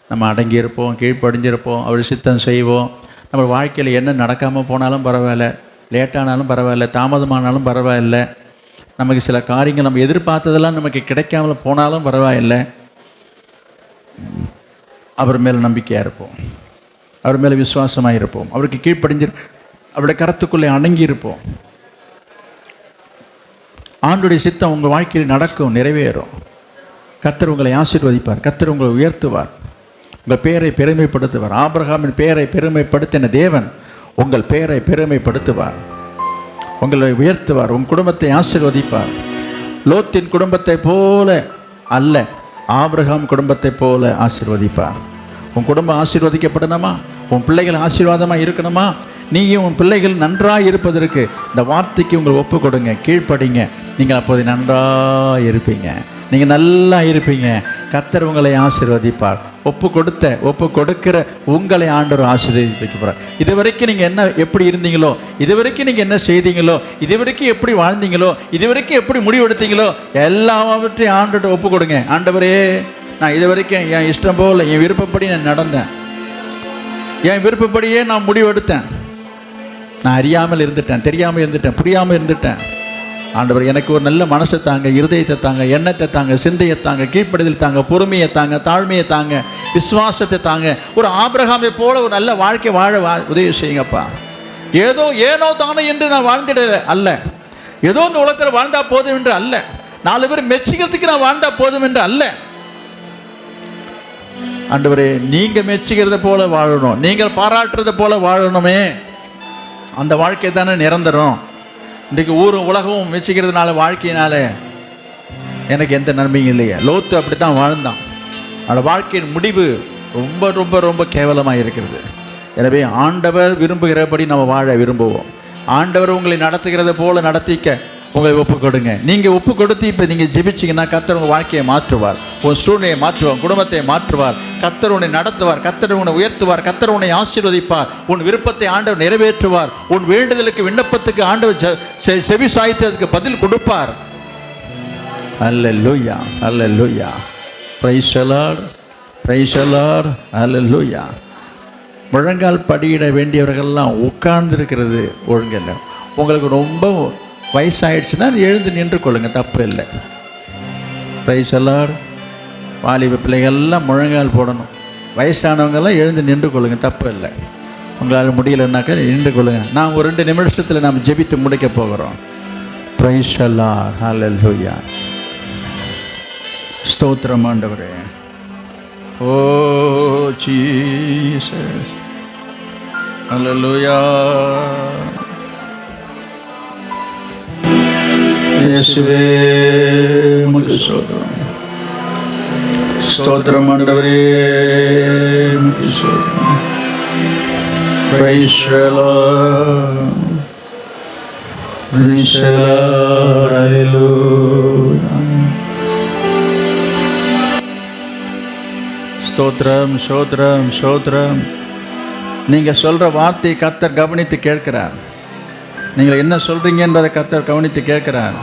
நம்ம அடங்கியிருப்போம், கீழ்ப்படிஞ்சிருப்போம், அவர் சித்தம் செய்வோம். நம்ம வாழ்க்கையில் என்ன நடக்காமல் போனாலும் பரவாயில்ல, லேட்டானாலும் பரவாயில்ல, தாமதமானாலும் பரவாயில்லை, நமக்கு சில காரியங்கள் நம்ம எதிர்பார்த்ததெல்லாம் நமக்கு கிடைக்காமல் போனாலும் பரவாயில்லை, அவர் மேலே நம்பிக்கையாக இருப்போம், அவர் மேலே விசுவாசமாக இருப்போம், அவருக்கு கீழ்ப்படிஞ்சு அவருடைய கரத்துக்குள்ளே அடங்கி இருப்போம். ஆண்டுடைய சித்தம் உங்கள் வாழ்க்கையில் நடக்கும், நிறைவேறும். கர்த்தர் உங்களை ஆசீர்வதிப்பார், கர்த்தர் உங்களை உயர்த்துவார், உங்கள் பெயரை பெருமைப்படுத்துவார். ஆபிரகாமின் பெயரை பெருமைப்படுத்தின தேவன் உங்கள் பெயரை பெருமைப்படுத்துவார், உங்களை உயர்த்துவார், உங்கள் குடும்பத்தை ஆசீர்வதிப்பார். லோத்தின் குடும்பத்தை போல அல்ல, ஆபிரகாம் குடும்பத்தை போல ஆசீர்வதிப்பார். உன் குடும்பம் ஆசீர்வதிக்கப்படணுமா? உன் பிள்ளைகள் ஆசீர்வாதமாக இருக்கணுமா? நீயும் உன் பிள்ளைகள் நன்றாக இருப்பதற்கு இந்த வார்த்தைக்கு உங்களை ஒப்பு கொடுங்க, கீழ்ப்படிங்க. நீங்கள் அப்போது நன்றாக இருப்பீங்க, நீங்கள் நல்லா இருப்பீங்க. கர்த்தர் உங்களை ஆசீர்வதிப்பார். ஒப்பு கொடுக்கிற உங்களை ஆண்டவர் ஆசீர்வதிக்க போகிறார். இதுவரைக்கும் நீங்கள் என்ன எப்படி இருந்தீங்களோ, இதுவரைக்கும் நீங்கள் என்ன செய்தீங்களோ, இதுவரைக்கும் எப்படி வாழ்ந்தீங்களோ, இதுவரைக்கும் எப்படி முடிவெடுத்தீங்களோ எல்லாவற்றையும் ஆண்டவர்கிட்ட ஒப்பு கொடுங்க. ஆண்டவரே, நான் இதுவரைக்கும் என் இஷ்டம் போல் என் விருப்பப்படி நான் நடந்தேன், என் விருப்பப்படியே நான் முடிவெடுத்தேன், நான் அறியாமல் இருந்துட்டேன், தெரியாமல் இருந்துட்டேன், புரியாமல் இருந்துட்டேன். ஆண்டவர், எனக்கு ஒரு நல்ல மனசை தாங்க, இருதயத்தை தாங்க, எண்ணத்தை தாங்க, சிந்தையை தாங்க, கீழ்ப்படுதல் தாங்க, பொறுமையை தாங்க, தாழ்மையை தாங்க, விசுவாசத்தை தாங்க. ஒரு ஆபிரகாமை போல ஒரு நல்ல வாழ்க்கை வாழ உதவி செய்யுங்கப்பா. ஏனோ தானே என்று நான் வாழ்ந்துட அல்ல, ஏதோ இந்த உலகத்தில் வாழ்ந்தா போதும் என்று அல்ல, 4 பேர் மெச்சிக்கிறதுக்கு நான் வாழ்ந்தா போதும் என்று அல்ல. ஆண்டவரே, நீங்கள் மெச்சிக்கிறத போல வாழணும், நீங்கள் பாராட்டுறத போல வாழணுமே. அந்த வாழ்க்கை தானே நிரந்தரம். இன்றைக்கு ஊரும் உலகமும் மெச்சிக்கிறதுனால வாழ்க்கையினால எனக்கு எந்த நன்மையும் இல்லையே. லோத்து அப்படி தான் வாழ்ந்தான். அந்த வாழ்க்கையின் முடிவு ரொம்ப ரொம்ப ரொம்ப கேவலமாக இருக்கிறது. எனவே ஆண்டவர் விரும்புகிறபடி நம்ம வாழ விரும்புவோம். ஆண்டவர் உங்களை நடத்துகிறத போல நடத்திக்க உங்களை ஒப்பு கொடுங்க. நீங்கள் ஒப்பு கொடுத்து இப்போ நீங்கள் ஜெபிச்சிங்கன்னா கர்த்தர் உங்கள் வாழ்க்கையை மாற்றுவார், உன் சூழ்நிலையை மாற்றுவார், குடும்பத்தை மாற்றுவார். கர்த்தர் உன்னை நடத்துவார், கர்த்தர் உன்னை உயர்த்துவார், கர்த்தர் உன்னை ஆசீர்வதிப்பார். உன் விருப்பத்தை ஆண்டவர் நிறைவேற்றுவார். உன் வேண்டுதலுக்கு விண்ணப்பத்துக்கு ஆண்டவர் செவி சாய்த்து அதுக்கு பதில் கொடுப்பார். அல்லேலூயா, அல்லேலூயா. Praise the Lord, praise the Lord, அல்லேலூயா. முழங்கால் படியிட வேண்டியவர்கள்லாம் உட்கார்ந்து இருக்கிறது ஒழுங்கில்லை. உங்களுக்கு ரொம்ப வயசாயிடுச்சுன்னா எழுந்து நின்று கொள்ளுங்க, தப்பு இல்லை. Price the Lord. வாலிப பிள்ளைகள்லாம் முழங்கால் போடணும். வயசானவங்கெல்லாம் எழுந்து நின்று கொள்ளுங்க, தப்பு இல்லை. உங்களால் முடியலைன்னாக்கா நின்று கொள்ளுங்க. நான் ஒரு 2 நிமிஷத்தில் நாம் ஜெபித்து முடிக்க போகிறோம். பிரைஸ் தி லார்ட், ஹல்லேலூயா. ஸ்தோத்திரம் ஆண்டவரே. ஓ ஜீசஸ், ஹல்லேலூயா. இயேசுவே உமக்கு ஸ்தோத்திரம். ஸ்தோத்திரம் ஆண்டவரே, உமக்கு ஸ்தோத்திரம். Praise the Lord. Praise the Lord. Hallelujah. ஸ்தோத்திரம், ஸ்தோத்திரம், ஸ்தோத்திரம். நீங்கள் சொல்கிற வார்த்தையை கர்த்தர் கவனித்து கேட்கிறார். நீங்கள் என்ன சொல்கிறீங்க என்பதை கர்த்தர் கவனித்து கேட்கிறார்.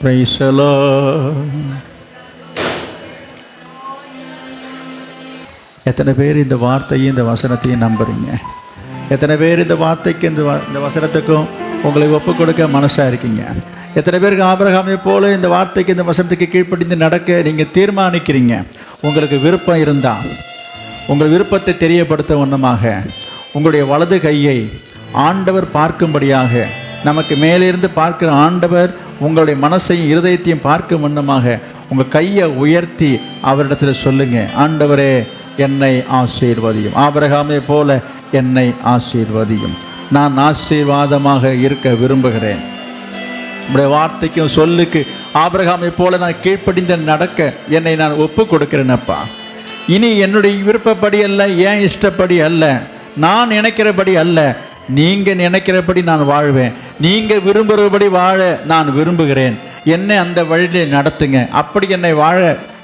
Praise the Lord. எத்தனை பேர் இந்த வார்த்தையும் இந்த வசனத்தையும் நம்புறீங்க? எத்தனை பேர் இந்த வார்த்தைக்கு இந்த வசனத்துக்கும் உங்களை ஒப்பு கொடுக்க மனசாக இருக்கீங்க? எத்தனை பேருக்கு ஆபிரகாமை போல இந்த வார்த்தைக்கு இந்த வசனத்துக்கு கீழ்ப்படிந்து நடக்க நீங்கள் தீர்மானிக்கிறீங்க? உங்களுக்கு விருப்பம் இருந்தால் உங்கள் விருப்பத்தை தெரியப்படுத்த ஒன்றுமாக உங்களுடைய வலது கையை ஆண்டவர் பார்க்கும்படியாக, நமக்கு மேலிருந்து பார்க்கிற ஆண்டவர் உங்களுடைய மனசையும் இருதயத்தையும் பார்க்கும் வண்ணமாக உங்கள் கையை உயர்த்தி அவரிடத்தில் சொல்லுங்கள், ஆண்டவரே என்னை ஆசீர்வதியும். ஆபிரகாமை போல என்னை ஆசீர்வதியும். நான் ஆசீர்வாதமாக இருக்க விரும்புகிறேன். உங்களுடைய வார்த்தைக்கும் சொல்லுக்கு ஆபிரகாமை போல நான் கீழ்ப்படிந்து நடக்க என்னை நான் ஒப்பு கொடுக்கிறேனப்பா. இனி என்னுடைய விருப்பப்படி அல்ல, ஏன் இஷ்டப்படி அல்ல, நான் நினைக்கிறபடி அல்ல, நீங்கள் நினைக்கிறபடி நான் வாழ்வேன். நீங்கள் விரும்புகிறபடி வாழ நான் விரும்புகிறேன். என்னை அந்த வழியில் நடத்துங்க, அப்படி என்னை வாழ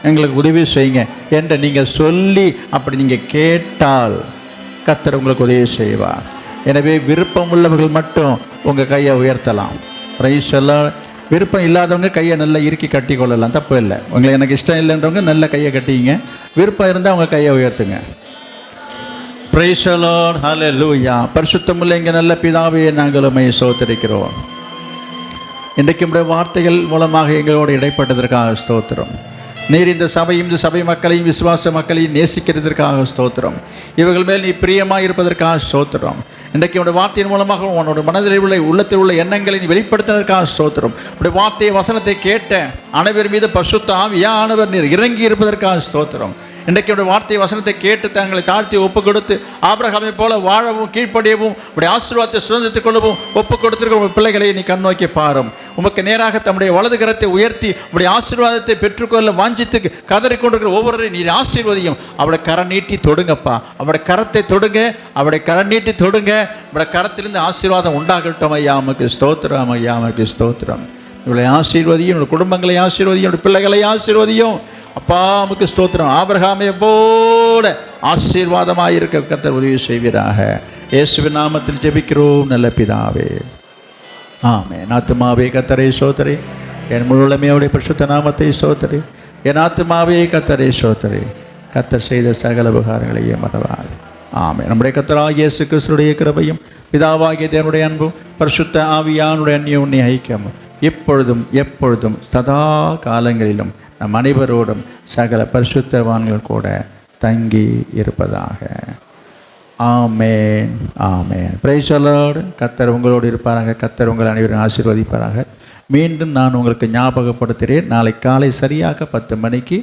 எங்களுக்கு உதவி செய்யுங்க என்று நீங்கள் சொல்லி அப்படி நீங்கள் கேட்டால் கர்த்தர் உங்களுக்கு உதவி செய்வார். எனவே விருப்பம் உள்ளவர்கள் மட்டும் உங்கள் கையை உயர்த்தலாம். பிரைஸ் எல்லாம். விருப்பம் இல்லாதவங்க கையை நல்லா இறுக்கி கட்டி கொள்ளலாம், தப்பு இல்லை. உங்களை எனக்கு இஷ்டம் இல்லைன்றவங்க நல்ல கையை கட்டிங்க. விருப்பம் இருந்தால் அவங்க கையை உயர்த்துங்க. பிரைஸ் தி லார்ட், ஹல்லேலூயா. பரிசுத்தமுள்ள எங்கள் நல்ல பிதாவே, நாங்கள் உம்மை ஸ்தோத்திரிக்கிறோம். இன்றைக்கு நம்முடைய வார்த்தைகள் மூலமாக எங்களோடு இடைப்பட்டதற்காக ஸ்தோத்திரம். நீர் இந்த சபையும் இந்த சபை மக்களையும் விசுவாச மக்களையும் நேசிக்கிறதற்காக ஸ்தோத்திரம். இவர்கள் மேல் நீ பிரியமாக இருப்பதற்காக ஸ்தோத்திரம். இன்றைக்கு உடைய வார்த்தையின் மூலமாக உன்னோட மனதில் உள்ள உள்ளத்தில் உள்ள எண்ணங்களை நீ வெளிப்படுத்துவதற்காக ஸ்தோத்திரம். உடைய வார்த்தையை வசனத்தை கேட்ட அனைவர் மீது பரிசுத்த ஆவியானவர் நீர் இறங்கி இருப்பதற்காக ஸ்தோத்திரம். இன்றைக்கு உடைய வார்த்தை வசனத்தை கேட்டு தங்களை தாழ்த்தி ஒப்பு கொடுத்து ஆபிரகாமை போல வாழவும் கீழ்ப்படியவும் உடைய ஆசீர்வாதத்தை சுதந்திரத்துக் கொள்ளவும் ஒப்பு கொடுத்திருக்கிற உங்கள் பிள்ளைகளை நீ கண்ணோக்கி பாரும். உமக்கு நேராக தம்முடைய வலது கரத்தை உயர்த்தி உடைய ஆசீர்வாதத்தை பெற்றுக்கொள்ள வாஞ்சித்து கதறிக்கொண்டிருக்கிற ஒவ்வொருவரையும் நீர் ஆசீர்வதியும். அவருடைய கரம் நீட்டி தொடுங்கப்பா, அவருடைய கரத்தை தொடுங்க, அவருடைய கரம் நீட்டி தொடுங்க. அவருடைய கரத்திலிருந்து ஆசீர்வாதம் உண்டாகட்டும். ஐயா உமக்கு ஸ்தோத்திரம், ஐயா உமக்கு ஸ்தோத்திரம். இவளை ஆசீர்வதியும், என்னுடைய குடும்பங்களை ஆசீர்வதியும், என்னுடைய பிள்ளைகளை ஆசீர்வதியும். அப்பா உமக்கு ஸ்தோத்திரம். ஆபிரகாமை போல ஆசீர்வாதமாக இருக்க கர்த்தர் உதவி செய்வீராக. இயேசுவின் நாமத்தில் ஜெபிக்கிறோம் நல்ல பிதாவே, ஆமென். ஆத்துமாவே கர்த்தரை ஸ்தோத்திரி, என் முழுமையோடைய பரிசுத்த நாமத்தை ஸ்தோத்திரி. என் ஆத்துமாவே கர்த்தரை ஸ்தோத்திரி, கர்த்தர் செய்த சகல உபகாரங்களையும் மறவாது. ஆமென். நம்முடைய கர்த்தராகிய இயேசு கிறிஸ்துவின் கிருபையும் பிதாவாகிய தேவனுடைய அன்பும் பரிசுத்த ஆவியானுடைய அந்யோன்ய ஐக்கியமும் இப்பொழுதும் எப்பொழுதும் சதா காலங்களிலும் நம் அனைவரோடும் சகல பரிசுத்தவான்கள் கூட தங்கி இருப்பதாக. ஆமென், ஆமென். Praise the Lord. கர்த்தர் உங்களோடு இருப்பாராக. கர்த்தர் உங்கள் அனைவரும் ஆசீர்வதிப்பாராக. மீண்டும் நான் உங்களுக்கு ஞாபகப்படுத்துகிறேன், நாளை காலை சரியாக 10 மணிக்கு